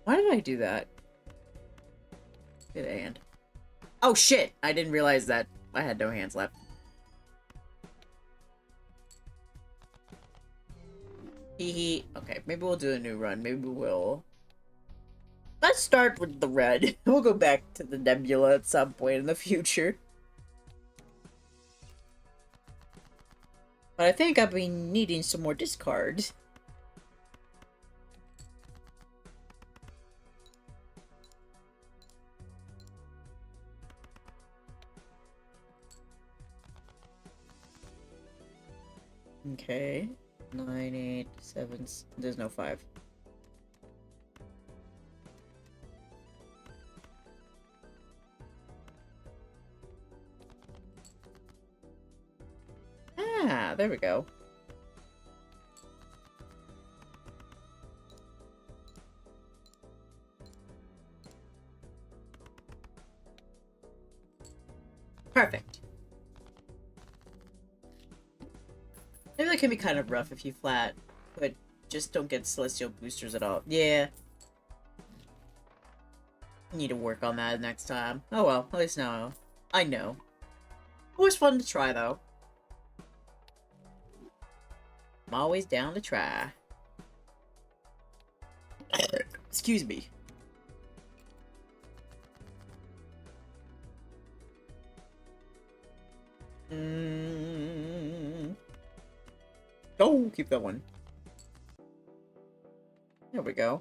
Why did I do that? Get a hand. Oh shit! I didn't realize that I had no hands left. Hee. Okay, maybe we'll do a new run. Maybe we'll... Let's start with the red. We'll go back to the nebula at some point in the future. But I think I've been needing some more discards. Okay. 9, 8, 7... There's no 5. Ah, there we go. Perfect. Maybe that can be kind of rough if you flat, but just don't get celestial boosters at all. Yeah. Need to work on that next time. Oh well, at least now I know. Always fun to try though. I'm always down to try. Excuse me. Oh, keep that one. There we go.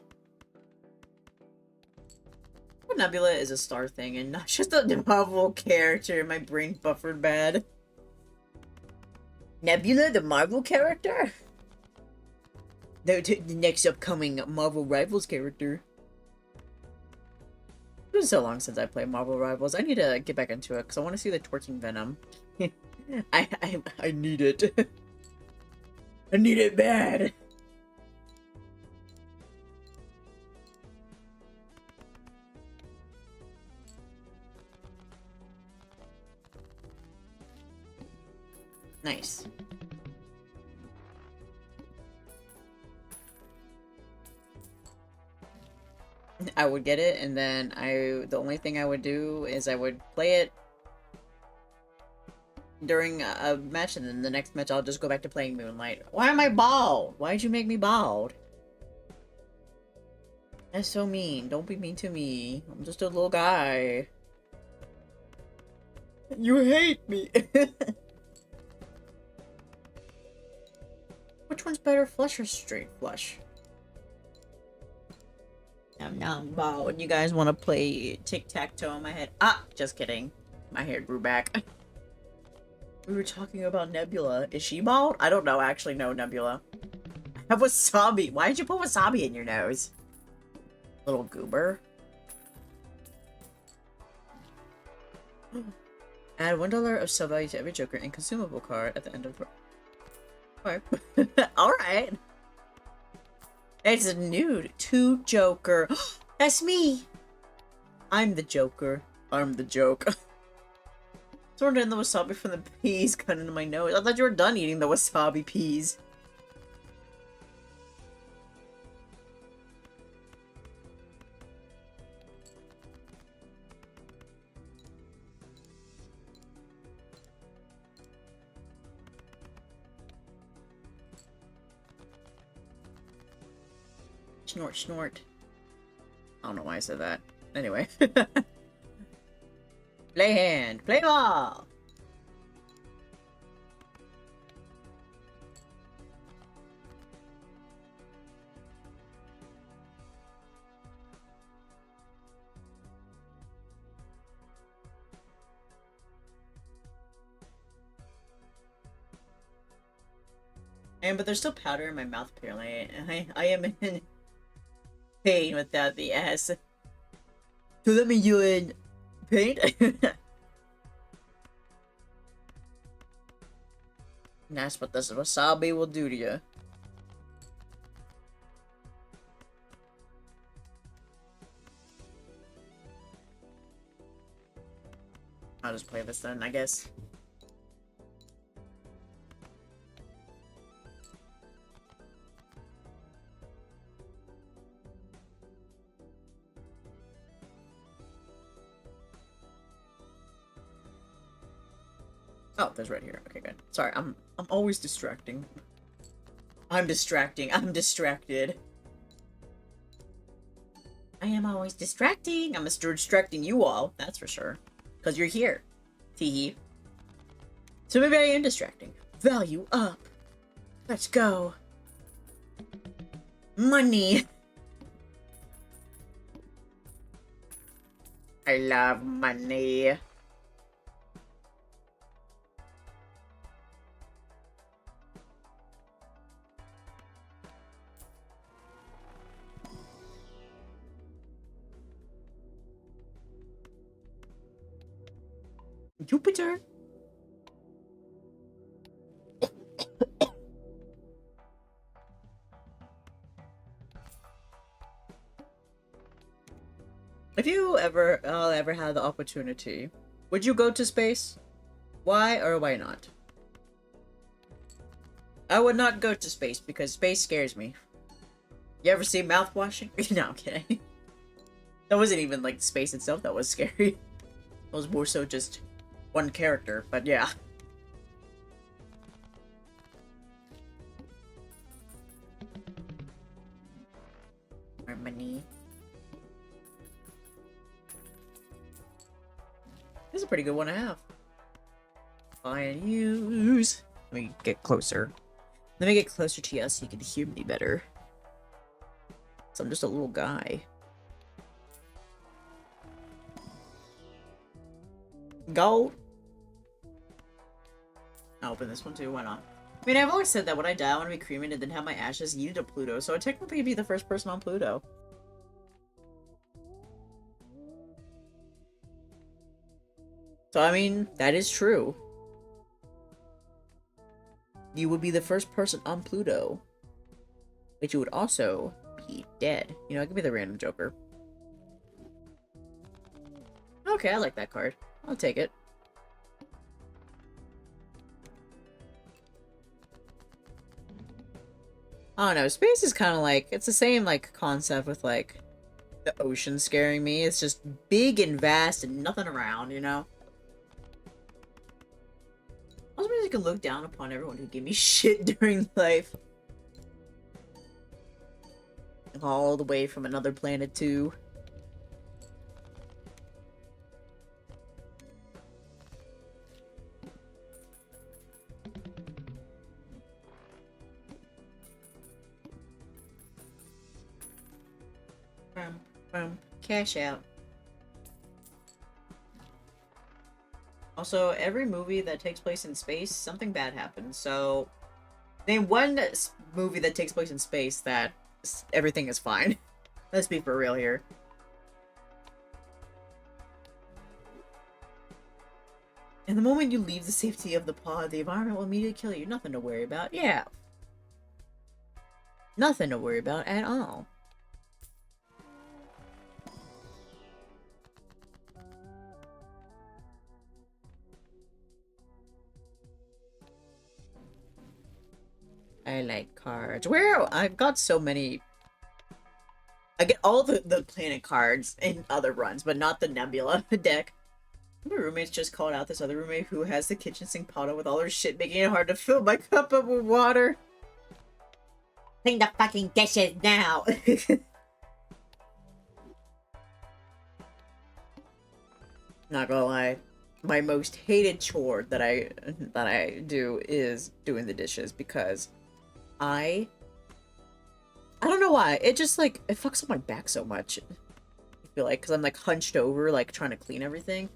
Nebula is a star thing and not just a Marvel character. My brain buffered bad. Nebula, the Marvel character? The next upcoming Marvel Rivals character. It's been so long since I played Marvel Rivals. I need to get back into it because I want to see the Torching Venom. I need it. I need it bad. Nice. I would get it, and then the only thing I would do is I would play it during a match, and then the next match I'll just go back to playing Moonlight. Why am I bald? Why'd you make me bald? That's so mean. Don't be mean to me. I'm just a little guy. You hate me. Which one's better, flush or straight flush? Now I'm bald. You guys want to play tic-tac-toe in my head? Ah, just kidding. My hair grew back. We were talking about Nebula. Is she bald? I don't know. I actually know Nebula. I have wasabi. Why did you put wasabi in your nose? Little goober. Add $1 of sub value to every Joker and consumable card at the end of the... Alright. Alright. It's a nude. 2 Joker. That's me. I'm the Joker. I'm the joke. Throwing in the wasabi from the peas cut into my nose. I thought you were done eating the wasabi peas. Snort, snort. I don't know why I said that. Anyway. Play hand. Play ball! But there's still powder in my mouth apparently. I am in pain without the S. So that mean you in pain? That's what this wasabi will do to you. I'll just play this then, I guess. Oh, there's right here. Okay, good. Sorry, I'm always distracting. I'm distracting. I'm distracted. I am always distracting. I'm distracting you all, that's for sure. Because you're here. Teehee. So maybe I am distracting. Value up. Let's go. Money. I love money. Jupiter. If you ever had the opportunity, would you go to space? Why or why not? I would not go to space because space scares me. You ever see mouth washing? No, I'm kidding. That wasn't even like space itself that was scary. It was more so just one character, but yeah. Harmony. This is a pretty good one to have. Buy and use. Let me get closer. Let me get closer to you so you can hear me better. So I'm just a little guy. Gold. I'll open this one too, why not? I mean, I've always said that when I die, I want to be cremated and then have my ashes yeeted to Pluto, so I'd technically be the first person on Pluto. So, I mean, that is true. You would be the first person on Pluto. But you would also be dead. You know, give me the random Joker. Okay, I like that card. I'll take it. I don't know, space is kind of like, it's the same, like, concept with, like, the ocean scaring me. It's just big and vast and nothing around, you know? I was wondering if I could look down upon everyone who gave me shit during life. All the way from another planet, too. Cash out. Also, every movie that takes place in space, something bad happens. So, name one movie that takes place in space that everything is fine. Let's be for real here. And the moment you leave the safety of the pod, the environment will immediately kill you. Nothing to worry about. Yeah. Nothing to worry about at all. I like cards. Where? I've got so many. I get all the planet cards in other runs, but not the Nebula deck. My roommates just called out this other roommate who has the kitchen sink pot with all her shit, making it hard to fill my cup up with water. Clean the fucking dishes now! Not gonna lie. My most hated chore that I do is doing the dishes because I don't know why. It just like it fucks up my back so much. I feel like because I'm like hunched over, like trying to clean everything.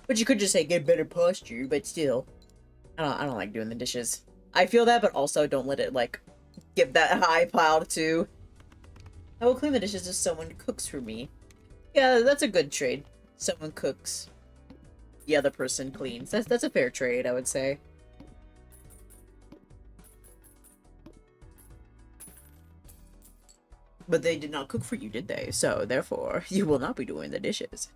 But you could just say get better posture, but still, I don't like doing the dishes. I feel that, but also don't let it like get that high piled too. I will clean the dishes if someone cooks for me. Yeah, that's a good trade. Someone cooks, the other person cleans. That's a fair trade, I would say. But they did not cook for you, did they? So, therefore, you will not be doing the dishes.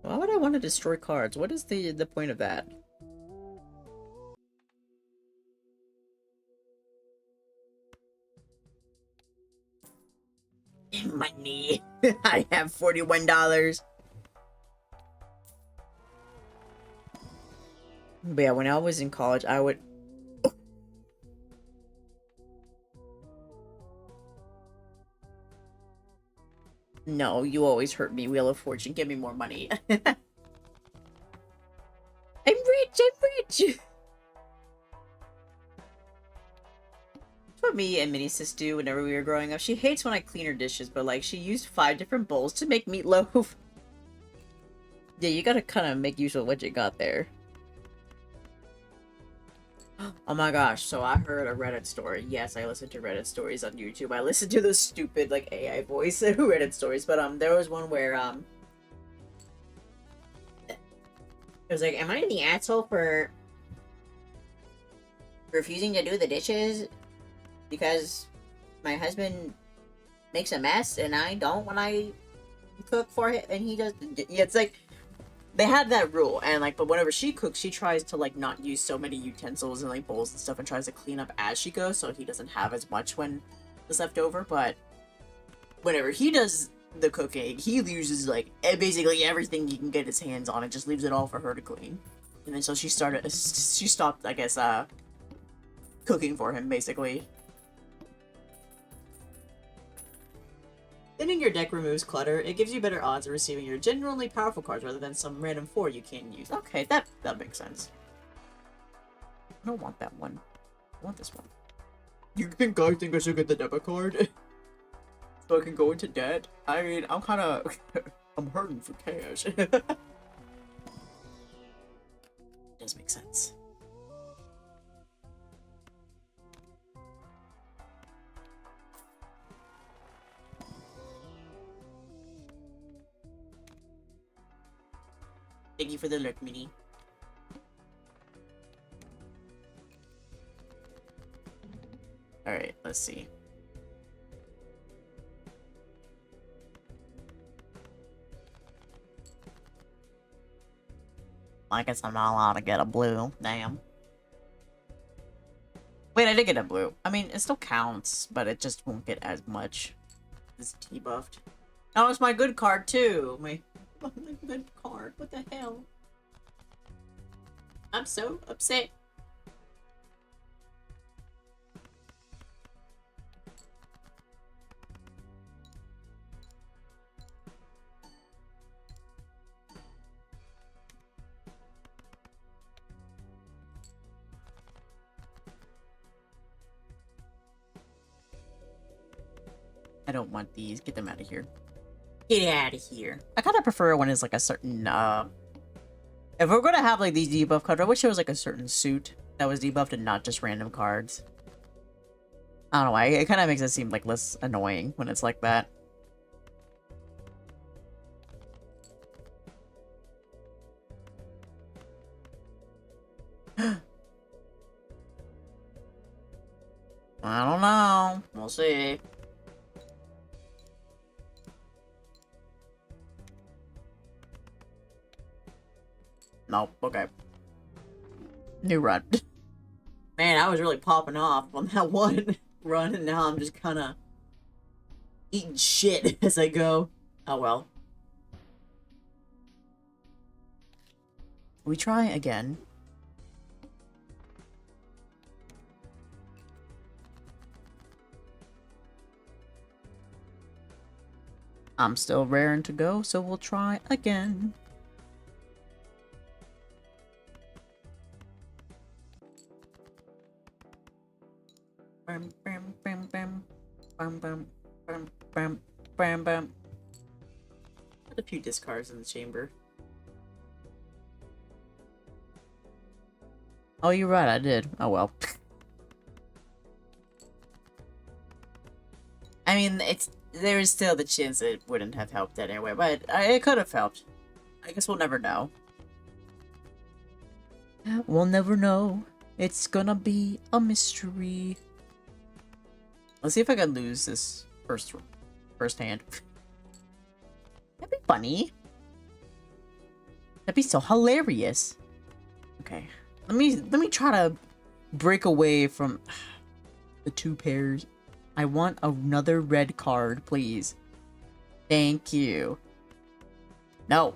Why would I want to destroy cards? What is the point of that? Money. I have $41. But yeah, when I was in college, I would... No, you always hurt me, Wheel of Fortune. Give me more money. I'm rich! I'm rich! That's what me and Minnie sis do whenever we were growing up. She hates when I clean her dishes, but like, she used 5 different bowls to make meatloaf. Yeah, you gotta kind of make use of what you got there. Oh my gosh, so I heard a Reddit story. Yes, I listen to Reddit stories on YouTube. I listen to those stupid, like, AI voice Reddit stories, but, there was one where, it was like, am I the asshole for refusing to do the dishes because my husband makes a mess and I don't when I cook for him and he does... Yeah, it's like, they had that rule, and like, but whenever she cooks, she tries to like not use so many utensils and like bowls and stuff, and tries to clean up as she goes, so he doesn't have as much when it's left over. But whenever he does the cooking, he uses like basically everything he can get his hands on, and just leaves it all for her to clean. And then so she stopped, I guess, cooking for him basically. Thinning your deck removes clutter. It gives you better odds of receiving your genuinely powerful cards rather than some random 4 you can't use. Okay, that makes sense. I don't want that one. I want this one. You think I should get the debit card? So I can go into debt? I mean, I'm kind of... I'm hurting for cash. Does make sense. Thank you for the alert, Minnie. Alright, let's see. I guess I'm not allowed to get a blue. Damn. Wait, I did get a blue. I mean, it still counts, but it just won't get as much. It's debuffed. Oh, it's my good card, too. My good card. What the hell? I'm so upset. I don't want these. Get them out of here. Get out of here. I kind of prefer when it's like a certain, if we're gonna have like these debuff cards, I wish it was like a certain suit that was debuffed and not just random cards. I don't know why. It kind of makes it seem like less annoying when it's like that. I don't know. We'll see. Nope. Okay. New run. Man, I was really popping off on that one run, and now I'm just kind of eating shit as I go. Oh well. We try again. I'm still raring to go, so we'll try again. Bam, bam, bam, bam. Bam, bam, bam, bam, bam, bam. Put a few discards in the chamber. Oh, you're right, I did. Oh well. I mean, there is still the chance it wouldn't have helped anyway, but it could have helped. I guess we'll never know. We'll never know. It's gonna be a mystery. Let's see if I can lose this first hand. That'd be funny. That'd be so hilarious. Okay, let me try to break away from the 2 pairs. I want another red card, please. Thank you. No.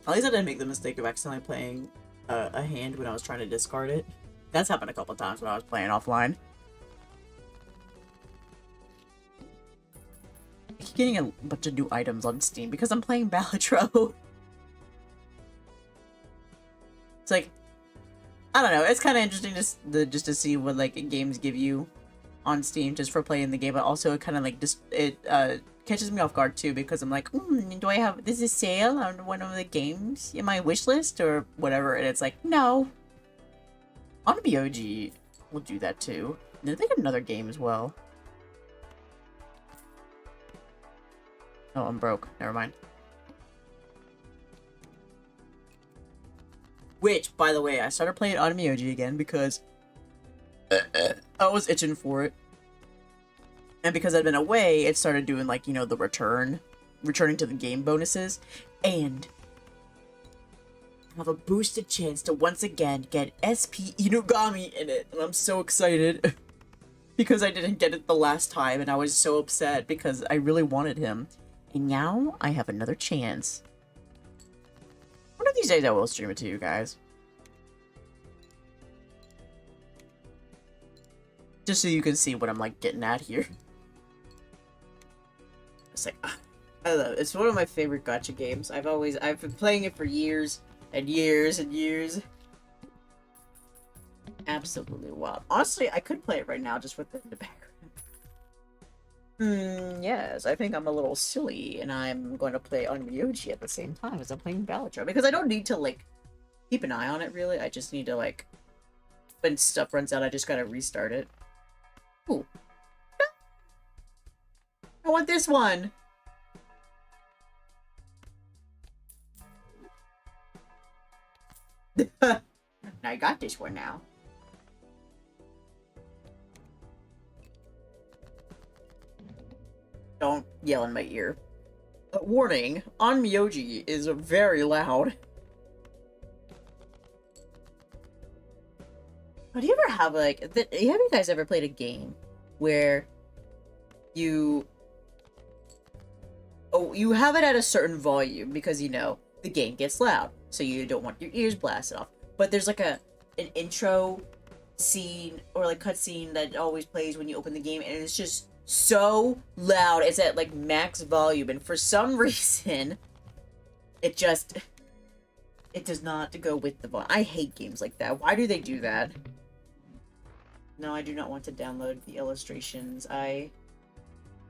At least I didn't make the mistake of accidentally playing a hand when I was trying to discard it. That's happened a couple times when I was playing offline. I keep getting a bunch of new items on Steam because I'm playing BALATRO. It's like, I don't know, it's kind of interesting just to see what like games give you on Steam just for playing the game, but also it kind of like catches me off guard too because I'm like, do I have this is sale on one of the games in my wish list or whatever? And it's like, no. OG will do that too. And I think another game as well. Oh, I'm broke. Never mind. Which, by the way, I started playing OG again because I was itching for it. And because I'd been away, it started doing, like, you know, the returning to the game bonuses. And I have a boosted chance to once again get SP Inugami in it. And I'm so excited. Because I didn't get it the last time, and I was so upset because I really wanted him. And now I have another chance. One of these days I will stream it to you guys. Just so you can see what I'm, like, getting at here. It's like, I love it. It's one of my favorite gacha games. I've been playing it for years and years and years. Absolutely wild. Honestly, I could play it right now just with it in the background. Yes, I think I'm a little silly, and I'm going to play OG at the same time as I'm playing BALATRO. Because I don't need to, like, keep an eye on it, really. I just need to, like, when stuff runs out, I just gotta restart it. Ooh. I want this one! I got this one now. Don't yell in my ear. Warning, Onmyoji is very loud. Do you ever have, like, have you guys ever played a game where you have it at a certain volume because, you know, the game gets loud, so you don't want your ears blasted off. But there's, like, an intro scene or, like, cutscene that always plays when you open the game, and it's just so loud. It's at, like, max volume, and for some reason, it does not go with the volume. I hate games like that. Why do they do that? No, I do not want to download the illustrations. I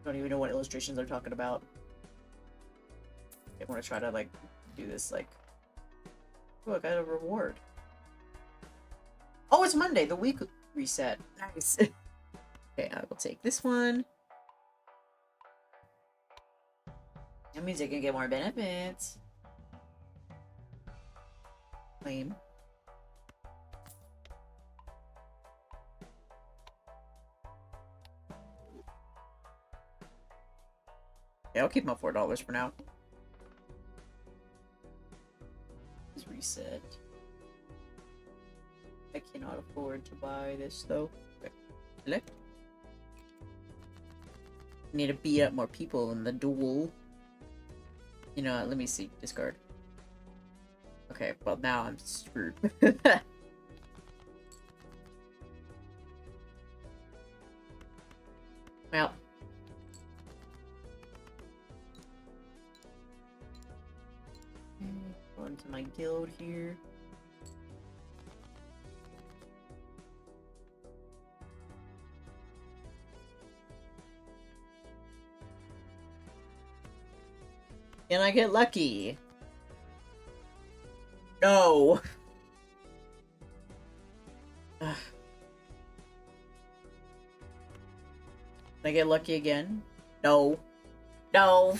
don't even know what illustrations they're talking about. I want to try to, like, do this, like... Oh, I got a reward. Oh, it's Monday! The week reset. Nice. Okay, I will take this one. That means I can get more benefits. Claim. Yeah, I'll keep my $4 for now. Let's reset. I cannot afford to buy this though. Okay. Select. Need to beat up more people in the duel. You know what, let me see. Discard. Okay, well now I'm screwed. Well. Go into my guild here. Can I get lucky? No. Can I get lucky again? No. No.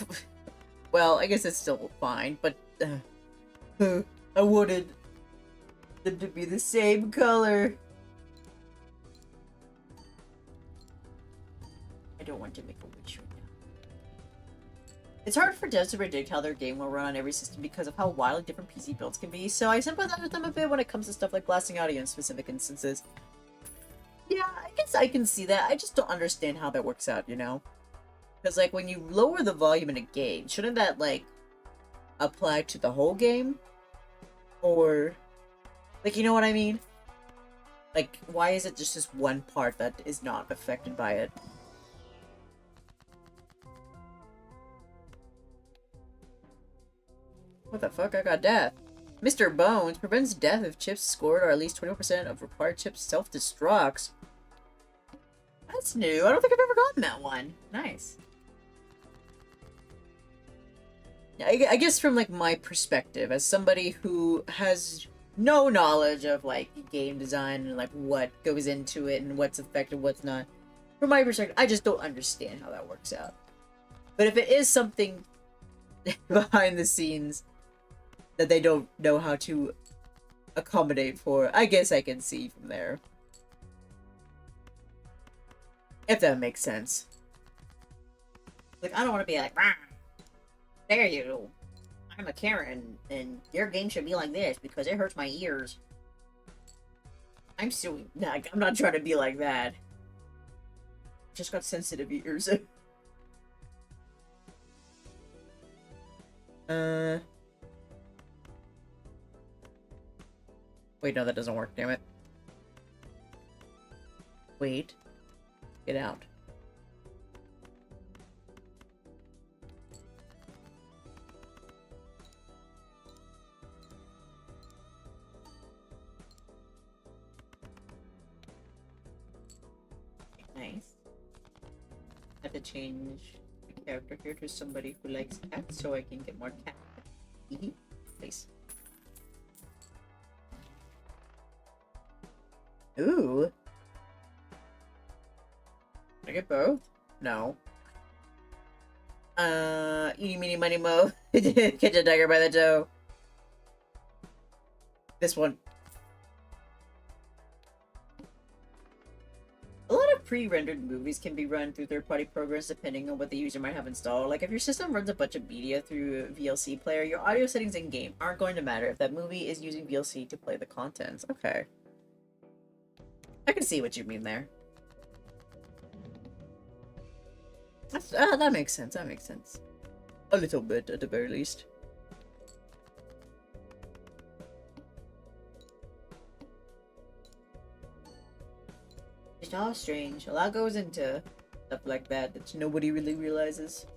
Well, I guess it's still fine, but I wanted them to be the same color. I don't want to make a wish right now. It's hard for devs to predict how their game will run on every system because of how wildly different PC builds can be, so I sympathize with them a bit when it comes to stuff like blasting audio in specific instances. Yeah, I guess I can see that. I just don't understand how that works out, you know? Because, like, when you lower the volume in a game, shouldn't that, like, apply to the whole game? Or, like, you know what I mean? Like, why is it just this one part that is not affected by it? What the fuck? I got death. Mr. Bones prevents death if chips scored are at least 20% of required chips self-destructs. That's new. I don't think I've ever gotten that one. Nice. I guess from, like, my perspective, as somebody who has no knowledge of, like, game design and, like, what goes into it and what's effective, what's not, from my perspective, I just don't understand how that works out. But if it is something behind the scenes that they don't know how to accommodate for, I guess I can see from there. If that makes sense. Like, I don't want to be like, "Rah, dare you. I'm a Karen, and your game should be like this because it hurts my ears." I'm suing. Nah, I'm not trying to be like that. Just got sensitive ears. Wait, no, that doesn't work, damn it. Wait. Get out. Nice. I have to change the character here to somebody who likes cats so I can get more cat. Please. Ooh. Can I get both? No. Eeny, meeny, miny, mo. Catch a tiger by the toe. This one. A lot of pre-rendered movies can be run through third-party programs depending on what the user might have installed. Like, if your system runs a bunch of media through a VLC player, your audio settings in-game aren't going to matter if that movie is using VLC to play the contents. Okay. I can see what you mean there. That makes sense, that makes sense. A little bit, at the very least. It's all strange. A lot goes into stuff like that that nobody really realizes.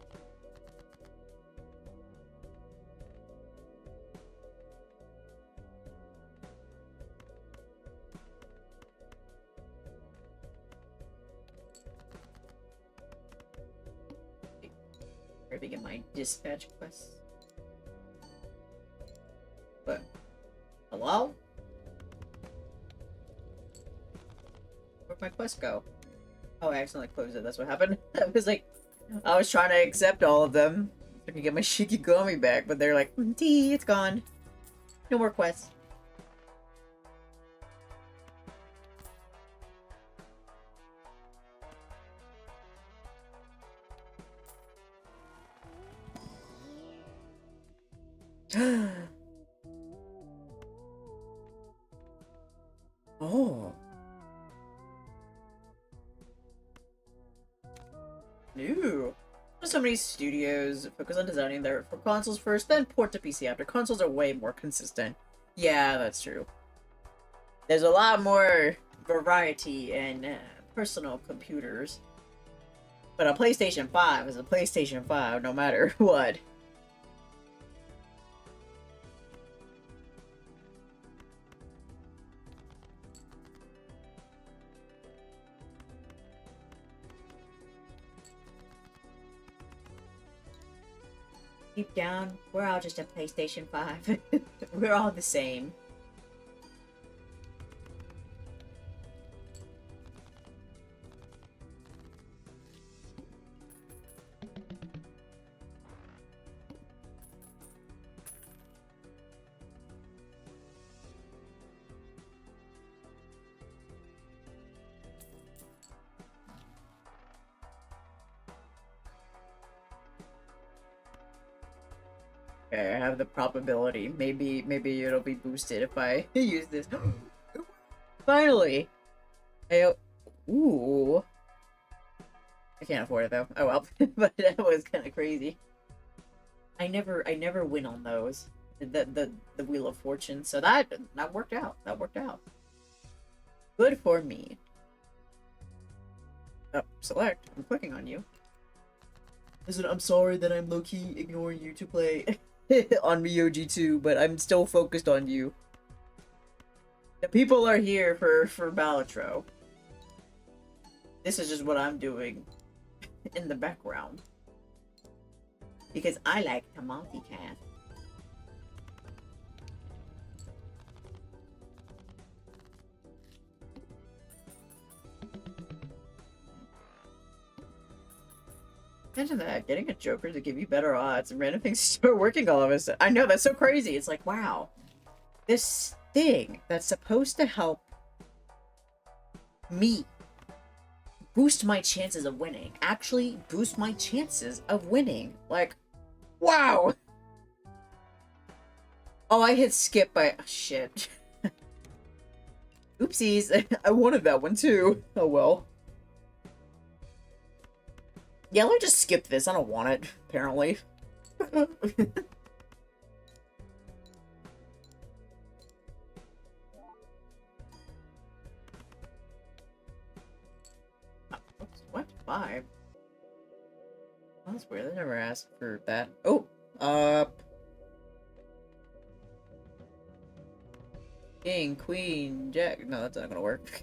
Where to get my dispatch quest? What? Hello? Where'd my quest go? Oh, I accidentally closed it. That's what happened. I was like, I was trying to accept all of them so I could get my Shikigami back, but they're like, T, it's gone. No more quests. Oh. New. So many studios focus on designing their for consoles first, then port to PC after. Consoles are way more consistent. Yeah, that's true. There's a lot more variety in personal computers. But a PlayStation 5 is a PlayStation 5 no matter what. Deep down, we're all just a PlayStation 5. We're all the same. Okay, I have the probability. Maybe it'll be boosted if I use this. Finally! Ooh. I can't afford it though. Oh well. But that was kind of crazy. I never win on those. The Wheel of Fortune. So that worked out. That worked out. Good for me. Oh, select. I'm clicking on you. Listen, I'm sorry that I'm low-key ignoring you to play on Miyoji 2, but I'm still focused on you. The people are here for Balatro. This is just what I'm doing in the background. Because I like to multitask. Imagine that, getting a Joker to give you better odds and random things start working all of a sudden. I know, that's so crazy. It's like, wow. This thing that's supposed to help me boost my chances of winning actually boost my chances of winning. Like, wow. Oh, I hit skip by... Oh, shit. Oopsies. I wanted that one too. Oh well. Yeah, let me just skip this. I don't want it, apparently. Oops, what? 5? Oh, that's weird. They never asked for that. Oh! King, Queen, Jack. No, that's not gonna work.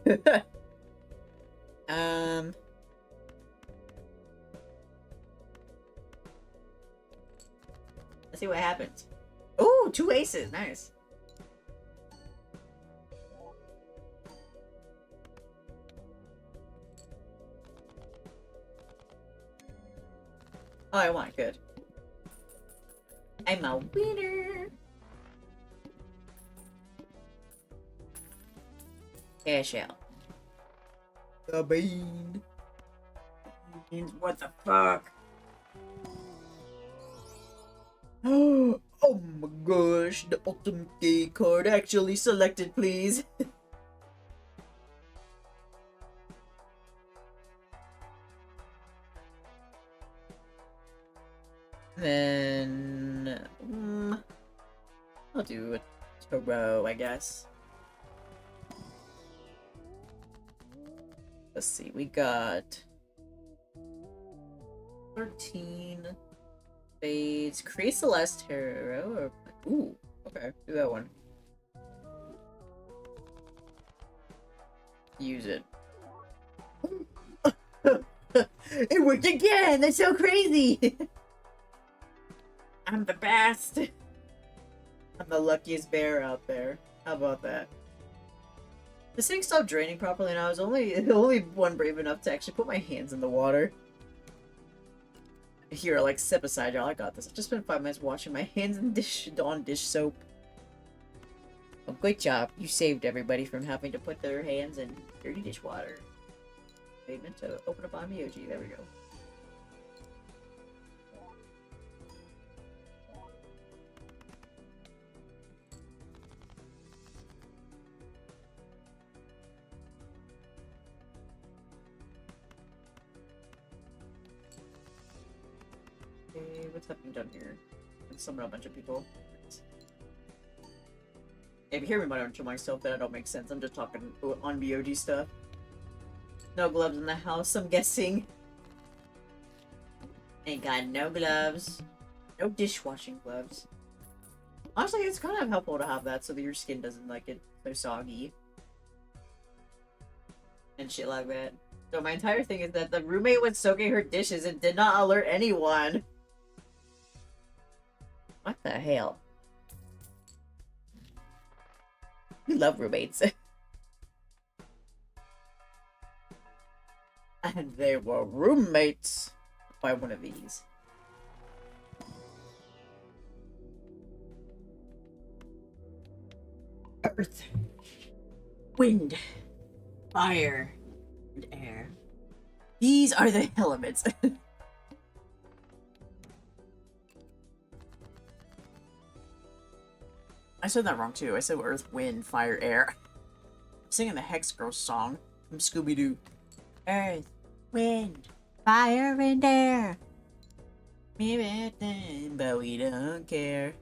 Let's see what happens. Oh, 2 aces. Nice. Oh, I won. Good. I'm a winner. Cash out. The bean. What the fuck? Oh my gosh, the ultimate gay card actually selected, please. Then I'll do a Toro, I guess. Let's see, we got 13 spades. Create Celeste Tarot. Ooh, okay, do that one. Use it. It worked again! That's so crazy! I'm the best! I'm the luckiest bear out there. How about that? This thing stopped draining properly and I was the only one brave enough to actually put my hands in the water. Here, like, step aside, y'all. I got this. I just spent 5 minutes washing my hands in dish soap. Oh, great job. You saved everybody from having to put their hands in dirty dishwater. Pavement to open up on Miyoji. There we go. Okay, what's happening down here? Let's summon a bunch of people. If you hear me muttering to myself, that don't make sense. I'm just talking on BOG stuff. No gloves in the house, I'm guessing. Ain't got no gloves. No dishwashing gloves. Honestly, it's kind of helpful to have that so that your skin doesn't, like, get so soggy. And shit like that. So my entire thing is that the roommate was soaking her dishes and did not alert anyone. What the hell? We love roommates. And they were roommates by one of these. Earth, wind, fire, and air. These are the elements. I said that wrong too. I said earth, wind, fire, air. I'm singing the Hex Girl song from Scooby-Doo. Earth, wind, fire, and air. But we don't care.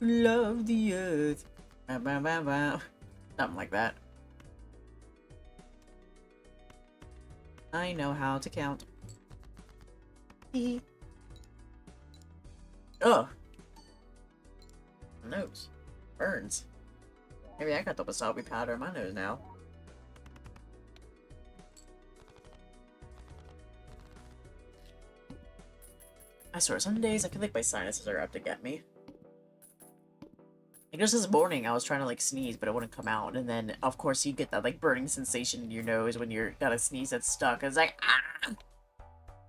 Love the earth. Something like that. I know how to count. Oh. Nose. Burns. Maybe I got the wasabi powder in my nose now. I swear, some days I feel like my sinuses are out to get me. Like just this morning, I was trying to like sneeze, but it wouldn't come out, and then of course you get that like burning sensation in your nose when you're gotta sneeze that's stuck. It's like ah.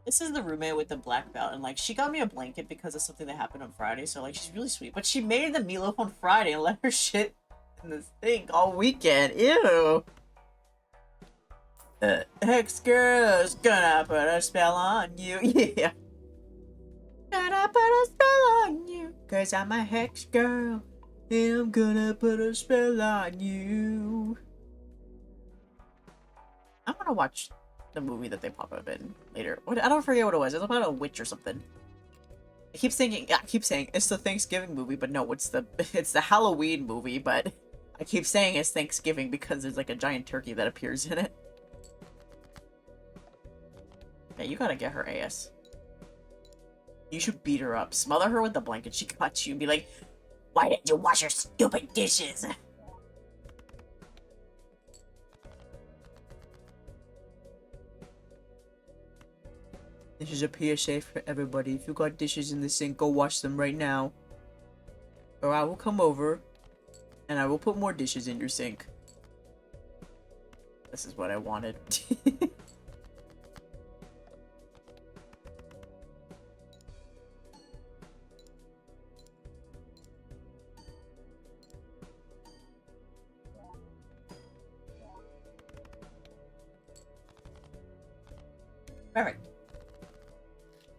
This is the roommate with the black belt, and like she got me a blanket because of something that happened on Friday. So like she's really sweet, but she made the meatloaf on Friday and let her shit in the sink all weekend. Ew. Hex girl's gonna put a spell on you. Yeah. Gonna put a spell on you, 'cause I'm a hex girl. And I'm gonna put a spell on you. I'm gonna watch the movie that they pop up in later. What? I don't forget what it was. It was about a witch or something. I keep saying it's the Thanksgiving movie, but no, it's the Halloween movie. But I keep saying it's Thanksgiving because there's like a giant turkey that appears in it. Yeah, you gotta get her ass. You should beat her up, smother her with the blanket she got you, and be like, "Why didn't you wash your stupid dishes?" This is a PSA for everybody. If you got dishes in the sink, go wash them right now. Or I will come over, and I will put more dishes in your sink. This is what I wanted. Perfect.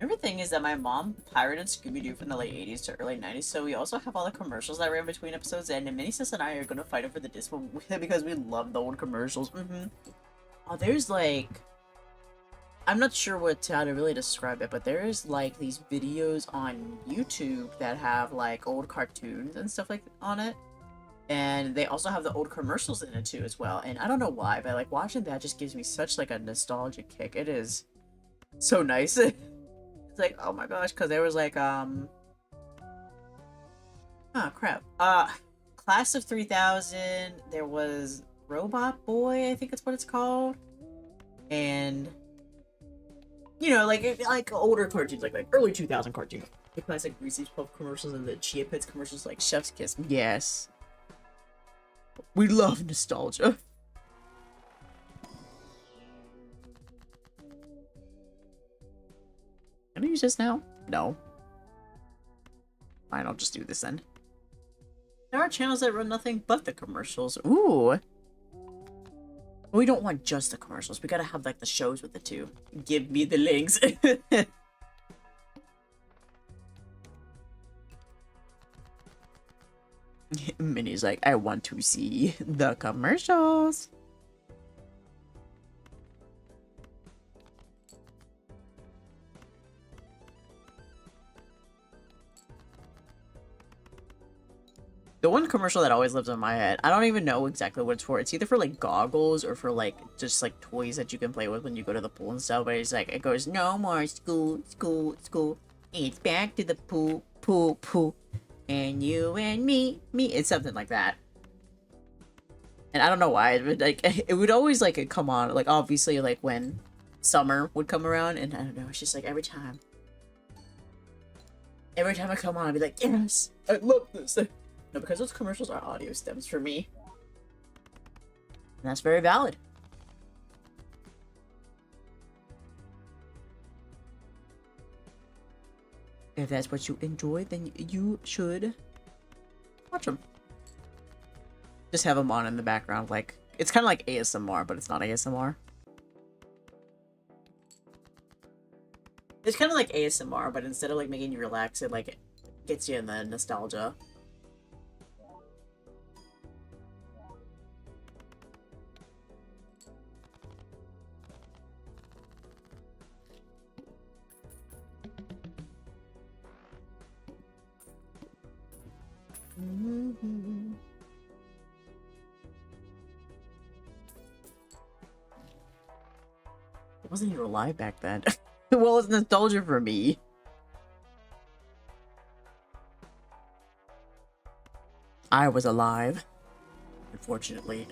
Everything is that my mom pirated Scooby-Doo from the late 80s to early 90s, so we also have all the commercials that ran between episodes, and Minnie, Sis, and I are gonna fight over the disc because we love the old commercials. Oh, there's like... I'm not sure how to really describe it, but there's like these videos on YouTube that have like old cartoons and stuff like on it. And they also have the old commercials in it too as well. And I don't know why, but like watching that just gives me such like a nostalgic kick. It is so nice. It's like, oh my gosh, because there was like, oh crap. Class of 3000, there was Robot Boy, I think that's what it's called. And, you know, like older cartoons, like early 2000 cartoons. The classic Reese's Puff commercials and the Chia Pets commercials, like Chef's Kiss. Yes. We love nostalgia. Can I use this now? No. Fine, I'll just do this then. There are channels that run nothing but the commercials. Ooh. We don't want just the commercials. We gotta have like the shows with the two. Give me the links. Minnie's like, I want to see the commercials. The one commercial that always lives in my head, I don't even know exactly what it's for. It's either for like goggles or for like just like toys that you can play with when you go to the pool and stuff. But it's like, it goes, no more school, school, school. It's back to the pool, pool, pool. And you and me. It's something like that. And I don't know why, but like it would always like come on, like obviously like when summer would come around, and I don't know, it's just like every time I come on, I'd be like, yes, I love this. No, because those commercials are audio stems for me. And that's very valid. If that's what you enjoy, then you should watch them. Just have them on in the background, like, it's kind of like ASMR, but it's not ASMR. It's kind of like ASMR, but instead of like making you relax, it like gets you in the nostalgia. It wasn't even alive back then. Well, it's nostalgia for me. I was alive, unfortunately.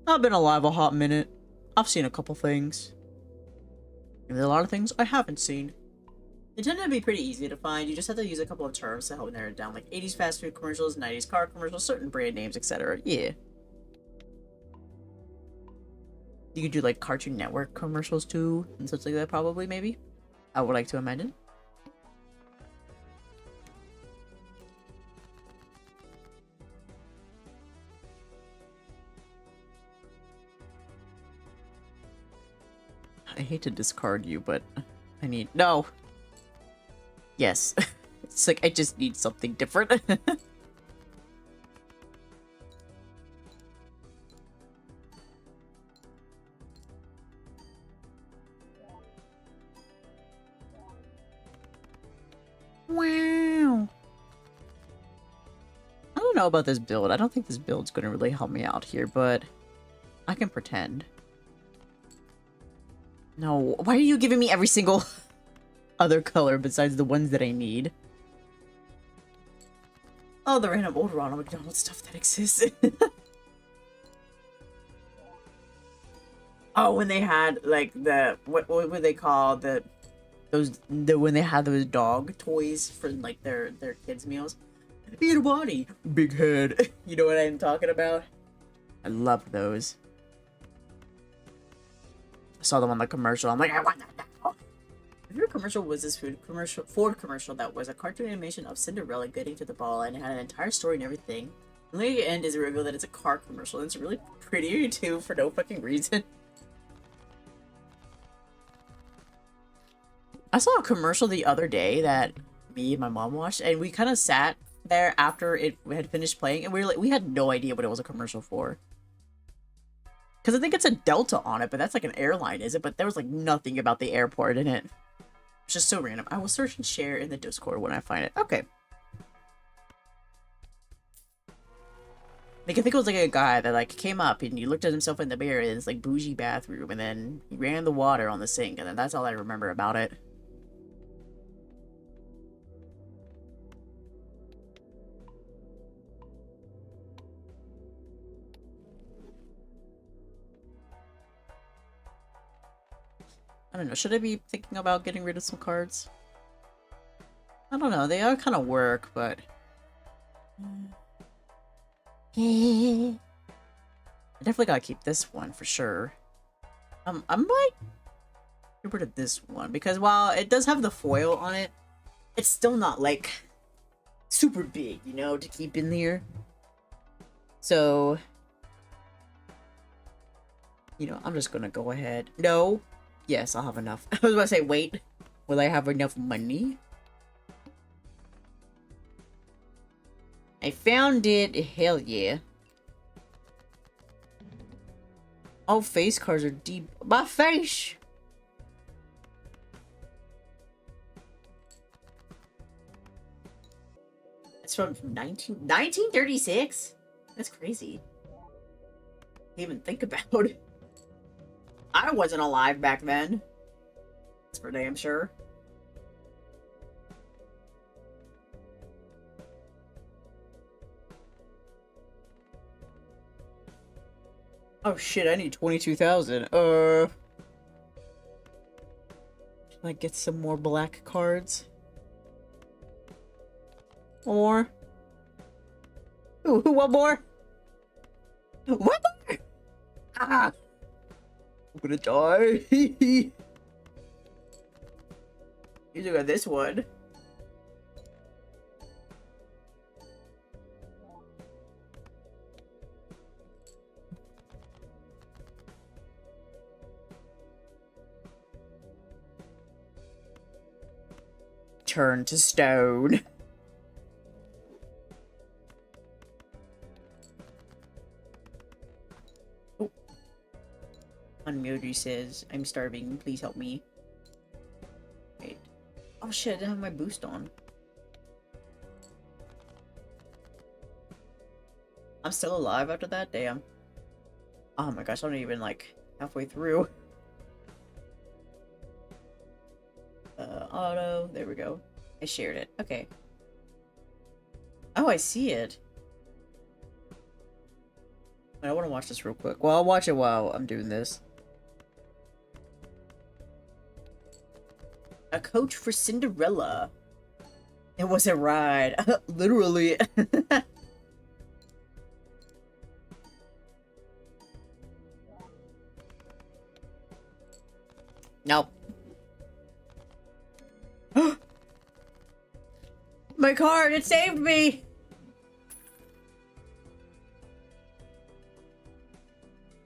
I've been alive a hot minute. I've seen a couple things. And there's a lot of things I haven't seen. They tend to be pretty easy to find. You just have to use a couple of terms to help narrow it down, like 80s fast food commercials, 90s car commercials, certain brand names, etc. Yeah. You could do like Cartoon Network commercials too, and such like that probably, maybe. I would like to imagine. I hate to discard you, but I need... No! Yes. It's like, I just need something different. Wow! I don't know about this build. I don't think this build's gonna really help me out here, but I can pretend. No, why are you giving me every single other color besides the ones that I need? Oh, the random old Ronald McDonald stuff that exists. Oh, when they had like the what would they call when they had those dog toys for like their kids meals? Eat a body, big head. You know what I'm talking about? I love those. I saw them on the commercial. I'm like, I want that now. My favorite commercial was this Ford commercial that was a cartoon animation of Cinderella getting to the ball, and it had an entire story and everything. And then at the end is revealed that it's a car commercial, and it's really pretty too for no fucking reason. I saw a commercial the other day that me and my mom watched, and we kind of sat there after it had finished playing, and we had no idea what it was a commercial for. Because I think it's a Delta on it, but that's like an airline, is it? But there was like nothing about the airport in it. It's just so random. I will search and share in the Discord when I find it. Okay. Like, I think it was like a guy that like came up and he looked at himself in the mirror in this like bougie bathroom, and then he ran the water on the sink, and then that's all I remember about it. I don't know, should I be thinking about getting rid of some cards? I don't know, they all kind of work, but... I definitely gotta keep this one for sure. I might get rid of this one, because while it does have the foil on it, it's still not, like, super big, you know, to keep in there. So... You know, I'm just gonna go ahead. No! Yes, I'll have enough. I was about to say, wait. Will I have enough money? I found it. Hell yeah. All face cards are deep. My face! It's from 1936? That's crazy. Can't even think about it. I wasn't alive back then. That's for damn sure. Oh shit, I need 22,000. Can I get some more black cards? One more? Ooh, one more? One more? Ah! I'm gonna die. You got this one. Turn to stone. Oh. Unmyoji says, I'm starving, please help me. Wait. Oh shit, I didn't have my boost on. I'm still alive after that? Damn. Oh my gosh, I'm not even like halfway through. Auto. There we go. I shared it. Okay. Oh, I see it. I want to watch this real quick. Well, I'll watch it while I'm doing this. A coach for Cinderella. It was a ride. Literally. Nope. My card! It saved me!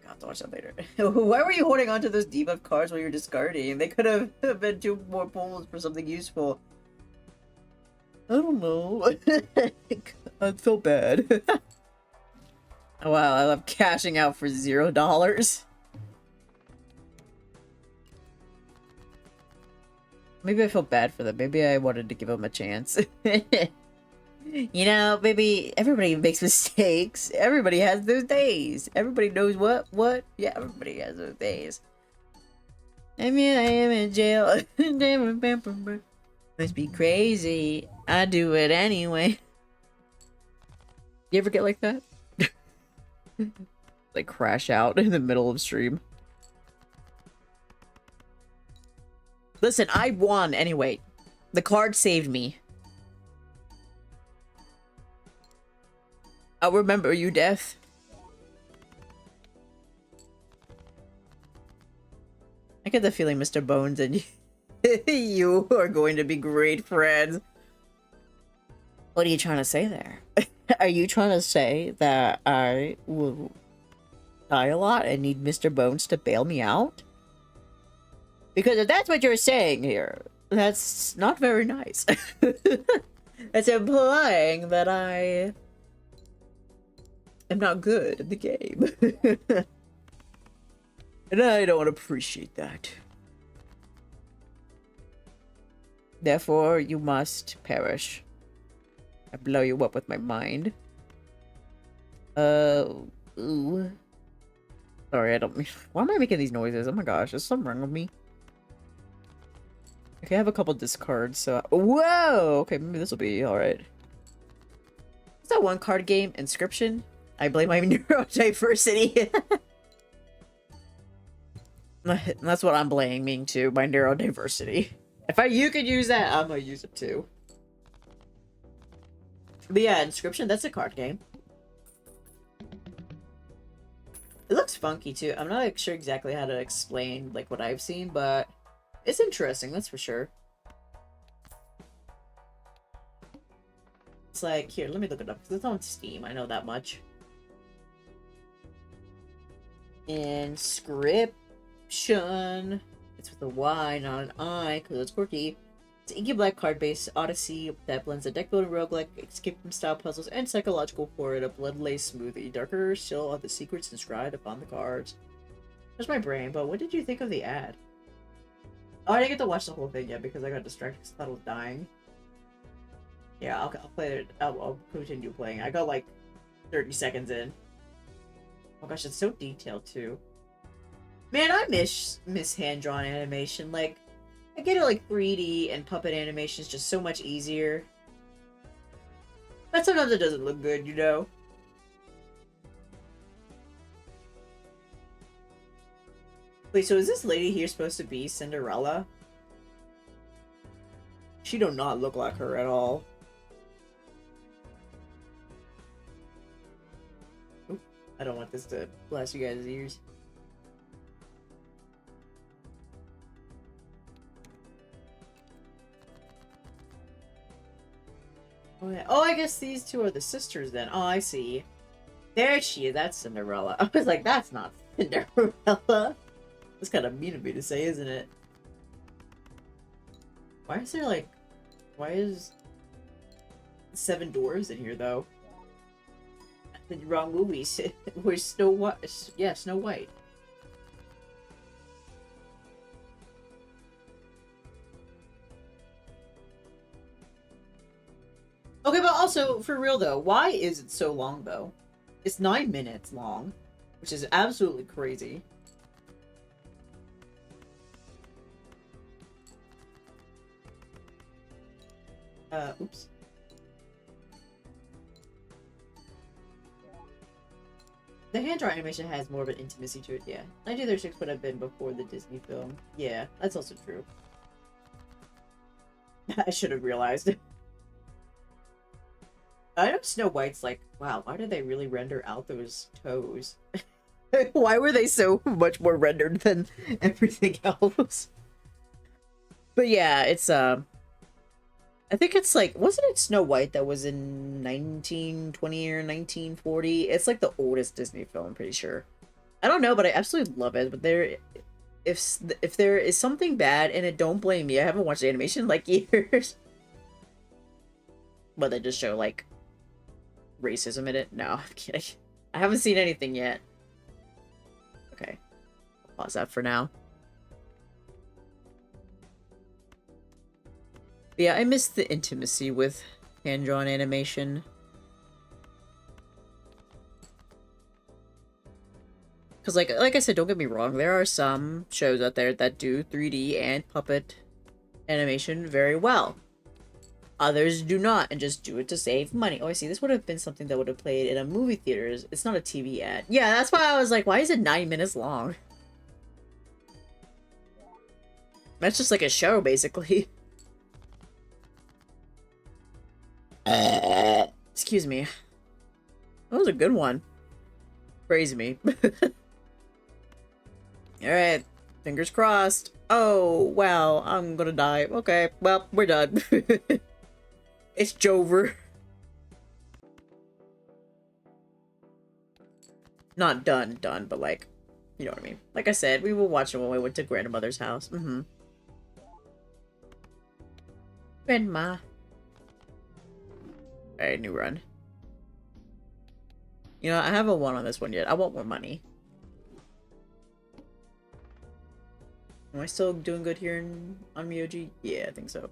I'll have to watch that later. Why were you holding on to those debuff cards while you're discarding? They could have been 2 more pulls for something useful. I don't know. I feel bad. Oh, wow, I love cashing out for $0. Maybe I feel bad for them. Maybe I wanted to give them a chance. You know, maybe everybody makes mistakes. Everybody has those days. Everybody knows what? Yeah, everybody has those days. I mean, I am in jail. Must be crazy. I do it anyway. You ever get like that? Like crash out in the middle of stream. Listen, I won anyway. The card saved me. I'll remember you, Death. I get the feeling Mr. Bones and you are going to be great friends. What are you trying to say there? Are you trying to say that I will die a lot and need Mr. Bones to bail me out? Because if that's what you're saying here, that's not very nice. It's implying that I am not good at the game. And I don't appreciate that. Therefore, you must perish. I blow you up with my mind. Ooh. Sorry, I don't mean... Why am I making these noises? Oh my gosh, is something wrong with me? Okay, I have a couple discards, so... Whoa! Okay, maybe this will be alright. What's that one card game? Inscription? I blame my neurodiversity. That's what I'm blaming too, my neurodiversity. If you could use that, I'm gonna use it too. But yeah, Inscription, that's a card game. It looks funky too. I'm not like, sure exactly how to explain like what I've seen, but it's interesting, that's for sure. It's like, here, let me look it up, because it's on Steam, I know that much. Inscription. It's with a Y, not an I, because it's quirky. It's an inky black card-based odyssey that blends a deck-building roguelike, escape from style puzzles, and psychological horror in a blood-laced smoothie. Darker still are the secrets inscribed upon the cards. There's my brain, but what did you think of the ad? Oh, I didn't get to watch the whole thing yet because I got distracted because I thought I was dying. Yeah, I'll play it. I'll continue playing. I got like 30 seconds in. Oh gosh, it's so detailed too. Man, I miss hand-drawn animation. Like, I get it like 3D and puppet animation is just so much easier. But sometimes it doesn't look good, you know? Wait, so is this lady here supposed to be Cinderella? She do not look like her at all. Oop, I don't want this to blast you guys' ears. Oh, yeah. Oh, I guess these two are the sisters then. Oh, I see. There she is. That's Cinderella. I was like, that's not Cinderella. That's kind of mean of me to say, isn't it? Why is there like... Why is... 7 doors in here, though? The wrong movie. Where's Snow White? Yeah, Snow White. Okay, but also, for real though, why is it so long though? It's 9 minutes long, which is absolutely crazy. Oops. The hand-drawn animation has more of an intimacy to it, yeah. 1936 would have been before the Disney film. Yeah, that's also true. I should have realized. I know Snow White's like, wow, why did they really render out those toes? Why were they so much more rendered than everything else? But yeah, it's, I think it's like, wasn't it Snow White that was in 1920 or 1940? It's like the oldest Disney film, I'm pretty sure. I don't know, but I absolutely love it. But if there is something bad in it, don't blame me. I haven't watched the animation in like years. But they just show like racism in it. No, I'm kidding. I haven't seen anything yet. Okay, pause that for now. But yeah, I miss the intimacy with hand-drawn animation. Because like I said, don't get me wrong, there are some shows out there that do 3D and puppet animation very well. Others do not, and just do it to save money. Oh, I see. This would have been something that would have played in a movie theater. It's not a TV ad. Yeah, that's why I was like, why is it 9 minutes long? That's just like a show, basically. Excuse me. That was a good one. Praise me. Alright. Fingers crossed. Oh, wow. I'm gonna die. Okay. Well, we're done. It's Jover. Not done, but like, you know what I mean. Like I said, we will watch it when we went to grandmother's house. Grandma. Alright, new run. You know, I haven't won on this one yet. I want more money. Am I still doing good here on Myoji? Yeah, I think so.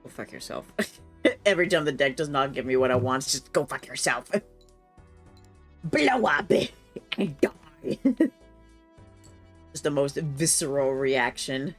Go fuck yourself. Every time the deck does not give me what I want, just go fuck yourself. Blow up and die. Just the most visceral reaction.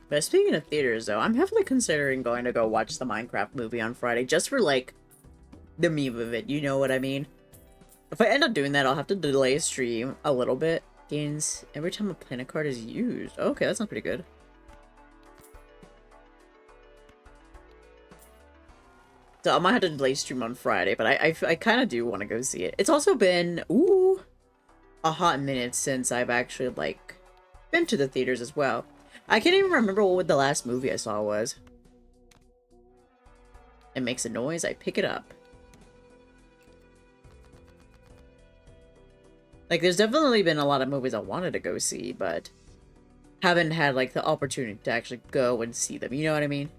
But speaking of theaters, though, I'm heavily considering going to go watch the Minecraft movie on Friday, just for, like, the meme of it, you know what I mean? If I end up doing that, I'll have to delay a stream a little bit. Gains every time a planet card is used. Okay, that sounds pretty good. So I might have to delay stream on Friday, but I kind of do want to go see it. It's also been, ooh, a hot minute since I've actually, like, been to the theaters as well. I can't even remember what the last movie I saw was. It makes a noise, I pick it up. Like, there's definitely been a lot of movies I wanted to go see, but haven't had, like, the opportunity to actually go and see them. You know what I mean?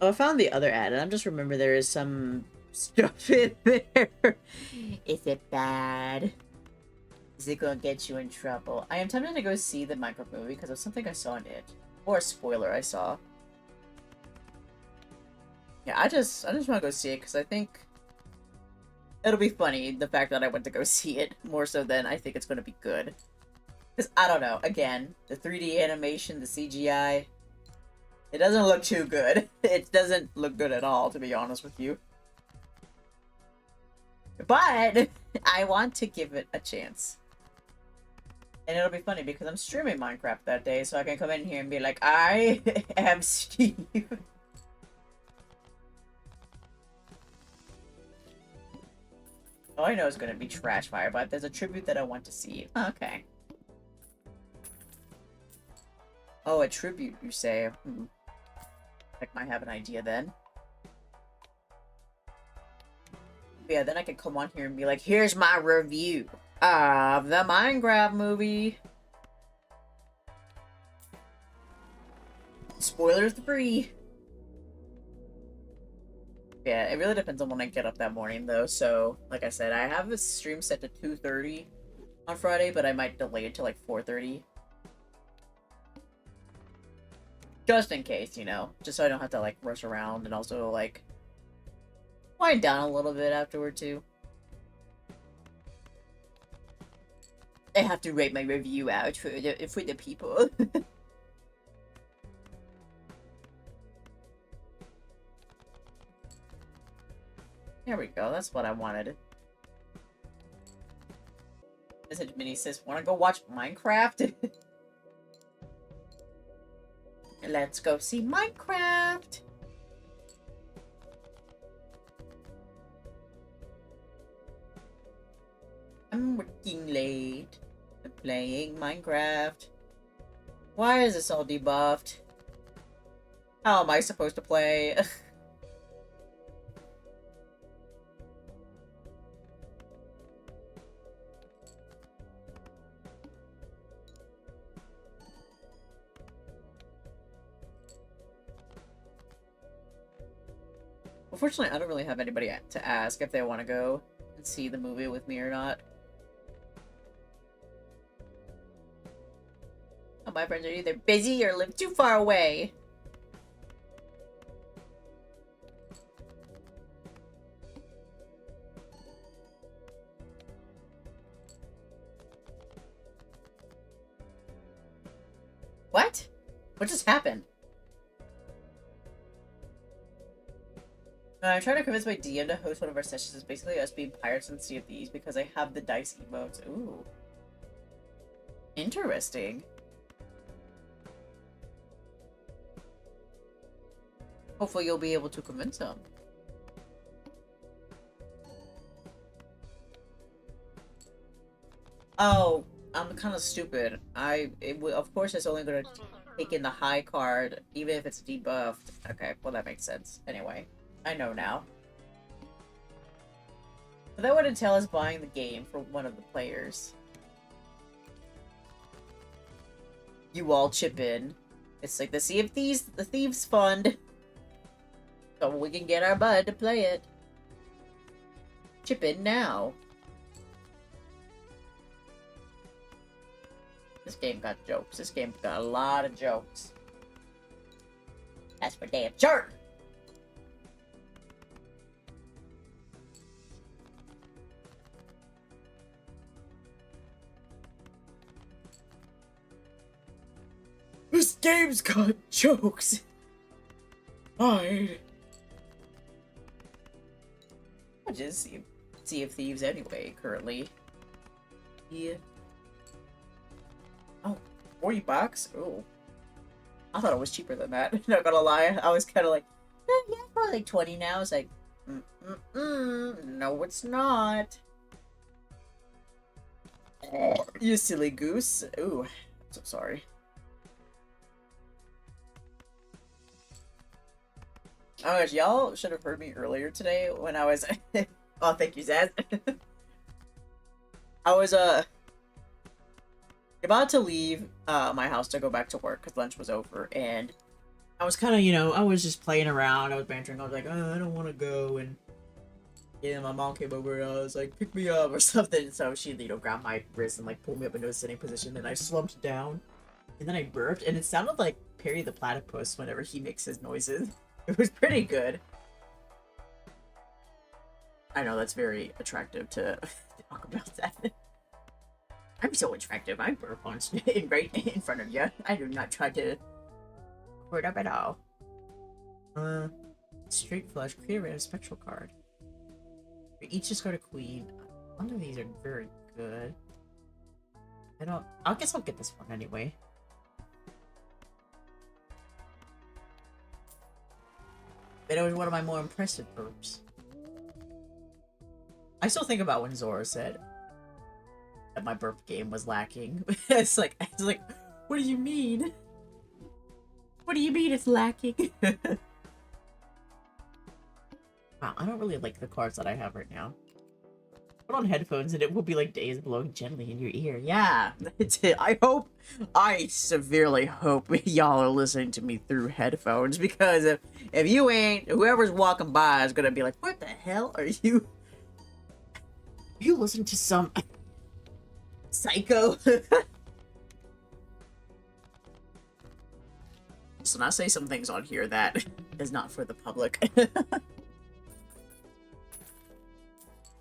Oh, I found the other ad, and I just remember there is some stuff in there. Is it bad? Is it gonna get you in trouble? I am tempted to go see the Minecraft movie because of something I saw in it. Or a spoiler I saw. Yeah, I just want to go see it because I think it'll be funny, the fact that I went to go see it, more so than I think it's going to be good. Because, I don't know, again, the 3D animation, the CGI, it doesn't look too good. It doesn't look good at all, to be honest with you. But, I want to give it a chance. And it'll be funny because I'm streaming Minecraft that day, so I can come in here and be like, I am Steve. All I know is going to be Trash Fire, but there's a tribute that I want to see. Okay. Oh, a tribute, you say? I might have an idea then. But yeah, then I can come on here and be like, here's my review of the Minecraft movie. Spoilers free. Yeah, it really depends on when I get up that morning, though. So, like I said, I have this stream set to 2:30 on Friday, but I might delay it to like 4:30. Just in case, you know. Just so I don't have to, like, rush around and also, like, wind down a little bit afterward, too. I have to rate my review out for the people. There we go, that's what I wanted. Message Minnie says, wanna go watch Minecraft? Let's go see Minecraft! I'm working late. I'm playing Minecraft. Why is this all debuffed? How am I supposed to play? Unfortunately, I don't really have anybody to ask if they want to go and see the movie with me or not. Oh, my friends are either busy or live too far away. What? What just happened? I'm trying to convince my DM to host one of our sessions. It's basically us being pirates in Sea of Thieves because I have the dice emotes. Ooh. Interesting. Hopefully you'll be able to convince them. Oh, I'm kind of stupid. Of course it's only going to take in the high card, even if it's debuffed. Okay, well that makes sense. Anyway, I know now. But that would entail us buying the game for one of the players. You all chip in. It's like the Sea of Thieves, the Thieves Fund. So we can get our bud to play it. Chip in now. This game got jokes. This game got a lot of jokes. That's for damn sure. This game's got jokes. Fine. I'll just Sea of Thieves anyway, currently. Yeah. Oh, $40? Oh. I thought it was cheaper than that. Not gonna lie. I was kind of like, yeah, probably like 20 now. It's like, no, it's not. Oh, you silly goose. Ooh, I'm so sorry. Oh gosh, y'all should have heard me earlier today when I was... Oh, thank you, Zaz. I was, about to leave, my house to go back to work because lunch was over, and I was kind of, you know, I was just playing around, I was bantering, I was like, oh, I don't want to go, and yeah, my mom came over, and I was like, pick me up or something, so she, you know, grabbed my wrist and, like, pulled me up into a sitting position, and I slumped down, and then I burped, and it sounded like Perry the Platypus whenever he makes his noises. It was pretty good. I know that's very attractive to talk about that. I'm so attractive. I burp on right in front of you. I do not try to cover it up at all. Straight flush. Create a random spectral card. We each discard a queen. None of these are very good. I don't... I guess I'll get this one anyway. But it was one of my more impressive burps. I still think about when Zora said that my burp game was lacking. It's like, what do you mean? What do you mean it's lacking? Wow, I don't really like the cards that I have right now. Put on headphones and it will be like Dae's blowing gently in your ear. Yeah, that's it. I severely hope y'all are listening to me through headphones, because if you ain't, whoever's walking by is gonna be like, what the hell are you? You listen to some psycho? So now say some things on here that is not for the public.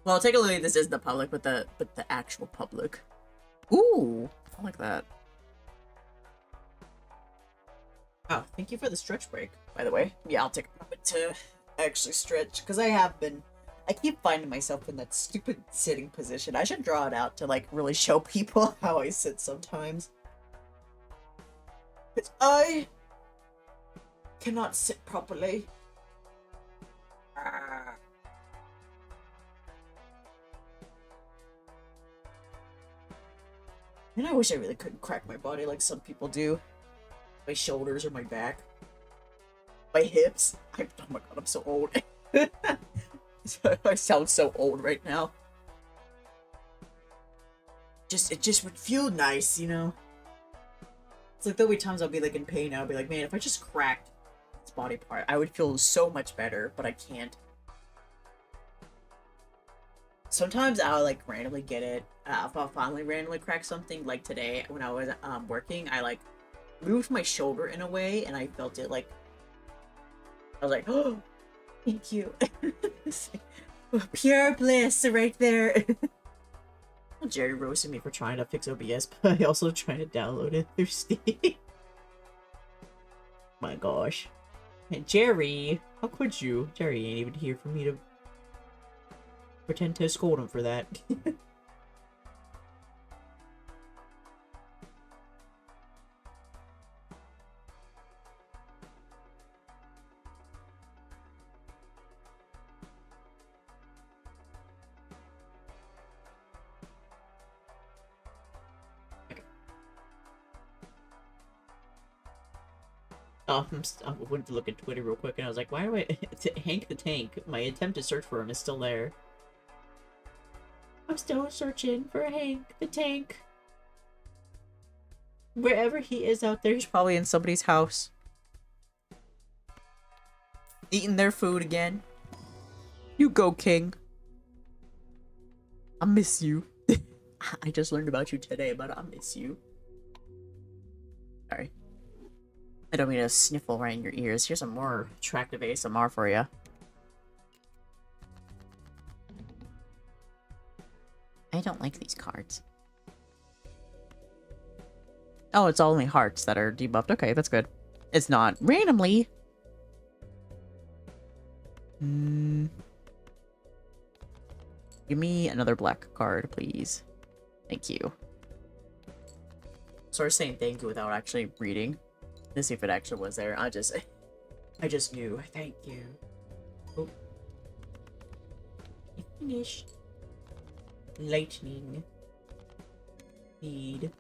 Well, technically this is the public, but the actual public. Ooh, I like that. Oh, thank you for the stretch break, by the way. Yeah, I'll take a moment to actually stretch, because I keep finding myself in that stupid sitting position. I should draw it out to, like, really show people how I sit sometimes. Because I cannot sit properly. And I wish I really couldn't crack my body like some people do. My shoulders or my back. My hips. Oh my god, I'm so old. I sound so old right now. It just would feel nice, you know? It's like there'll be times I'll be like in pain, I'll be like, man, if I just cracked this body part, I would feel so much better, but I can't. Sometimes I'll like randomly get it. If I'll finally randomly crack something, like today when I was working, I like moved my shoulder in a way and I felt it like, I was like, oh, thank you. Pure bliss right there. Jerry roasted me for trying to fix OBS, but I also trying to download it through Steam. My gosh. And Jerry, how could you? Jerry ain't even here for me to pretend to scold him for that. I went to look at Twitter real quick and I was like, why do I... Hank the Tank. My attempt to search for him is still there. I'm still searching for Hank the Tank. Wherever he is out there, he's probably in somebody's house. Eating their food again. You go, King. I miss you. I just learned about you today, but I miss you. Sorry. I don't mean to sniffle right in your ears. Here's some more attractive ASMR for you. I don't like these cards. Oh, it's only hearts that are debuffed. Okay, that's good. It's not randomly. Give me another black card, please. Thank you. Sort of saying thank you without actually reading. Let's see if it actually was there. I just knew. Thank you. Oh. You finished. Lightning. Need.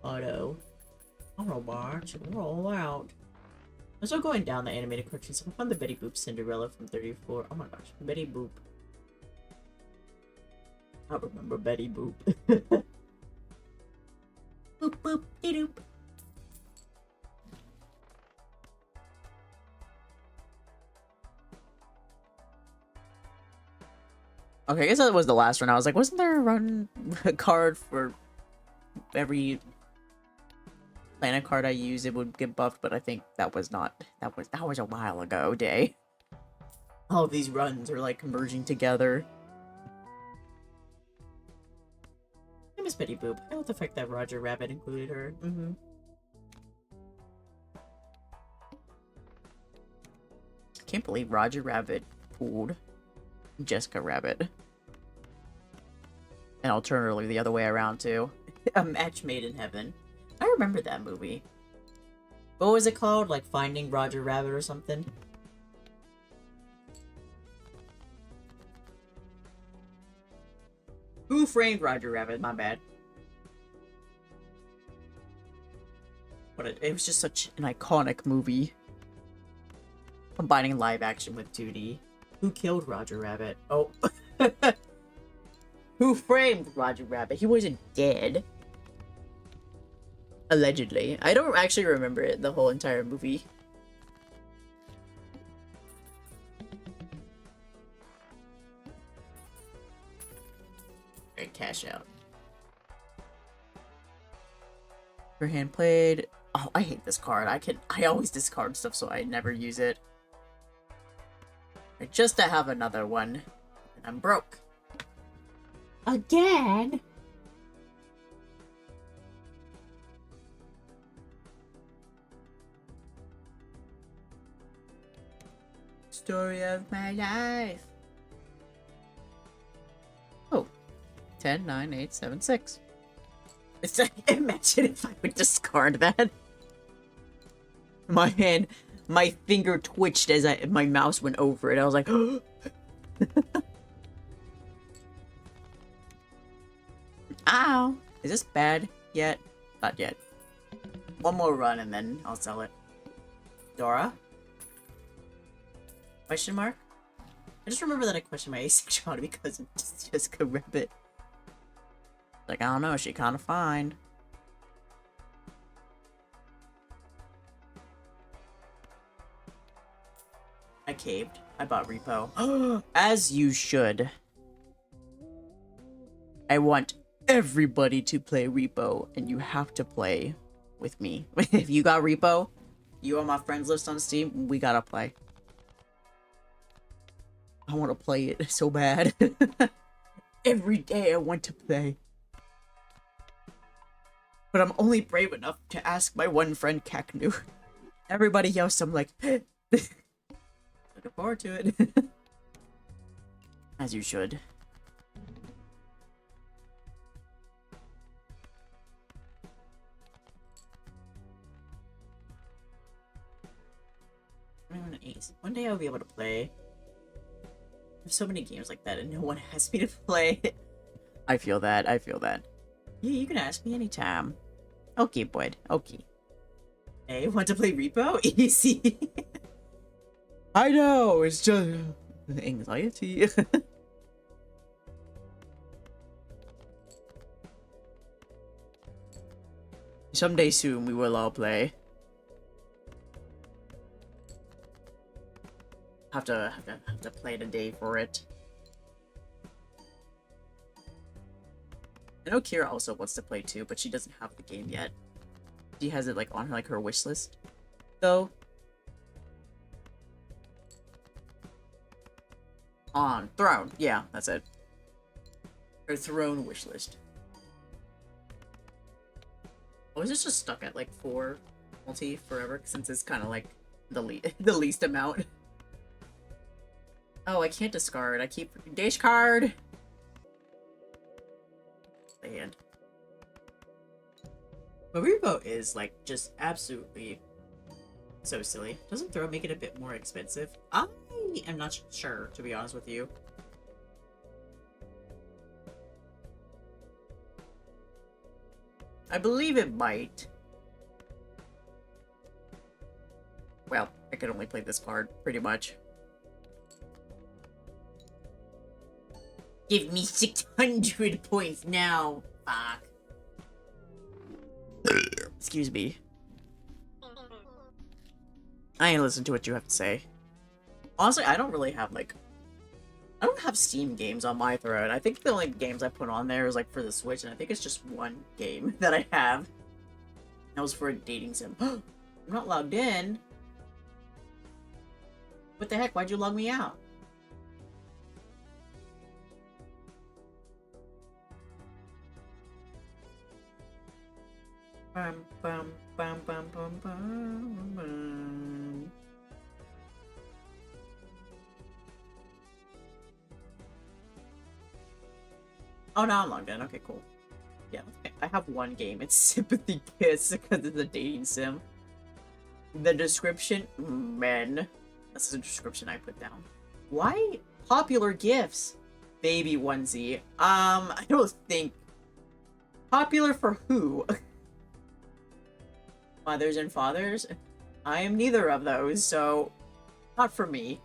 Auto. Autobots. Roll out. I'm still going down the animated cartoons. I found the Betty Boop Cinderella from 34. Oh my gosh. Betty Boop. I remember Betty Boop. Boop boop dee doop. Okay, I guess that was the last one. I was like, wasn't there a run card for every planet card I use? It would get buffed, but I think that was not. That was a while ago, Day. All of these runs are like converging together. I miss Betty Boop. I love the fact that Roger Rabbit included her. Can't believe Roger Rabbit pulled Jessica Rabbit. And alternatively the other way around too. A Match Made in Heaven. I remember that movie. What was it called? Like Finding Roger Rabbit or something? Who Framed Roger Rabbit? My bad. But it was just such an iconic movie. Combining live action with 2D. Who killed Roger Rabbit? Oh. Who Framed Roger Rabbit? He wasn't dead. Allegedly. I don't actually remember it, the whole entire movie. Alright, cash out. Your hand played. Oh, I hate this card. I always discard stuff, so I never use it. Just to have another one. And I'm broke. Again? Story of my life. Oh. 10, 9, 8, 7, 6. It's like, imagine if I would discard that. My finger twitched as my mouse went over it. I was like, ow. Is this bad yet? Not yet. One more run and then I'll sell it. Dora? Question mark? I just remember that I questioned my asexuality because of Jessica Rabbit. Like, I don't know, she kind of fine. I caved. I bought Repo. As you should. I want everybody to play Repo, and you have to play with me. If you got Repo, you on my friends list on Steam, we gotta play. I want to play it so bad. Every day I want to play. But I'm only brave enough to ask my one friend Kaknu. Everybody else, I'm like, looking forward to it. As you should. I'm an ace. One day I'll be able to play. There's so many games like that and no one asks me to play. I feel that. I feel that. Yeah, you can ask me anytime. Okay, bud. Okay. Hey, want to play Repo? Easy. I know, it's just anxiety. Someday soon we will all play. Have to play today for it. I know Kira also wants to play too, but she doesn't have the game yet. She has it like on her wish list, though. On Throne, yeah, that's it. Her Throne wish list. Oh, is this just stuck at like 4 multi forever? Since it's kind of like the least amount. Oh, I can't discard. I keep Dae'S card. The hand. But Repo is like just absolutely so silly. Doesn't Throw make it a bit more expensive? I am not sure, to be honest with you. I believe it might. Well, I could only play this card, pretty much. Give me 600 points now. Fuck. Excuse me. I ain't listen to what you have to say. Honestly, I don't really have, like... I don't have Steam games on my Throne. I think the only games I put on there is, like, for the Switch, and I think it's just one game that I have. That was for a dating sim. I'm not logged in. What the heck? Why'd you log me out? Bum, bum, bum, bum, bum, bum, bum. Oh, now I'm logged in. Okay, cool. Yeah, okay. I have one game. It's Sympathy Kiss because it's a dating sim. The description, men. That's the description I put down. Why popular gifts? Baby onesie. I don't think popular for who? Mothers and fathers? I am neither of those, so not for me.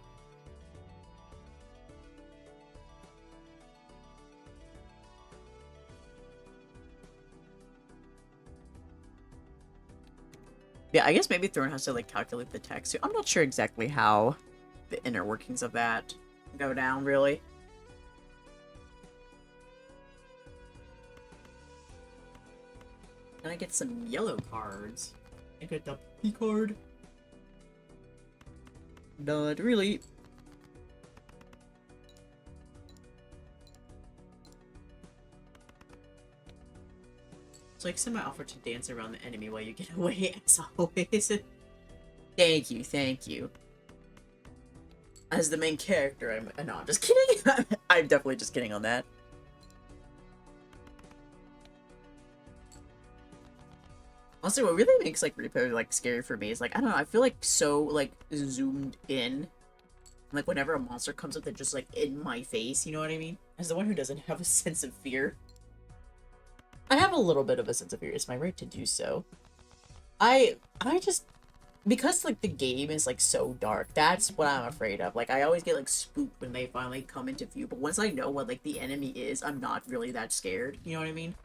Yeah, I guess maybe Throne has to like calculate the text too. I'm not sure exactly how the inner workings of that go down, really. Can I get some yellow cards? I get the P card. Not really. So like send my offer to dance around the enemy while you get away as always. Thank you, thank you. As the main character, no, I'm just kidding. I'm definitely just kidding on that. Honestly, what really makes like Repo like scary for me is like I don't know, I feel like so like zoomed in. Like whenever a monster comes up, they're just like in my face, you know what I mean? As the one who doesn't have a sense of fear. I have a little bit of a sense of fear. It's my right to do so. I just because like the game is like so dark, that's what I'm afraid of. Like I always get like spooked when they finally come into view, but once I know what like the enemy is, I'm not really that scared. You know what I mean?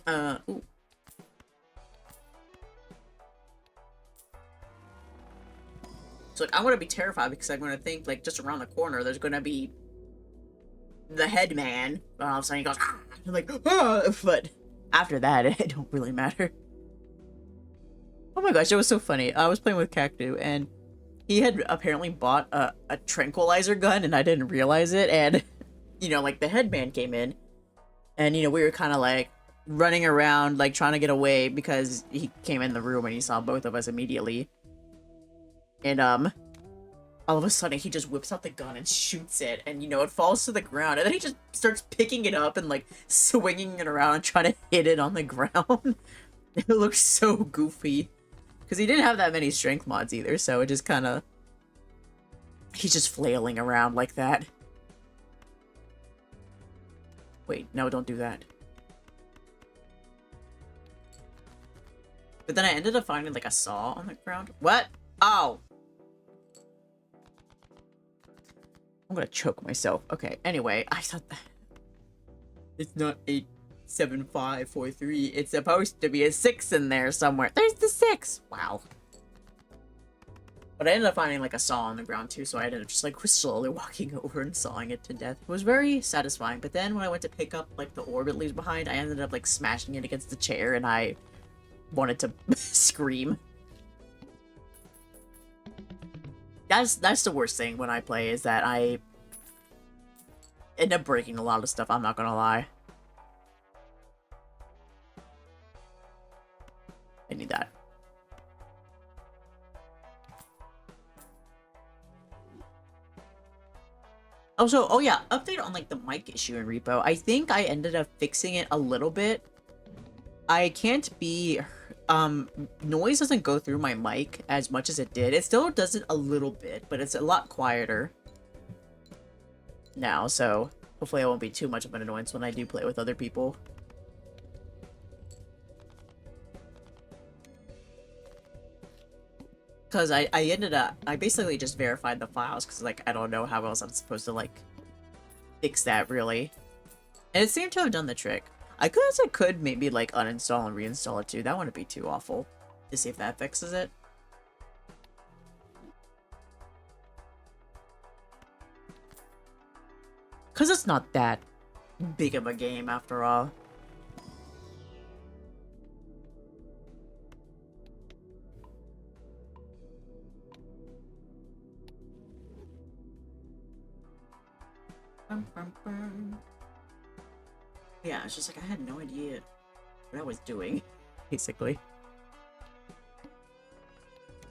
Ooh. So like, I want to be terrified because I'm going to think like just around the corner there's going to be the head man. All of a sudden he goes, ah! I'm like, ah! But after that, it don't really matter. Oh my gosh, it was so funny. I was playing with Cactu and he had apparently bought a tranquilizer gun and I didn't realize it. And, you know, like the headman came in and, you know, we were kind of like running around, like trying to get away because he came in the room and he saw both of us immediately. And, all of a sudden he just whips out the gun and shoots it and, you know, it falls to the ground and then he just starts picking it up and, like, swinging it around and trying to hit it on the ground. It looks so goofy. Because he didn't have that many strength mods either, so it just kind of... He's just flailing around like that. Wait, no, don't do that. But then I ended up finding, like, a saw on the ground. What? Oh! I'm gonna choke myself. Okay, anyway, I thought that... It's not 87543. It's supposed to be a 6 in there somewhere. There's the 6! Wow. But I ended up finding, like, a saw on the ground, too, so I ended up just, like, slowly walking over and sawing it to death. It was very satisfying, but then when I went to pick up, like, the orb it leaves behind, I ended up, like, smashing it against the chair, and I wanted to scream. That's the worst thing when I play, is that I end up breaking a lot of stuff, I'm not gonna lie. I need that. Also, oh yeah, update on like the mic issue in Repo. I think I ended up fixing it a little bit. I can't be... noise doesn't go through my mic as much as it did. It still does it a little bit, but it's a lot quieter now, so hopefully it won't be too much of an annoyance when I do play with other people. Because I basically just verified the files, because, like, I don't know how else I'm supposed to, like, fix that, really. And it seemed to have done the trick. I could maybe, like, uninstall and reinstall it, too. That wouldn't be too awful. To see if that fixes it. Because it's not that big of a game, after all. Yeah, it's just like I had no idea what I was doing, basically.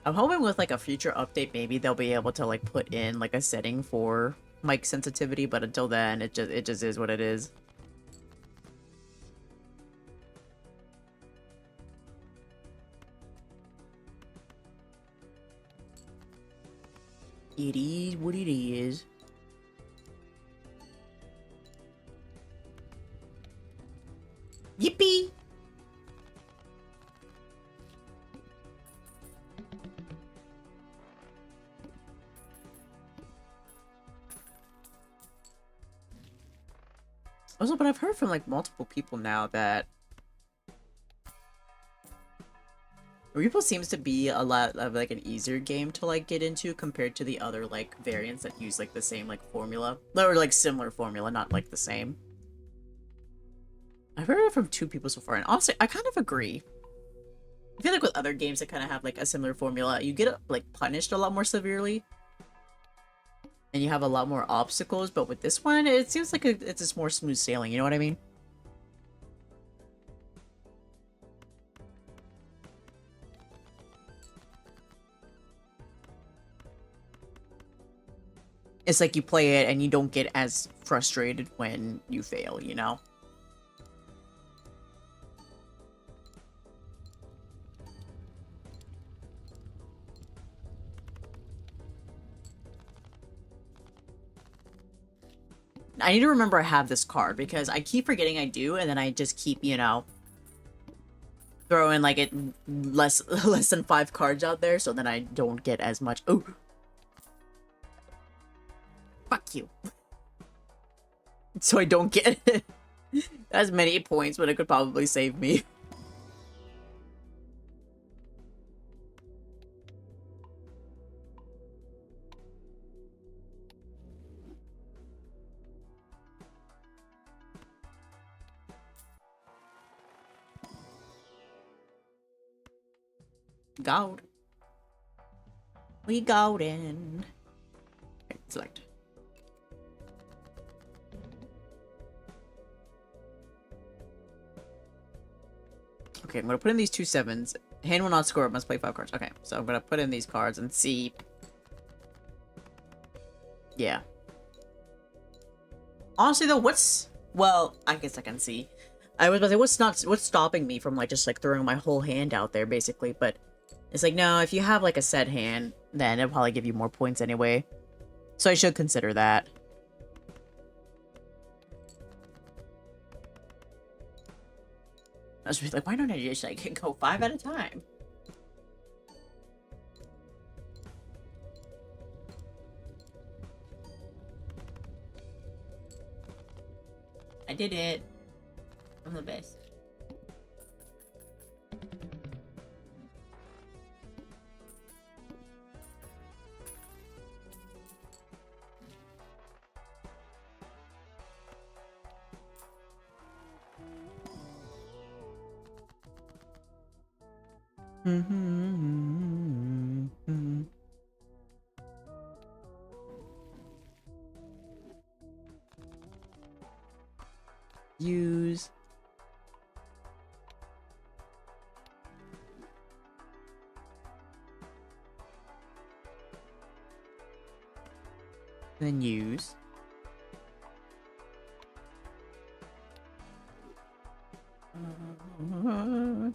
I'm hoping with like a future update, maybe they'll be able to like put in like a setting for mic sensitivity, but until then, it just is what it is. It is what it is. Yippee! Also, but I've heard from like multiple people now that Repo seems to be a lot of like an easier game to like get into compared to the other like variants that use like the same like formula or like similar formula, not like the same. I've heard it from 2 people so far, and honestly, I kind of agree. I feel like with other games that kind of have like a similar formula, you get like punished a lot more severely, and you have a lot more obstacles. But with this one, it seems like it's just more smooth sailing. You know what I mean? It's like you play it and you don't get as frustrated when you fail. You know? I need to remember I have this card because I keep forgetting I do, and then I just keep, you know, throwing like it less than 5 cards out there, so then I don't get as much. Oh, fuck you. So I don't get as many points when it could probably save me. Gold. We golden. Okay, select. Okay, I'm gonna put in these 2 7s. Hand will not score, must play 5 cards. Okay, so I'm gonna put in these cards and see. Yeah. Honestly though, what's... Well, I guess I can see. I was about to say, what's stopping me from like just like throwing my whole hand out there basically, but it's like, no, if you have like a set hand, then it'll probably give you more points anyway. So I should consider that. I was just like, why don't I just like go 5 at a time? I did it. I'm the best. Use. Then use.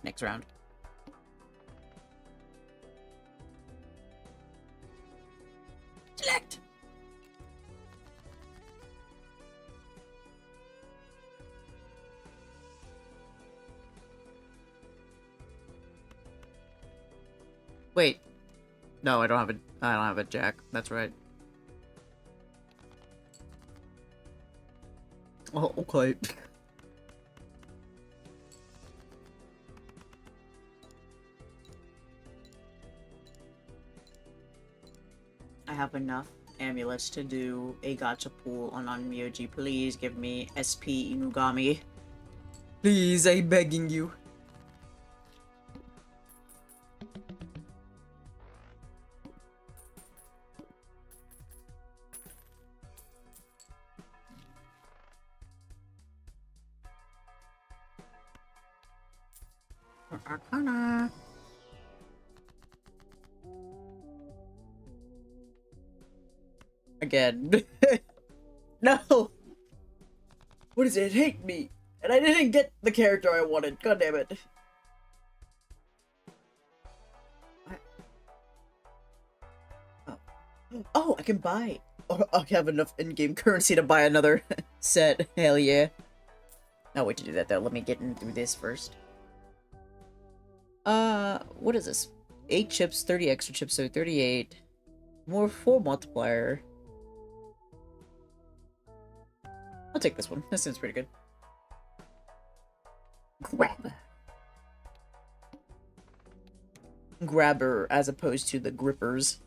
Next round. Select. Wait. No, I don't have a jack. That's right. Oh, okay. I have enough amulets to do a gacha pool on Onmyoji. Please give me SP Inugami. Please, I'm begging you. Arcana. Again. No! What is it? Hate me! And I didn't get the character I wanted. God damn it. Oh. Oh, I can buy. Oh, I have enough in-game currency to buy another set. Hell yeah. I'll wait to do that though. Let me get in through this first. What is this? 8 chips, 30 extra chips, so 38. More 4 multiplier. I'll take this one. That seems pretty good. Grab. Grabber as opposed to the grippers.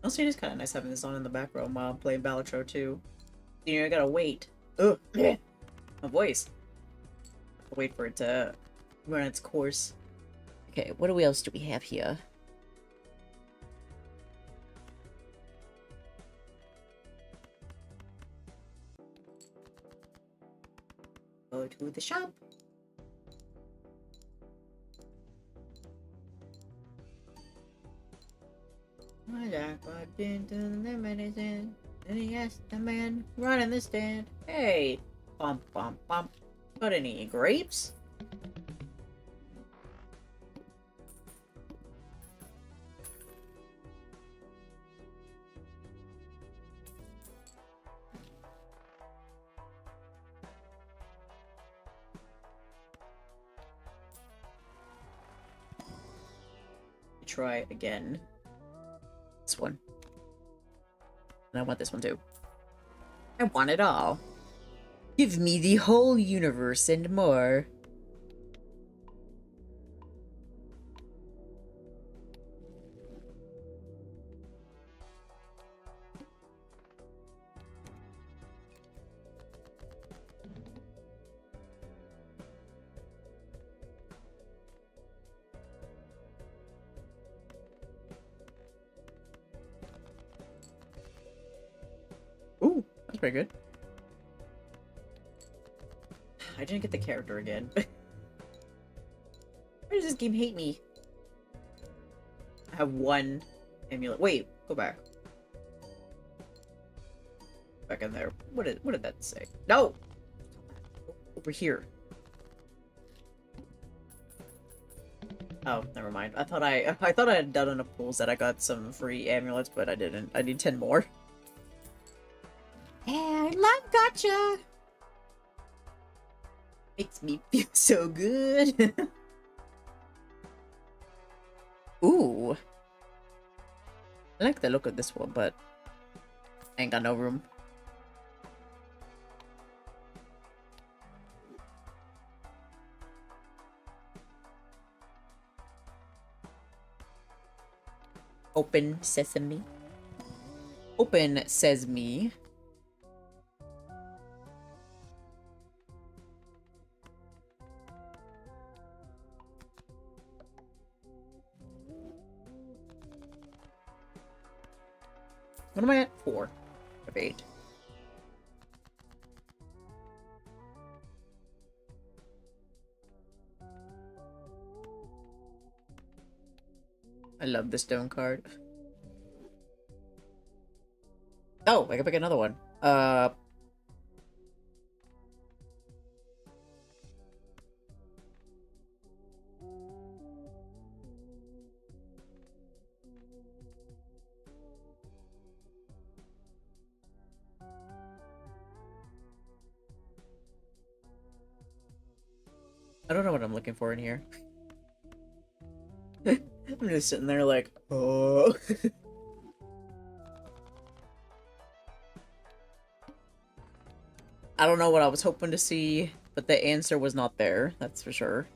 Also, it is kind of nice having this on in the background while I'm playing BALATRO too. You know, I gotta wait. Ugh. My voice. I'll wait for it to run its course. Okay, what else do we have here? Go to the shop. My dad walked into the medicine, and he asked the man running the stand, "Hey, bump, bump, bump, got any grapes?" Try again. This one. And I want this one too. I want it all. Give me the whole universe and more. Ooh, that's pretty good. I didn't get the character again. Why does this game hate me? I have one amulet. Wait, go back. Back in there. What did that say? No! Over here. Oh, never mind. I thought I had done enough pulls that I got some free amulets, but I didn't. I need 10 more. Hey, I love gotcha! Makes me feel so good. Ooh. I like the look of this one, but I ain't got no room. Open sesame. Open sesame. What am I at? 4 of 8. I love the stone card. Oh, I can pick another one. I don't know what I'm looking for in here. I'm just sitting there like, oh. I don't know what I was hoping to see, but the answer was not there, that's for sure.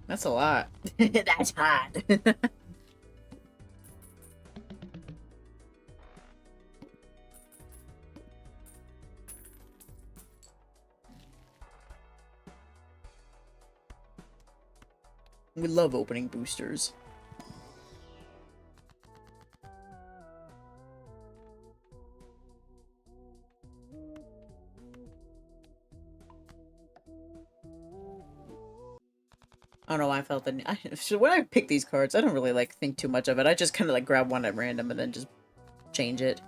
That's a lot. That's hot. We love opening boosters. I don't know why I felt the so when I pick these cards, I don't really like think too much of it. I just kind of like grab one at random and then just change it.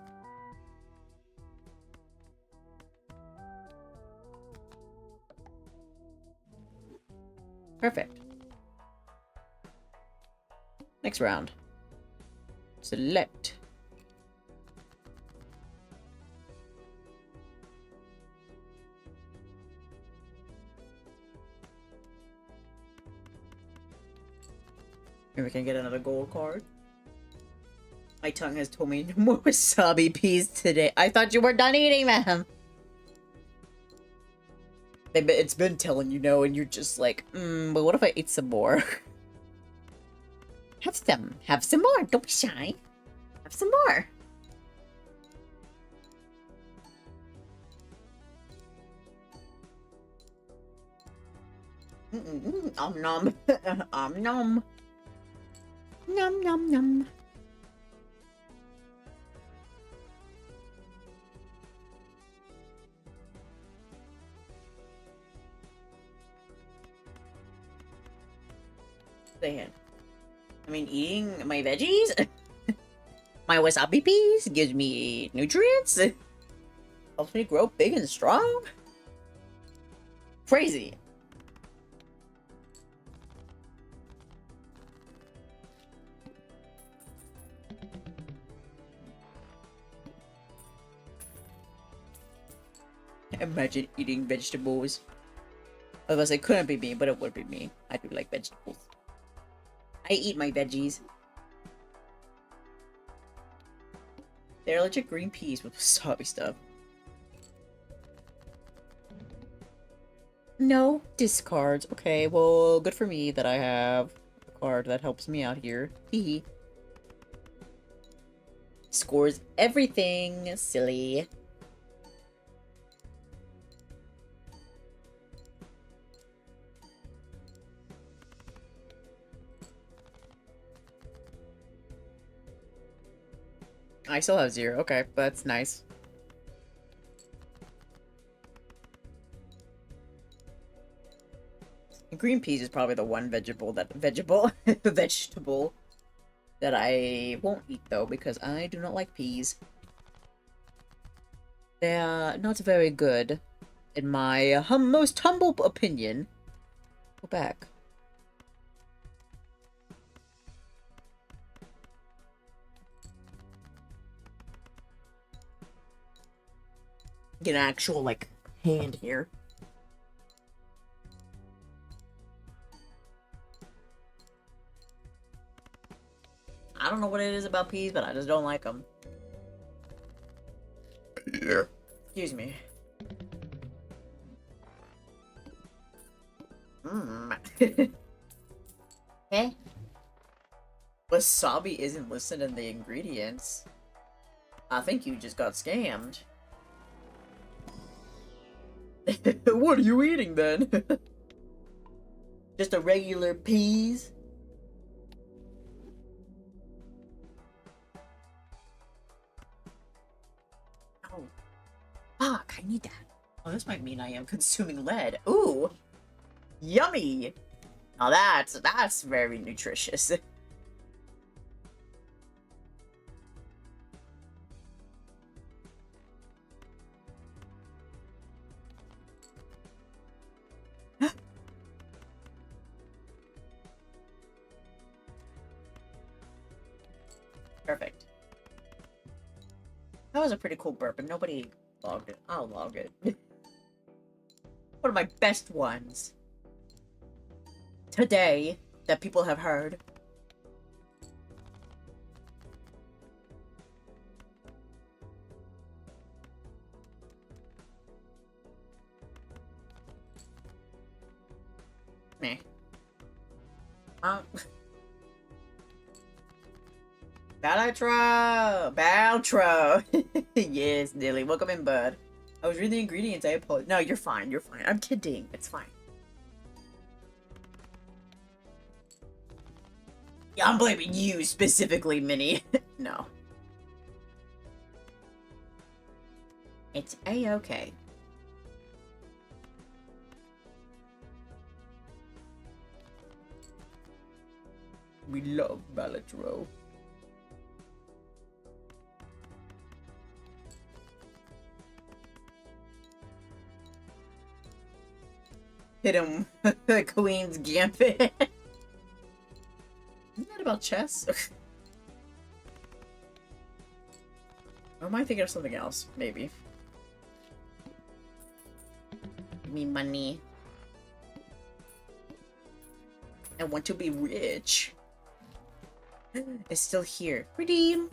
Perfect. Next round. Select. Maybe we can get another gold card. My tongue has told me no more wasabi peas today. I thought you were done eating them. It's been telling you no, and you're just like, but what if I ate some more? Have some. Have some more. Don't be shy. Have some more. Om nom. Om nom. Nom nom nom. Saying. I mean, eating my veggies, my wasabi peas gives me nutrients. Helps me grow big and strong. Crazy. Imagine eating vegetables. Otherwise, it couldn't be me, but it would be me. I do like vegetables. I eat my veggies. They're legit green peas with wasabi stuff. No discards. Okay, well, good for me that I have a card that helps me out here. Hee. Scores everything. Silly. I still have 0. Okay, that's nice. Green peas is probably the one vegetable that vegetable that I won't eat though because I do not like peas. They're not very good, in my most humble opinion. Go back. Get an actual like hand here. I don't know what it is about peas, but I just don't like them. Yeah. Excuse me. Eh? Wasabi isn't listed in the ingredients. I think you just got scammed. What are you eating then? Just a regular peas? Oh. Fuck, I need that. Oh, this might mean I am consuming lead. Ooh. Yummy. Now that's very nutritious. Perfect. That was a pretty cool burp, and nobody logged it. I'll log it. One of my best ones. Today, that people have heard. Meh. BALATRO! BALATRO! Yes, Dilly. Welcome in, bud. I was reading the ingredients. I apologize. No, you're fine. You're fine. I'm kidding. It's fine. Yeah, I'm blaming you specifically, Minnie. No. It's a-okay. We love BALATRO. Hit him with the Queen's Gambit. Isn't that about chess? Or am I thinking of something else? Maybe. Give me money. I want to be rich. It's still here. Redeem.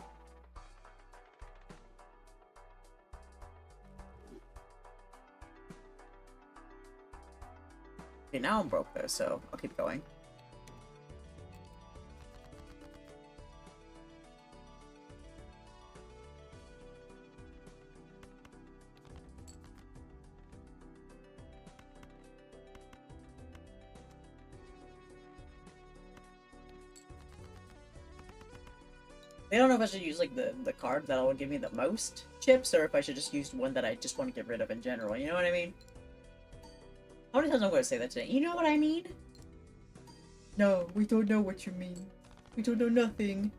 Okay, now I'm broke though, so I'll keep going. I don't know if I should use like the card that'll give me the most chips, or if I should just use one that I just want to get rid of in general. You know what I mean? How many times am I going to say that today? You know what I mean? No, we don't know what you mean. We don't know nothing.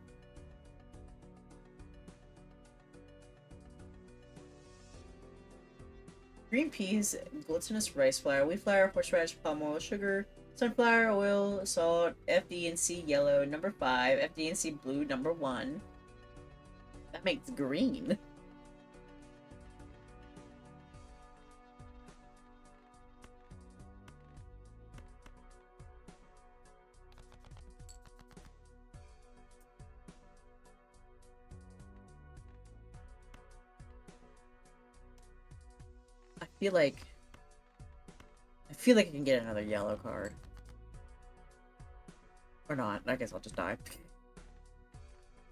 Green peas, glutinous rice flour, wheat flour, horseradish, palm oil, sugar, sunflower oil, salt, FD&C yellow, number 5, FD&C blue, number 1. That makes green. I feel like I can get another yellow card. Or not. I guess I'll just die.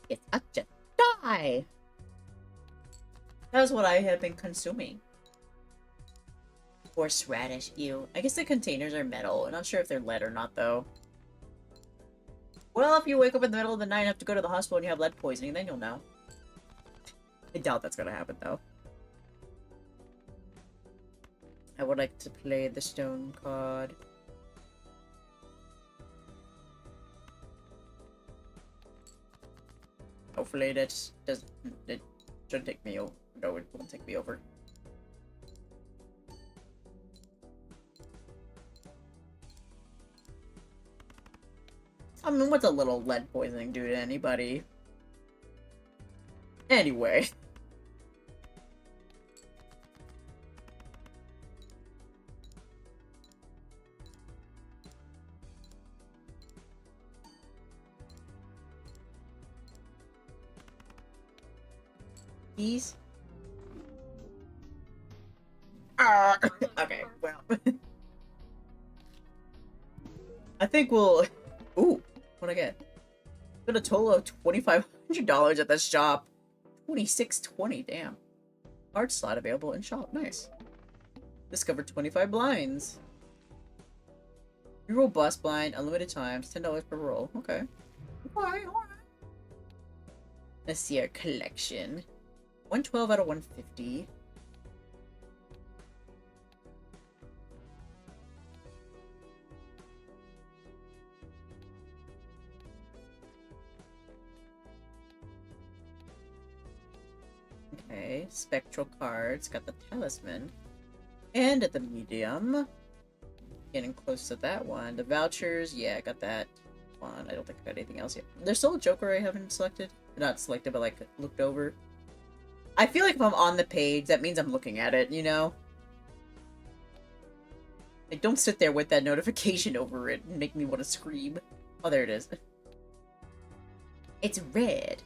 Yes, I'll just die! That's what I have been consuming. Horseradish, ew. I guess the containers are metal. I'm not sure if they're lead or not, though. Well, if you wake up in the middle of the night and have to go to the hospital and you have lead poisoning, then you'll know. I doubt that's gonna happen, though. I would like to play the stone card. Hopefully that does it shouldn't take me over. No, it won't take me over. I mean, what's a little lead poisoning do to anybody? Anyway. These? Okay, well. I think we'll... Ooh, what'd I get? Got a total of $2,500 at this shop. $26.20, damn. Art slot available in shop, nice. Discovered 25 blinds. Reroll boss blind, unlimited times, $10 per roll. Okay. Alright, alright. Let's see our collection. 112 out of 150. Okay, spectral cards, got the talisman. And at the medium, getting close to that one. The vouchers, yeah, I got that one. I don't think I got anything else yet. There's still a Joker I haven't selected. Not selected, but like looked over. I feel like if I'm on the page, that means I'm looking at it, you know? Like, don't sit there with that notification over it and make me want to scream. Oh, there it is. It's red.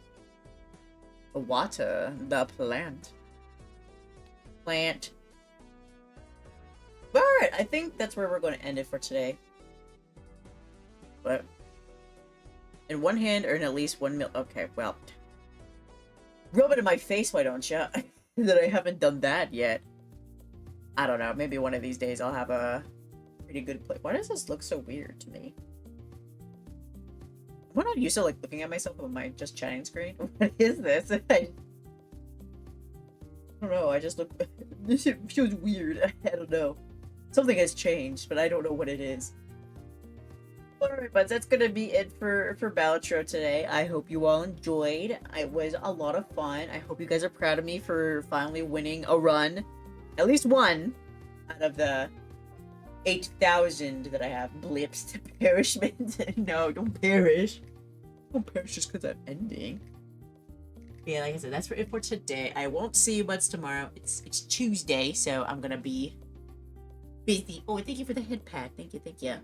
Water, the plant. Plant. Alright, I think that's where we're going to end it for today. But in one hand, earn at least 1 mil. Okay, well. Rub it in my face, why don't you? That I haven't done that yet. I don't know. Maybe one of these days I'll have a pretty good play. Why does this look so weird to me? Am I not used to like looking at myself on my just chatting screen? What is this? I don't know. I just look. This shit feels weird. I don't know. Something has changed, but I don't know what it is. Alright, but that's gonna be it for BALATRO today. I hope you all enjoyed. It was a lot of fun. I hope you guys are proud of me for finally winning a run. At least one out of the 8,000 that I have blips to perishment. No, don't perish. Don't perish just because I'm ending. Yeah, like I said, that's it for today. I won't see you buds tomorrow. It's Tuesday, so I'm gonna be busy. Oh, thank you for the head pad. Thank you, thank you.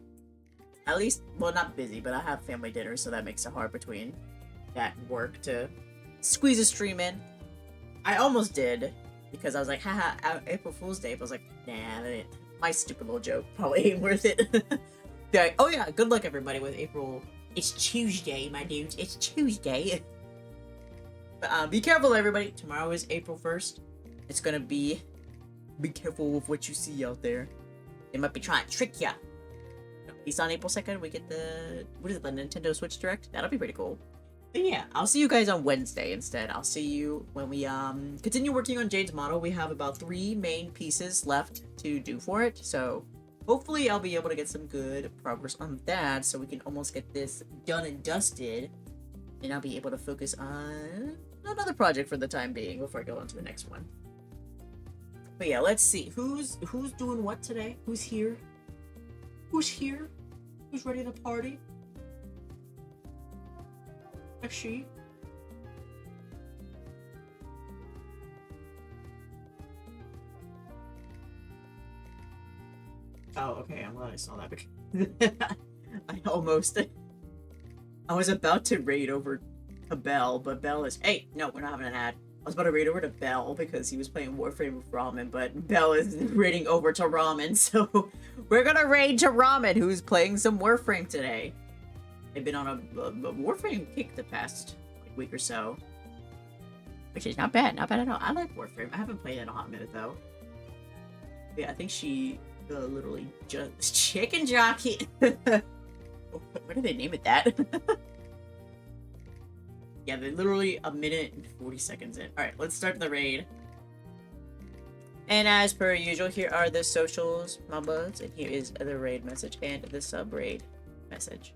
At least, well, not busy, but I have family dinner, so that makes it hard between that and work to squeeze a stream in. I almost did, because I was like, haha, April Fool's Day, but I was like, nah, my stupid little joke probably ain't worth it. Like, oh yeah, good luck everybody with April. It's Tuesday, my dudes. It's Tuesday. But be careful, everybody. Tomorrow is April 1st. It's gonna be careful with what you see out there. They might be trying to trick ya. At least on April 2nd, we get the, what is it, the Nintendo Switch Direct? That'll be pretty cool. But yeah, I'll see you guys on Wednesday instead. I'll see you when we continue working on Jade's model. We have about 3 main pieces left to do for it. So hopefully I'll be able to get some good progress on that so we can almost get this done and dusted. And I'll be able to focus on another project for the time being before I go on to the next one. But yeah, let's see. Who's doing what today? Who's here? Who's here? Who's ready to party? Is she? Oh, okay. I'm glad I saw that because I was about to raid over to Bell, but Bell is... Hey, no, we're not having an ad. I was about to raid over to Bell because he was playing Warframe with Ramen, but Bell is raiding over to Ramen, so we're gonna raid to Ramen, who's playing some Warframe today. They've been on a Warframe kick the past week or so, which is not bad at all. I like Warframe. I haven't played it in a hot minute though. Yeah, I think she literally just chicken jockey. What did they name it that? Yeah, they're literally a minute and 40 seconds in. Alright, let's start the raid. And as per usual, here are the socials, my buds, and here is the raid message and the sub-raid message.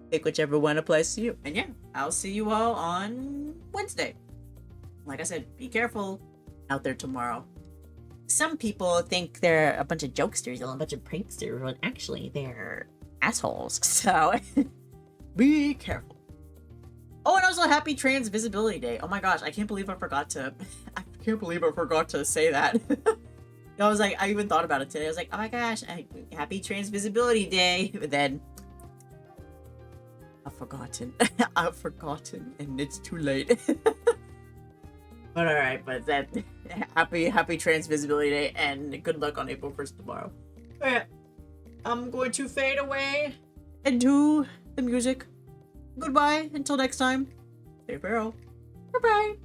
Pick whichever one applies to you. And yeah, I'll see you all on Wednesday. Like I said, be careful out there tomorrow. Some people think they're a bunch of jokesters and a bunch of pranksters, when actually they're assholes. So, be careful. Oh, and also happy Trans Visibility Day. Oh my gosh, I can't believe I forgot to... I can't believe I forgot to say that. I was like, I even thought about it today. I was like, oh my gosh, happy Trans Visibility Day. But then... I've forgotten. I've forgotten, and it's too late. But alright, but that... Happy Trans Visibility Day, and good luck on April 1st tomorrow. Alright, I'm going to fade away into the music. Goodbye, until next time. Stay farewell. Bye-bye.